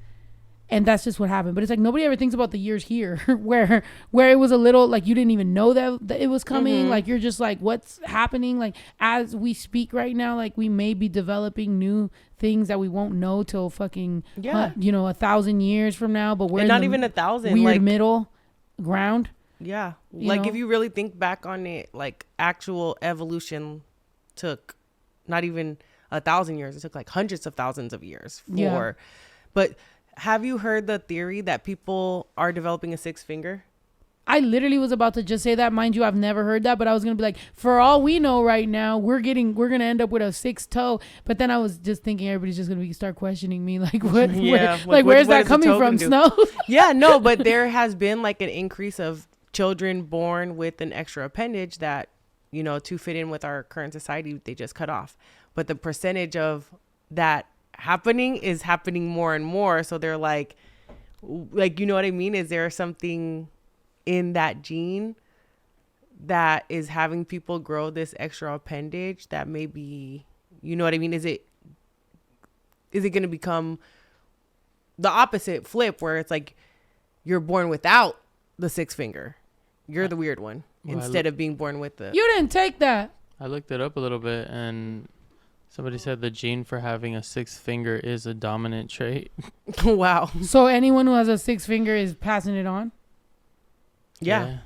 And that's just what happened. But it's like, nobody ever thinks about the years here where it was a little, like, you didn't even know that it was coming. Like, you're just like, what's happening? Like, as we speak right now, like, we may be developing new things that we won't know till fucking, 1,000 years from now. But we're not even 1,000. Weird like, middle ground. Yeah. You Like, know? if you really think back on it, like, actual evolution took not even 1,000 years. It took like hundreds of thousands of years for, but have you heard the theory that people are developing a sixth finger? I literally was about to just say that. Mind you, I've never heard that, but I was going to be like, for all we know right now, we're going to end up with a sixth toe. But then I was just thinking everybody's just going to start questioning me. Like, what? Where's that coming from, Snow? Yeah, no, but there has been like an increase of children born with an extra appendage that, you know, to fit in with our current society, they just cut off. But the percentage of that happening is happening more and more. So they're like, you know what I mean? Is there something in that gene that is having people grow this extra appendage that maybe, you know what I mean? Is it going to become the opposite flip where it's like you're born without the sixth finger? You're the weird one instead of being born with the... You didn't take that. I looked it up a little bit and somebody said the gene for having a sixth finger is a dominant trait. Wow. So anyone who has a sixth finger is passing it on? Yeah.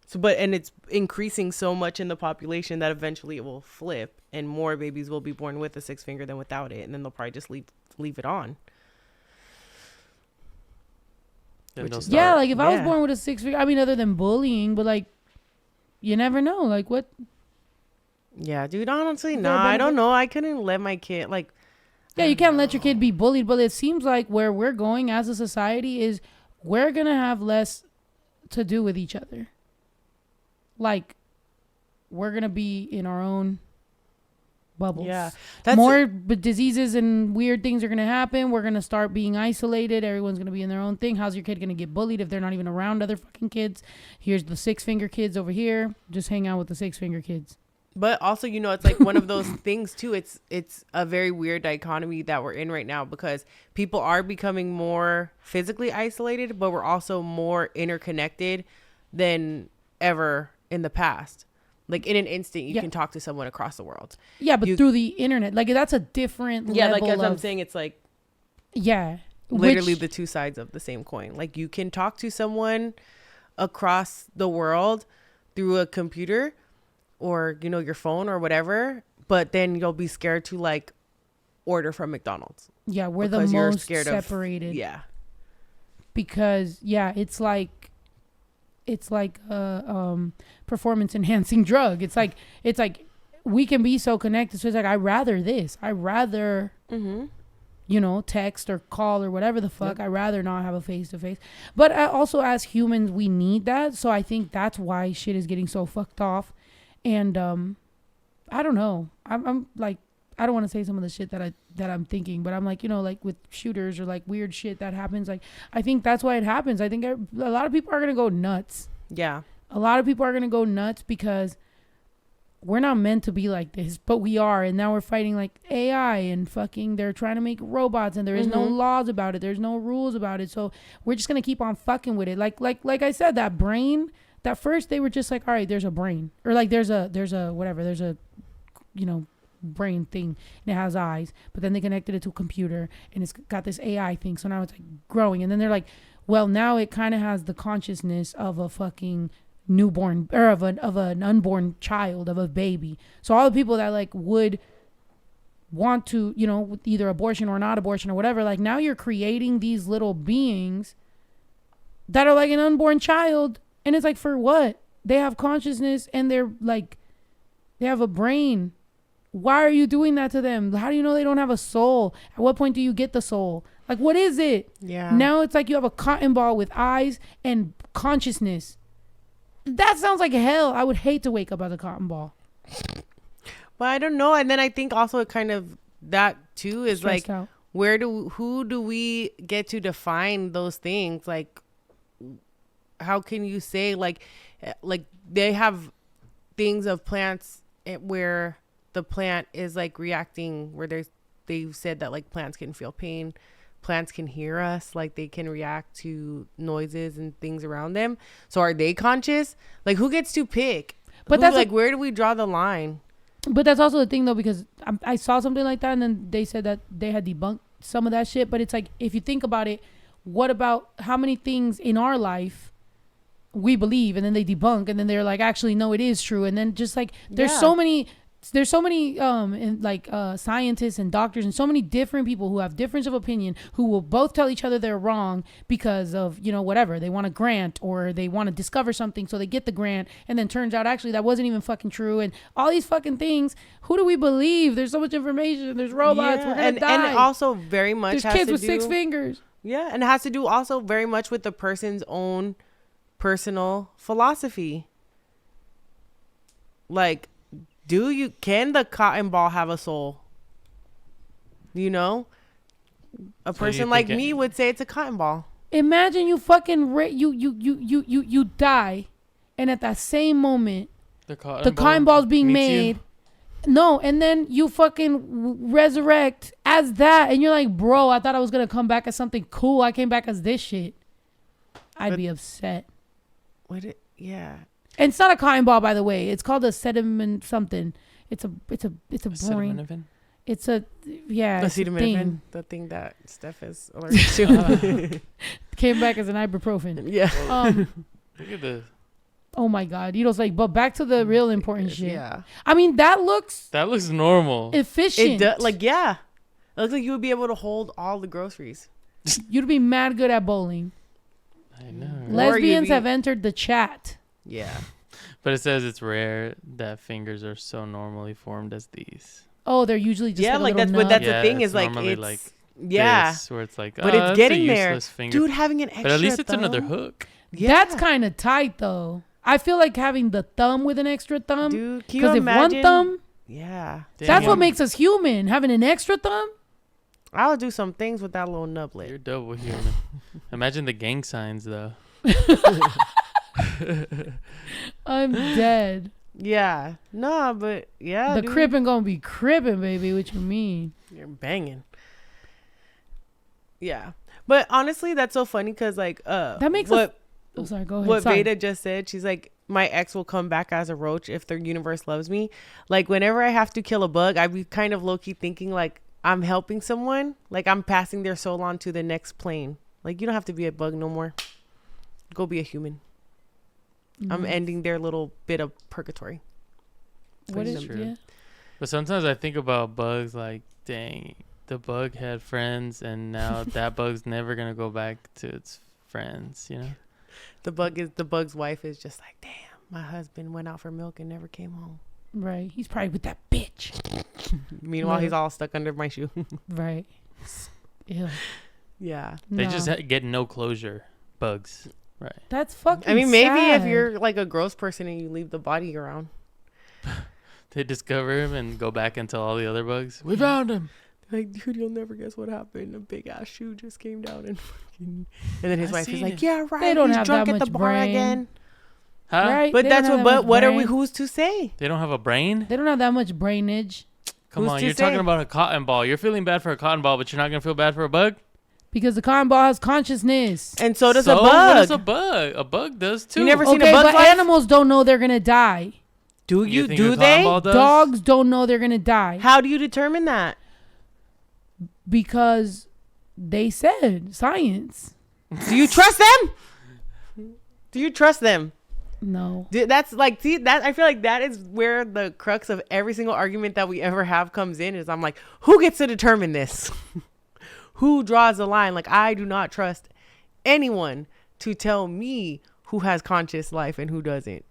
So, and it's increasing so much in the population that eventually it will flip and more babies will be born with a sixth finger than without it. And then they'll probably just leave it on. Yeah, like if I was born with a sixth finger, I mean, other than bullying, but like, you never know. Like what? Yeah, dude, honestly, I don't know. I couldn't let my kid, like... Yeah, you can't let your kid be bullied, but it seems like where we're going as a society is we're going to have less to do with each other. Like, we're going to be in our own bubbles. Yeah. More diseases and weird things are going to happen. We're going to start being isolated. Everyone's going to be in their own thing. How's your kid going to get bullied if they're not even around other fucking kids? Here's the six finger kids over here. Just hang out with the six finger kids. But also, you know, it's like one of those things too. It's a very weird dichotomy that we're in right now because people are becoming more physically isolated, but we're also more interconnected than ever in the past. Like in an instant, you can talk to someone across the world. Yeah, but through the internet, like that's a different level. Yeah, like as I'm saying, it's like literally the two sides of the same coin. Like you can talk to someone across the world through a computer or, you know, your phone or whatever, but then you'll be scared to like order from McDonald's. Yeah, we're the most separated. Because it's like a performance enhancing drug. It's like we can be so connected. So it's like, I rather you know, text or call or whatever the fuck. I'd rather not have a face to face. But also as humans, we need that. So I think that's why shit is getting so fucked off. And I don't know. I'm like, I don't want to say some of the shit that I'm thinking, but I'm like, you know, like with shooters or like weird shit that happens. Like, I think that's why it happens. I think a lot of people are gonna go nuts. Yeah, a lot of people are gonna go nuts because we're not meant to be like this, but we are. And now we're fighting like AI and fucking. They're trying to make robots, and there is no laws about it. There's no rules about it. So we're just gonna keep on fucking with it. Like I said, that brain. That first they were just like, all right, there's a brain, or like there's a whatever, there's a, you know, brain thing and it has eyes, but then they connected it to a computer and it's got this AI thing. So now it's like growing, and then they're like, well, now it kind of has the consciousness of a fucking newborn or of an unborn child, of a baby. So all the people that like would want to, you know, either abortion or not abortion or whatever, like now you're creating these little beings that are like an unborn child, and it's like, for what? They have consciousness and they're like, they have a brain. Why are you doing that to them? How do you know they don't have a soul? At what point do you get the soul? Like, what is it? Yeah. Now it's like you have a cotton ball with eyes and consciousness. That sounds like hell. I would hate to wake up as a cotton ball. Well, I don't know. And then I think also it kind of, that too is Stressed like, out. who do we get to define those things? Like, how can you say like they have things of plants where the plant is like reacting, where they've said that like plants can feel pain, plants can hear us, like they can react to noises and things around them. So are they conscious? Like, who gets to pick? But that's like, where do we draw the line? But that's also the thing, though, because I saw something like that, and then they said that they had debunked some of that shit. But it's like, if you think about it, what about how many things in our life we believe, and then they debunk, and then they're like, actually, no, it is true. And then just like, there's so many scientists and doctors and so many different people who have difference of opinion, who will both tell each other they're wrong because of, whatever, they want a grant or they want to discover something, so they get the grant, and then turns out actually that wasn't even fucking true, and all these fucking things. Who do we believe? There's so much information. There's robots. We're gonna die. And it also very much there's kids with 6 fingers. Yeah, and it has to do also very much with the person's own personal philosophy. Like, can the cotton ball have a soul? A person like me would say it's a cotton ball. Imagine you fucking you die, and at that same moment the cotton ball's being made. No, and then you fucking resurrect as that, and you're like, bro, I thought I was gonna come back as something cool. I came back as this shit. I'd be upset. Yeah. And it's not a cotton ball, by the way. It's called a sediment something. It's a boring. It's a acetaminophen, the thing that Steph is allergic to. Came back as an ibuprofen. Yeah. Look at this. Oh my God. Like, but back to the real important shit. Yeah. I mean, that looks normal. efficient. It does, yeah. It looks like you would be able to hold all the groceries. You'd be mad good at bowling. I know. Lesbians have entered the chat. Yeah. But it says it's rare that fingers are so normally formed as these. Oh, they're usually just like that's what that's the thing is like normally it's like yeah this, where it's like but it's getting there, finger. dude. Having an extra, but at least it's thumb. another hook. Yeah. That's kind of tight though. I feel like having the thumb with an extra thumb, dude. Because if one thumb, yeah, that's what makes us human. Having an extra thumb. I'll do some things with that little nublet. You're double human. Imagine the gang signs though. I'm dead. Yeah. No, but yeah. The crippin' gonna be crippin', baby. What you mean? You're banging. Yeah. But honestly, that's so funny because like that makes what oh sorry, go ahead. What Veda just said, she's like, my ex will come back as a roach if the universe loves me. Like whenever I have to kill a bug, I'd be kind of low-key thinking like I'm helping someone, like I'm passing their soul on to the next plane. Like you don't have to be a bug no more. Go be a human. I'm ending their little bit of purgatory. What is true? Yeah. But sometimes I think about bugs like, dang, the bug had friends and now that bug's never gonna go back to its friends, The bug's wife is just like, damn, my husband went out for milk and never came home. Right. He's probably with that bitch. Meanwhile, he's all stuck under my shoe. Right. Ew. Yeah. They just get no closure. Bugs. Right. That's fucking I mean, maybe sad. if you're like a gross person and you leave the body around. They discover him and go back and tell all the other bugs, we found him. Like, dude, you'll never guess what happened. A big ass shoe just came down and then his wife is like, yeah, right. They don't he's have drunk that at the much bar brain. again. Huh? Right? But They that's don't what. have But that what much are we? brain. Who's to say? They don't have a brain? They don't have that much brainage. Come Who's on, to you're say? talking about a cotton ball. You're feeling bad for a cotton ball, but you're not going to feel bad for a bug? Because the cotton ball has consciousness. And so does a bug. What does a bug? A bug does too. You never seen a Okay, bug's but life? animals don't know they're gonna die. Do you? think Do a cotton they? ball does? Dogs don't know they're gonna die How do you determine that? because they said science. Do you trust them? Do you trust them? No. That's like, see, that I feel like that is where the crux of every single argument that we ever have comes in. Is I'm like, who gets to determine this? Who draws the line? Like, I do not trust anyone to tell me who has conscious life and who doesn't.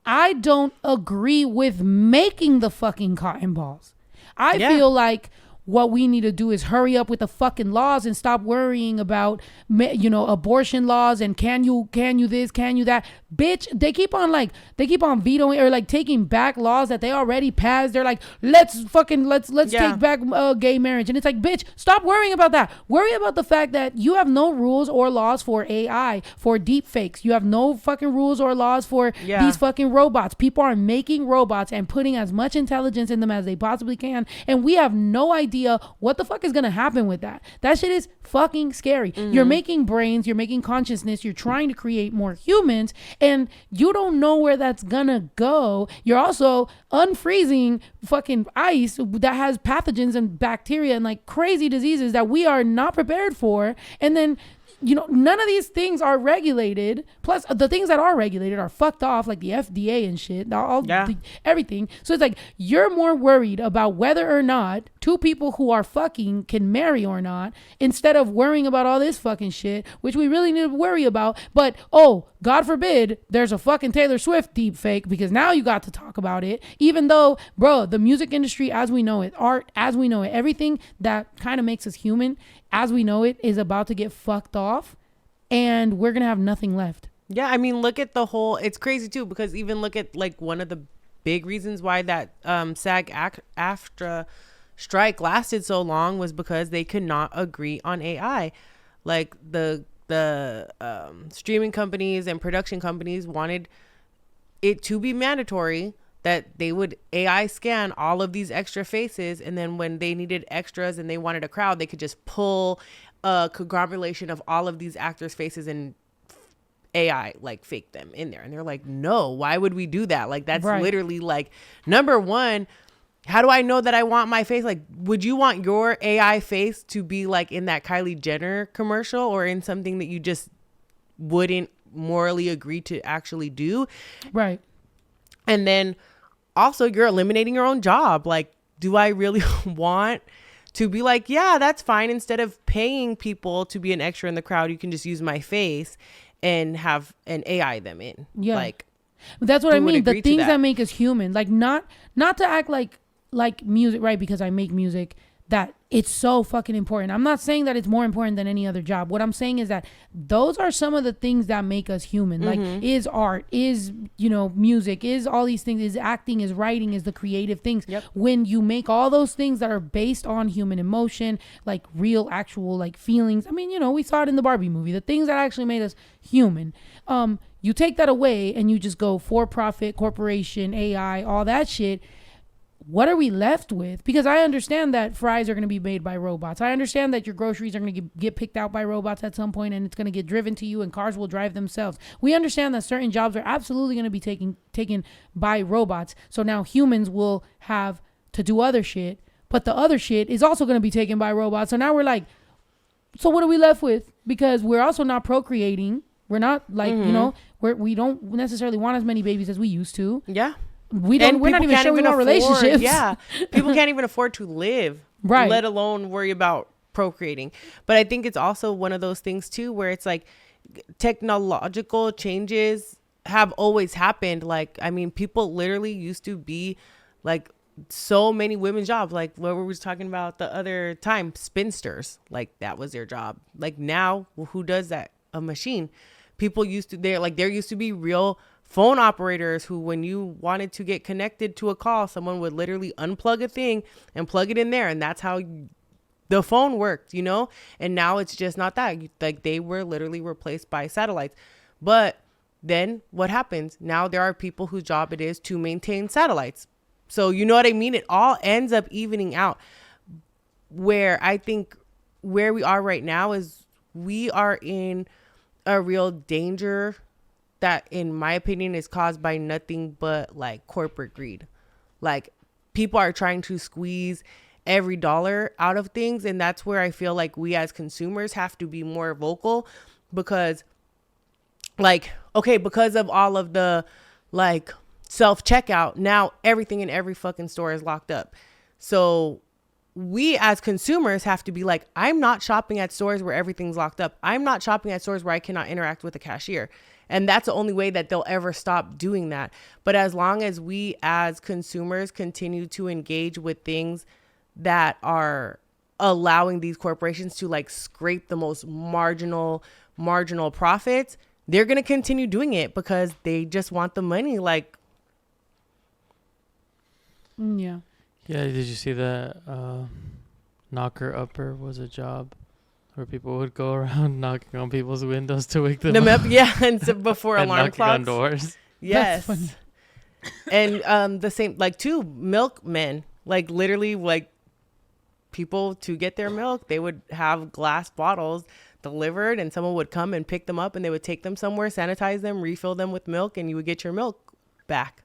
I don't agree with making the fucking cotton balls. I feel like what we need to do is hurry up with the fucking laws and stop worrying about, you know, abortion laws and can you this, can you that. Bitch, they keep on vetoing or like taking back laws that they already passed. They're like, let's take back gay marriage. And it's like, bitch, stop worrying about that. Worry about the fact that you have no rules or laws for AI, for deep fakes. You have no fucking rules or laws for these fucking robots. People are making robots and putting as much intelligence in them as they possibly can. And we have no idea what the fuck is gonna happen with that. That shit is fucking scary. You're making brains, you're making consciousness, you're trying to create more humans, and you don't know where that's gonna go. You're also unfreezing fucking ice that has pathogens and bacteria and like crazy diseases that we are not prepared for. And then, you know, none of these things are regulated. Plus, the things that are regulated are fucked off, like the FDA and shit, everything. So it's like you're more worried about whether or not two people who are fucking can marry or not, instead of worrying about all this fucking shit, which we really need to worry about. But oh, God forbid, there's a fucking Taylor Swift deep fake, because now you got to talk about it. Even though, bro, the music industry as we know it, art as we know it, everything that kind of makes us human as we know it is about to get fucked off, and we're gonna have nothing left. Yeah, I mean, look at the whole, it's crazy too, because even look at like one of the big reasons why that SAG-AFTRA strike lasted so long was because they could not agree on AI. Like the streaming companies and production companies wanted it to be mandatory that they would AI scan all of these extra faces, and then when they needed extras and they wanted a crowd, they could just pull a conglomeration of all of these actors' faces and AI like fake them in there. And they're like, no, why would we do that? Like, that's literally like, number one, how do I know that I want my face? Like, would you want your AI face to be like in that Kylie Jenner commercial or in something that you just wouldn't morally agree to actually do? Right. And then also, you're eliminating your own job. Like, do I really want to be like, yeah, that's fine. Instead of paying people to be an extra in the crowd, you can just use my face and have an AI them in. Yeah. Like, that's what I mean. The things that make us human, like not to act like music, right? Because I make music, that it's so fucking important. I'm not saying that it's more important than any other job. What I'm saying is that those are some of the things that make us human. Like, is art, is, you know, music, is all these things, is acting, is writing, is the creative things. Yep. When you make all those things that are based on human emotion, like real, actual, like feelings. I mean, you know, we saw it in the Barbie movie, the things that actually made us human. You take that away and you just go for-profit, corporation, AI, all that shit. What are we left with? Because I understand that fries are going to be made by robots. I understand that your groceries are going to get picked out by robots at some point, and it's going to get driven to you, and cars will drive themselves. We understand that certain jobs are absolutely going to be taken by robots. So now humans will have to do other shit, but the other shit is also going to be taken by robots. So now we're like, so what are we left with? Because we're also not procreating. We're not like, you know, we don't necessarily want as many babies as we used to. Yeah. We're not even sure we want relationships. Yeah. People can't even afford to live, right, let alone worry about procreating. But I think it's also one of those things too, where it's like technological changes have always happened. Like, I mean, people literally used to be like so many women's jobs. Like what we were talking about the other time, spinsters, like that was their job. Like now, well, who does that? A machine. People used to, there used to be real phone operators who, when you wanted to get connected to a call, someone would literally unplug a thing and plug it in there. And that's how the phone worked, you know? And now it's just not that. Like, they were literally replaced by satellites. But then what happens? Now there are people whose job it is to maintain satellites. So you know what I mean? It all ends up evening out. Where I think where we are right now is we are in a real danger that, in my opinion, is caused by nothing but like corporate greed. Like, people are trying to squeeze every dollar out of things. And that's where I feel like we as consumers have to be more vocal, because like, okay, because of all of the like self-checkout, now everything in every fucking store is locked up. So we as consumers have to be like, I'm not shopping at stores where everything's locked up. I'm not shopping at stores where I cannot interact with a cashier. And that's the only way that they'll ever stop doing that. But as long as we as consumers continue to engage with things that are allowing these corporations to like scrape the most marginal profits, they're going to continue doing it because they just want the money. Like, Yeah. Yeah, did you see that knocker upper was a job where people would go around knocking on people's windows to wake them up? Yeah, and so before and alarm knocking on clocks. doors. Yes. That's funny. And the same, like, too, milkmen, like literally like people to get their milk, they would have glass bottles delivered and someone would come and pick them up and they would take them somewhere, sanitize them, refill them with milk, and you would get your milk back.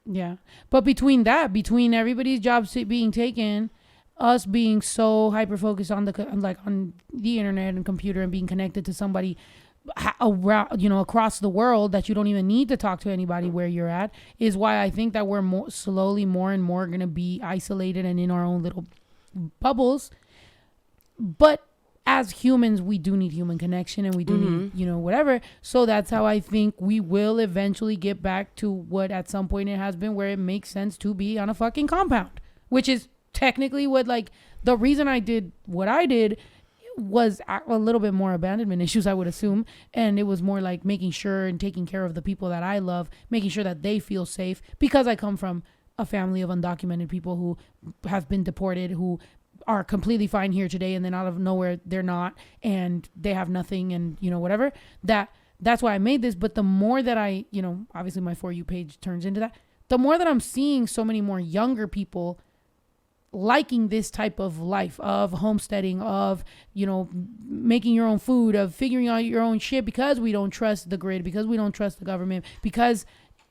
Yeah. But between everybody's jobs being taken, us being so hyper focused on on the internet and computer and being connected to somebody around, across the world, that you don't even need to talk to anybody where you're at, is why I think that we're slowly more and more going to be isolated and in our own little bubbles. But as humans, we do need human connection, and we do need, whatever. So that's how I think we will eventually get back to what at some point it has been, where it makes sense to be on a fucking compound, which is technically what, like, the reason I did what I did was a little bit more abandonment issues, I would assume. And it was more like making sure and taking care of the people that I love, making sure that they feel safe, because I come from a family of undocumented people who have been deported, who are completely fine here today, and then out of nowhere they're not, and they have nothing, and whatever. That's why I made this. But the more that I, obviously my For You page turns into that, the more that I'm seeing so many more younger people liking this type of life, of homesteading, of making your own food, of figuring out your own shit, because we don't trust the grid, because we don't trust the government, because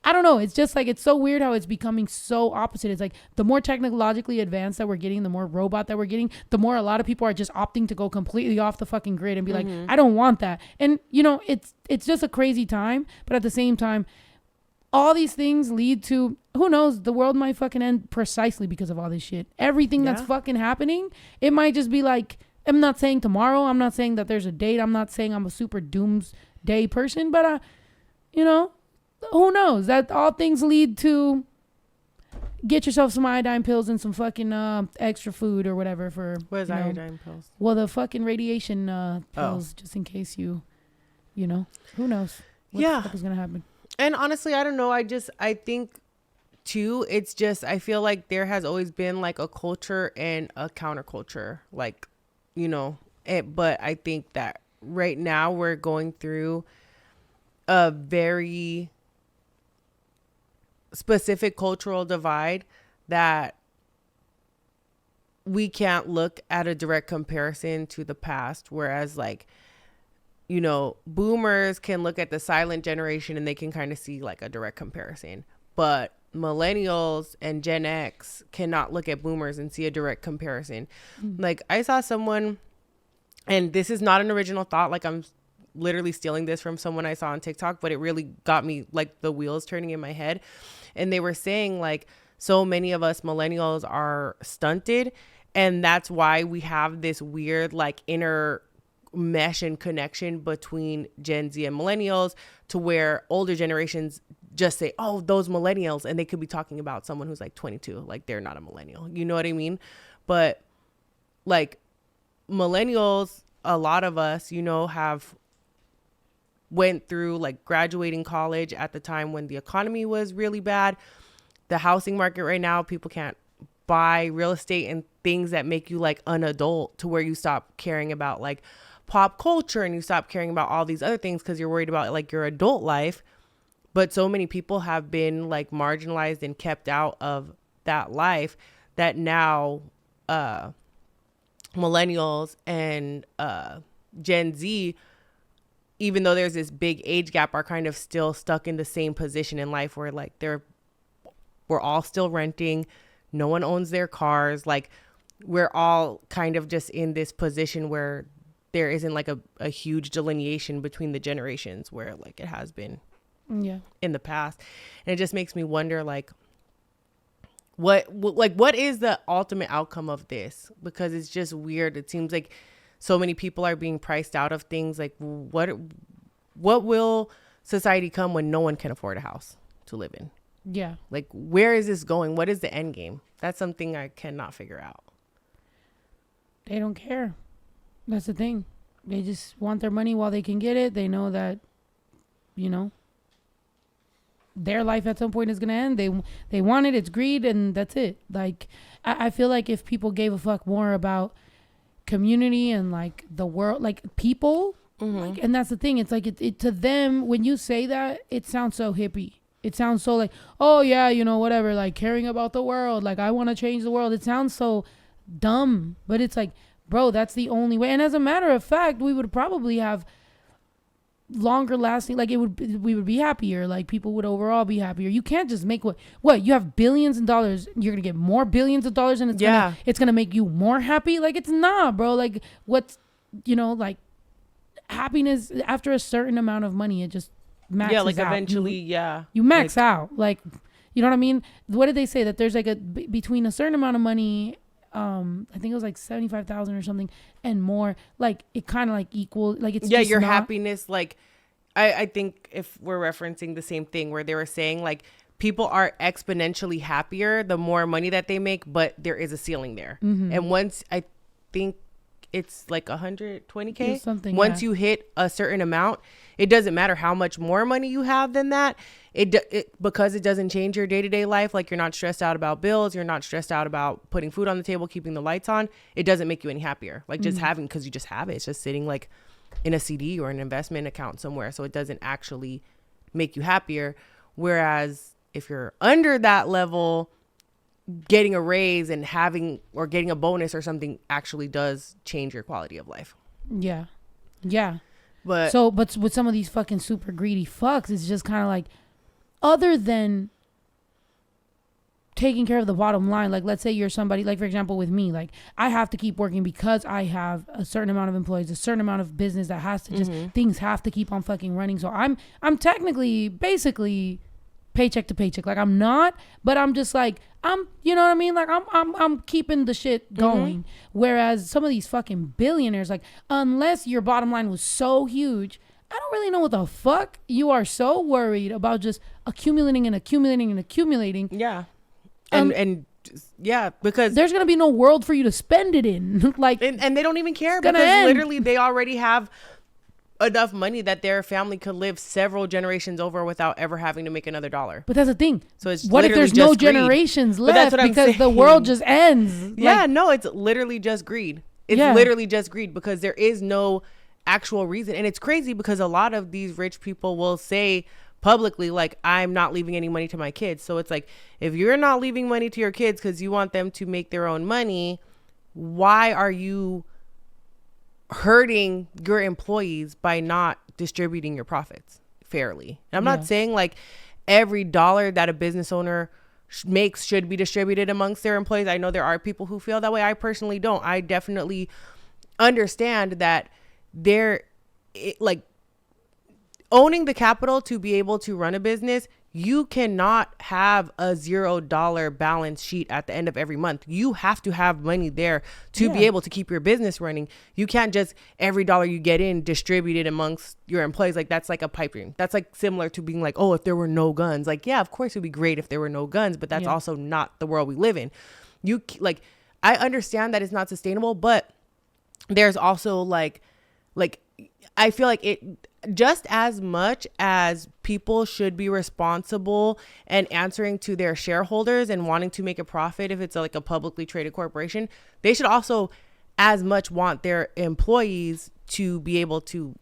I don't know. It's just like, it's so weird how it's becoming so opposite. It's like the more technologically advanced that we're getting, the more robot that we're getting, the more a lot of people are just opting to go completely off the fucking grid and be like, I don't want that. And it's just a crazy time. But at the same time, all these things lead to, who knows, the world might fucking end precisely because of all this shit. Everything that's fucking happening, it might just be like, I'm not saying tomorrow. I'm not saying that there's a date. I'm not saying I'm a super doomsday person, but who knows? That all things lead to get yourself some iodine pills and some fucking extra food or whatever for. What is iodine pills? Well, the fucking radiation pills, just in case who knows what the fuck is gonna happen. And honestly, I don't know. I think too, it's just, I feel like there has always been like a culture and a counterculture, like, but I think that right now we're going through a very specific cultural divide that we can't look at a direct comparison to the past, whereas like boomers can look at the silent generation and they can kind of see like a direct comparison, but millennials and Gen X cannot look at boomers and see a direct comparison. Like, I saw someone, and this is not an original thought, like I'm literally stealing this from someone I saw on TikTok, but it really got me like the wheels turning in my head. And they were saying like, so many of us millennials are stunted, and that's why we have this weird like inner mesh and connection between Gen Z and millennials, to where older generations just say, oh, those millennials, and they could be talking about someone who's like 22, like they're not a millennial, you know what I mean? But like millennials, a lot of us, have went through like graduating college at the time when the economy was really bad. The housing market right now, people can't buy real estate and things that make you like an adult, to where you stop caring about like pop culture and you stop caring about all these other things because you're worried about like your adult life. But so many people have been like marginalized and kept out of that life that now millennials and Gen Z, even though there's this big age gap, are kind of still stuck in the same position in life where like we're all still renting. No one owns their cars. Like, we're all kind of just in this position where there isn't like a huge delineation between the generations where like it has been in the past. And it just makes me wonder, like, what is the ultimate outcome of this? Because it's just weird. It seems like so many people are being priced out of things. Like what will society come when no one can afford a house to live in? Yeah. Like, where is this going? What is the end game? That's something I cannot figure out. They don't care. That's the thing. They just want their money while they can get it. They know that, you know, their life at some point is going to end. They want it. It's greed, and that's it. Like, I feel like if people gave a fuck more about community and, like, the world, like, people, like, and that's the thing. It's like, it to them, when you say that, it sounds so hippie. It sounds so like, oh, yeah, you know, whatever, like caring about the world. Like, I want to change the world. It sounds so dumb, but it's like, bro, that's the only way. And as a matter of fact, we would probably have longer lasting, like we would be happier. Like people would overall be happier. You can't just make what you have billions of dollars. You're going to get more billions of dollars and it's going to make you more happy. Like it's not, bro. Like what's, you know, like happiness after a certain amount of money, it just maxes out. Eventually, you max out. Like, you know what I mean? What did they say? That there's like between a certain amount of money, I think it was like 75,000 or something and more, like it kind of like equal, like it's just your not happiness. Like I think if we're referencing the same thing where they were saying like people are exponentially happier the more money that they make, but there is a ceiling there. And once I think it's like 120K something, once you hit a certain amount, it doesn't matter how much more money you have than that. It because it doesn't change your day-to-day life. Like you're not stressed out about bills. You're not stressed out about putting food on the table, keeping the lights on. It doesn't make you any happier. Like just having, because you just have it. It's just sitting like in a CD or an investment account somewhere. So it doesn't actually make you happier. Whereas if you're under that level, getting a raise and having or getting a bonus or something actually does change your quality of life. Yeah. But with some of these fucking super greedy fucks, it's just kind of like, other than taking care of the bottom line, like let's say you're somebody, like for example with me, like I have to keep working because I have a certain amount of employees, a certain amount of business that has to just things have to keep on fucking running. So I'm technically basically paycheck to paycheck. Like I'm not, but I'm just like you know what I mean? Like I'm keeping the shit going. Whereas some of these fucking billionaires, like unless your bottom line was so huge, I don't really know what the fuck you are so worried about, just accumulating and accumulating and accumulating. Yeah. And yeah, because there's going to be no world for you to spend it in. Like, and they don't even care because literally they already have enough money that their family could live several generations over without ever having to make another dollar. But that's the thing. So it's what if there's no generations left because the world just ends? Yeah, like, no, it's literally just greed. It's literally just greed because there is no actual reason. And it's crazy because a lot of these rich people will say publicly, like, I'm not leaving any money to my kids. So it's like, if you're not leaving money to your kids because you want them to make their own money, why are you hurting your employees by not distributing your profits fairly? And I'm not saying like every dollar that a business owner makes should be distributed amongst their employees. I know there are people who feel that way. I personally don't. I definitely understand that like owning the capital to be able to run a business, you cannot have a $0 balance sheet at the end of every month. You have to have money there to be able to keep your business running. You can't just every dollar you get in distribute it amongst your employees. Like that's like a pipe dream. That's like similar to being like, oh, if there were no guns, like, yeah, of course it'd be great if there were no guns, but that's also not the world we live in. I understand that it's not sustainable, but there's also like I feel like it just as much as people should be responsible and answering to their shareholders and wanting to make a profit if it's like a publicly traded corporation, they should also as much want their employees to be able to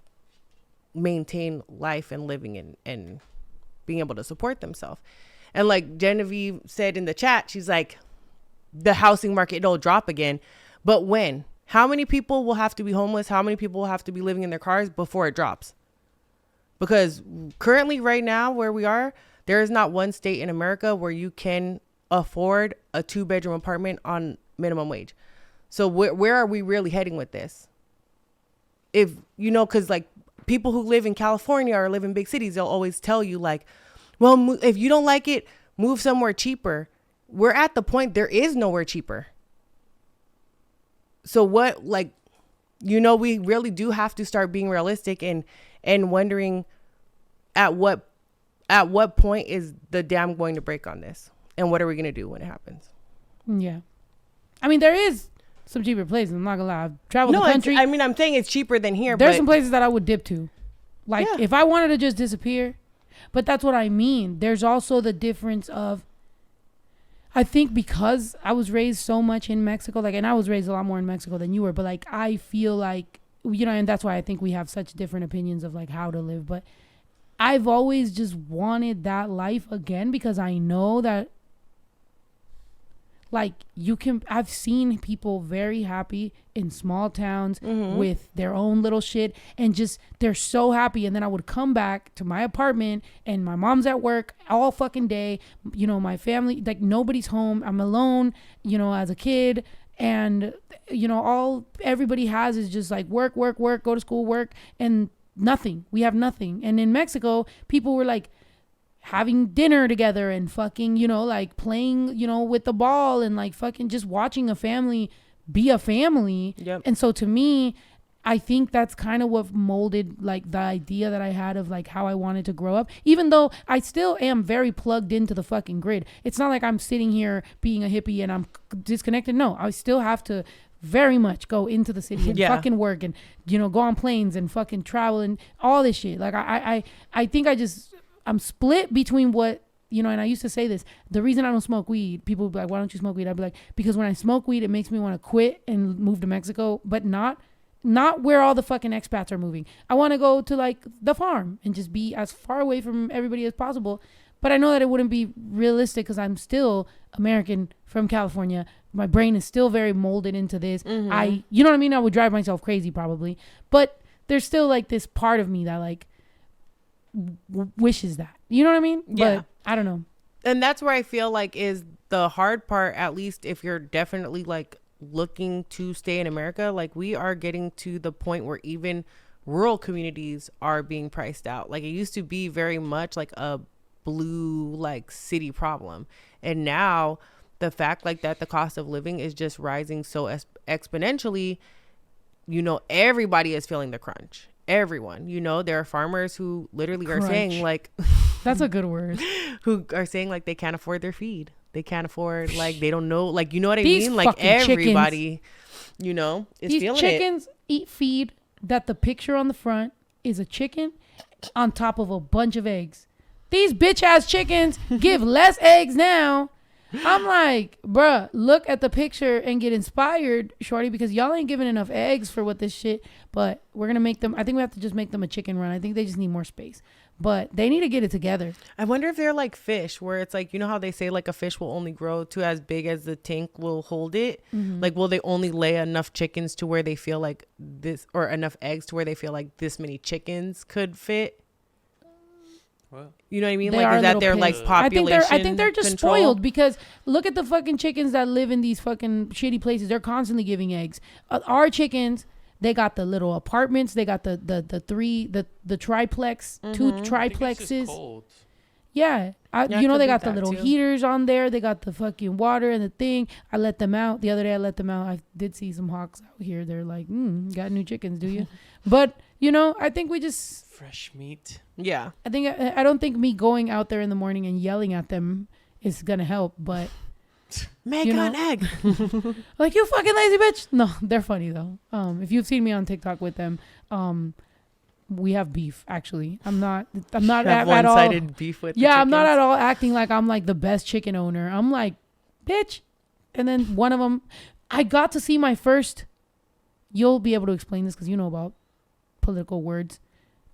maintain life and living and being able to support themselves. And like Genevieve said in the chat, she's like, the housing market, it'll drop again. But when? How many people will have to be homeless? How many people will have to be living in their cars before it drops? Because currently right now where we are, there is not one state in America where you can afford a 2-bedroom apartment on minimum wage. So where are we really heading with this? If, you know, because like people who live in California or live in big cities, they'll always tell you like, well, if you don't like it, move somewhere cheaper. we're at the point there is nowhere cheaper. So what, like, you know, we really do have to start being realistic and wondering at what point is the dam going to break on this, and what are we going to do when it happens? Yeah, I mean, there is some cheaper places. I'm not gonna lie. I've traveled the country. I mean, I'm saying it's cheaper than here. There's some places that I would dip to, like if I wanted to just disappear. But that's what I mean. There's also the difference of, I think because I was raised so much in Mexico, like, and I was raised a lot more in Mexico than you were, but like, I feel like, you know, and that's why I think we have such different opinions of like how to live. But I've always just wanted that life again, because I know that, like, I've seen people very happy in small towns with their own little shit, and just, they're so happy. And then I would come back to my apartment and my mom's at work all fucking day. You know, my family, like, nobody's home. I'm alone, you know, as a kid. And, you know, everybody has is just like work, go to school, work, and nothing. We have nothing. And in Mexico, people were like, having dinner together and fucking, you know, like playing, you know, with the ball, and like fucking just watching a family be a family. Yep. And so to me, I think that's kind of what molded like the idea that I had of like how I wanted to grow up, even though I still am very plugged into the fucking grid. It's not like I'm sitting here being a hippie and I'm disconnected. No, I still have to very much go into the city and fucking work, and, you know, go on planes and fucking travel and all this shit. Like I think I'm split between what, you know, and I used to say this, the reason I don't smoke weed, people would be like, why don't you smoke weed? I'd be like, because when I smoke weed, it makes me want to quit and move to Mexico, but not where all the fucking expats are moving. I want to go to like the farm and just be as far away from everybody as possible. But I know that it wouldn't be realistic, because I'm still American from California. My brain is still very molded into this. You know what I mean? I would drive myself crazy probably, but there's still like this part of me that like wishes that, you know what I mean? Yeah. But I don't know. And that's where I feel like is the hard part, at least if you're definitely like looking to stay in America. Like, we are getting to the point where even rural communities are being priced out. Like, it used to be very much like a blue like city problem, and now the fact like that the cost of living is just rising so exponentially, you know, everybody is feeling the crunch. Everyone, you know, there are farmers who literally are saying like, that's a good word, who are saying like they can't afford their feed. They can't afford, like, they don't know, like, you know what I These mean? Like, everybody, chickens, you know, is these feeling chickens eat feed that the picture on the front is a chicken on top of a bunch of eggs. These bitch ass chickens give less eggs now. I'm like, bruh, look at the picture and get inspired, shorty, because y'all ain't giving enough eggs for what this shit. But we're going to make them, I think we have to just make them a chicken run. I think they just need more space. But they need to get it together. I wonder if they're like fish, where it's like, you know how they say like a fish will only grow to as big as the tank will hold it? Like, will they only lay enough chickens to where they feel like this, or enough eggs to where they feel like this many chickens could fit? Well, you know what I mean? They Like, are is that little their like pigs. population I think they're just control? spoiled, because look at the fucking chickens that live in these fucking shitty places. They're constantly giving eggs. Our chickens, they got the little apartments. They got the triplex, two triplexes. Yeah. You know, they got the little heaters on there. They got the fucking water and the thing. I let them out. The other day I let them out. I did see some hawks out here. They're like, got new chickens, do you? But, you know, I think we just... fresh meat. Yeah. I don't think me going out there in the morning and yelling at them is going to help, but... Make an egg. Like, you fucking lazy bitch. No, they're funny though. If you've seen me on TikTok with them, we have beef, actually. I'm not at all beef with I'm not at all acting like I'm like the best chicken owner. I'm like, bitch. And then one of them, I got to see my first, you'll be able to explain this because you know about political words.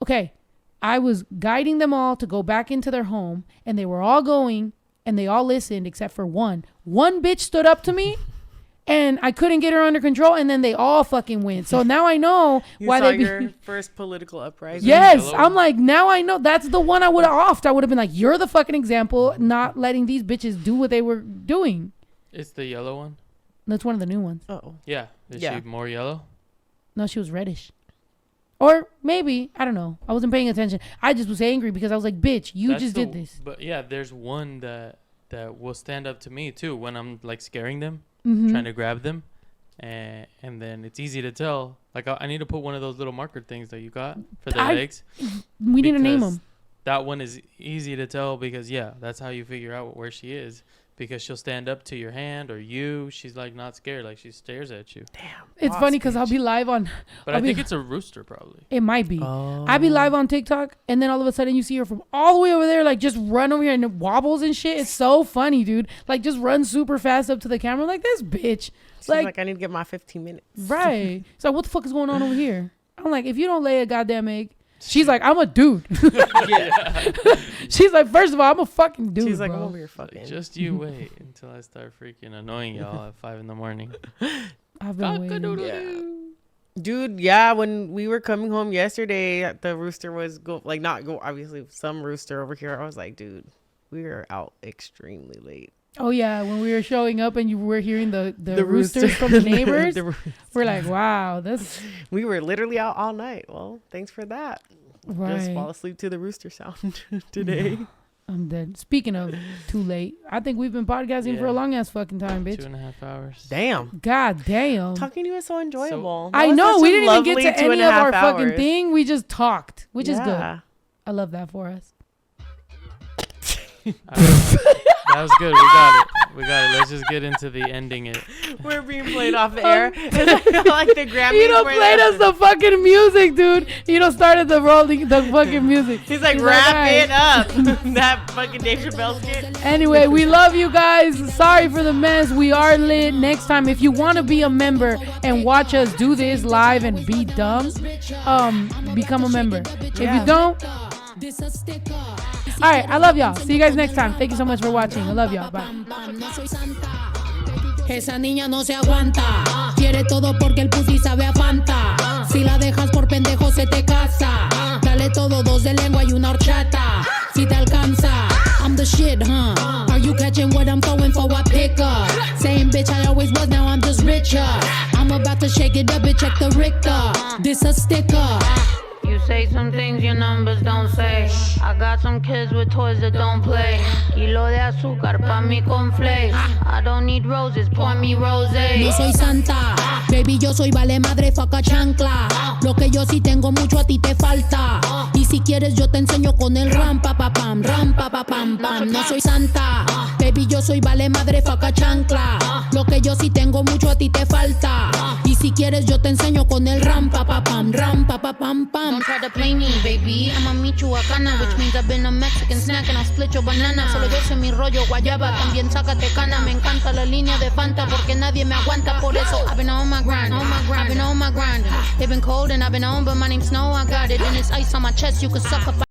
Okay, I was guiding them all to go back into their home, and they were all going, and they all listened except for one. One bitch stood up to me, and I couldn't get her under control, and then they all fucking went. So now I know why they your first political uprising. Yes, Hello. I'm like, now I know. That's the one I would have offed. I would have been like, you're the fucking example, not letting these bitches do what they were doing. It's the yellow one? That's one of the new ones. Oh. Yeah. Is she more yellow? No, she was reddish. Or maybe, I don't know. I wasn't paying attention. I just was angry because I was like, bitch, you That's just did this. But yeah, there's one that that will stand up to me too when I'm like scaring them, Mm-hmm. trying to grab them, and then it's easy to tell. Like I need to put one of those little marker things that you got for their legs. We need to name because them. That one is easy to tell because that's how you figure out where she is. Because she'll stand up to your hand or you. She's like not scared. Like she stares at you. Damn. It's funny because I'll be live on. But I think it's a rooster probably. It might be. Oh. I'll be live on TikTok, and then all of a sudden you see her from all the way over there, like just run over here and it wobbles and shit. It's so funny, dude. Like just run super fast up to the camera, like this bitch. She's like, I need to get my 15 minutes. Right. So what the fuck is going on over here? I'm like, if you don't lay a goddamn egg. She's like, I'm a dude. She's like, first of all, I'm a fucking dude. She's like, bro. I'm over here fucking. Just you wait until I start freaking annoying y'all at 5 a.m. I've been waiting. Yeah. Dude, yeah, when we were coming home yesterday, the rooster was obviously some rooster over here. I was like, dude, we are out extremely late. Oh yeah, when we were showing up and you were hearing the roosters from the neighbors, we're like, wow, we were literally out all night. Well, thanks for that. Right. Just fall asleep to the rooster sound today. I'm dead. Speaking of too late, I think we've been podcasting for a long ass fucking time, bitch. 2.5 hours. Damn. God damn. Talking to you is so enjoyable. I know. We didn't even get to any of our fucking thing. We just talked, which is good. I love that for us. That was good. We got it. Let's just get into the ending it. We're being played off the air. Like the Grammys. You don't played us the fucking music, dude. You don't started the fucking music. He's like, wrap it up. That fucking Dave Chappelle skit. Anyway, we love you guys. Sorry for the mess. We are lit. Next time, if you want to be a member and watch us do this live and be dumb, become a member. If you don't, all right, I love y'all. See you guys next time. Thank you so much for watching. I love y'all. Bye. Esa niña no se aguanta. Quiere todo porque el pussy sabe a Fanta. Si la dejas por pendejo se te casa. Dale todo, dos de lengua y una horchata. Si te alcanza, I'm the shit, huh? Are you catching what I'm throwing for a picker? Same bitch I always was, now I'm just richer. I'm about to shake it up and check the Richter. This a sticker. You say some things your numbers don't say. I got some kids with toys that don't play. Kilo de azúcar pa' mi cornflakes. I don't need roses, pour me rosé. No soy santa, baby, yo soy vale madre, faca chancla. Lo que yo sí tengo mucho a ti te falta. Y si quieres yo te enseño con el ram pa pa pam, ram pa pa pam pam. No soy santa, baby, yo soy vale madre, faca chancla. Lo que yo sí tengo mucho a ti te falta. Y si quieres yo te enseño con el ram pa pa pam, ram pa pa pam pam. Don't try to play me, baby. I'ma meet you a cana, which means I've been a Mexican snack and I'll split your banana. Solo yo sé mi rollo guayaba, también sácate cana. Me encanta la línea de Fanta porque nadie me aguanta. Por eso I've been on my grind, I've been on my grind. They've been cold and I've been on, but my name's Snow. I got it and it's ice on my chest. You can suck up.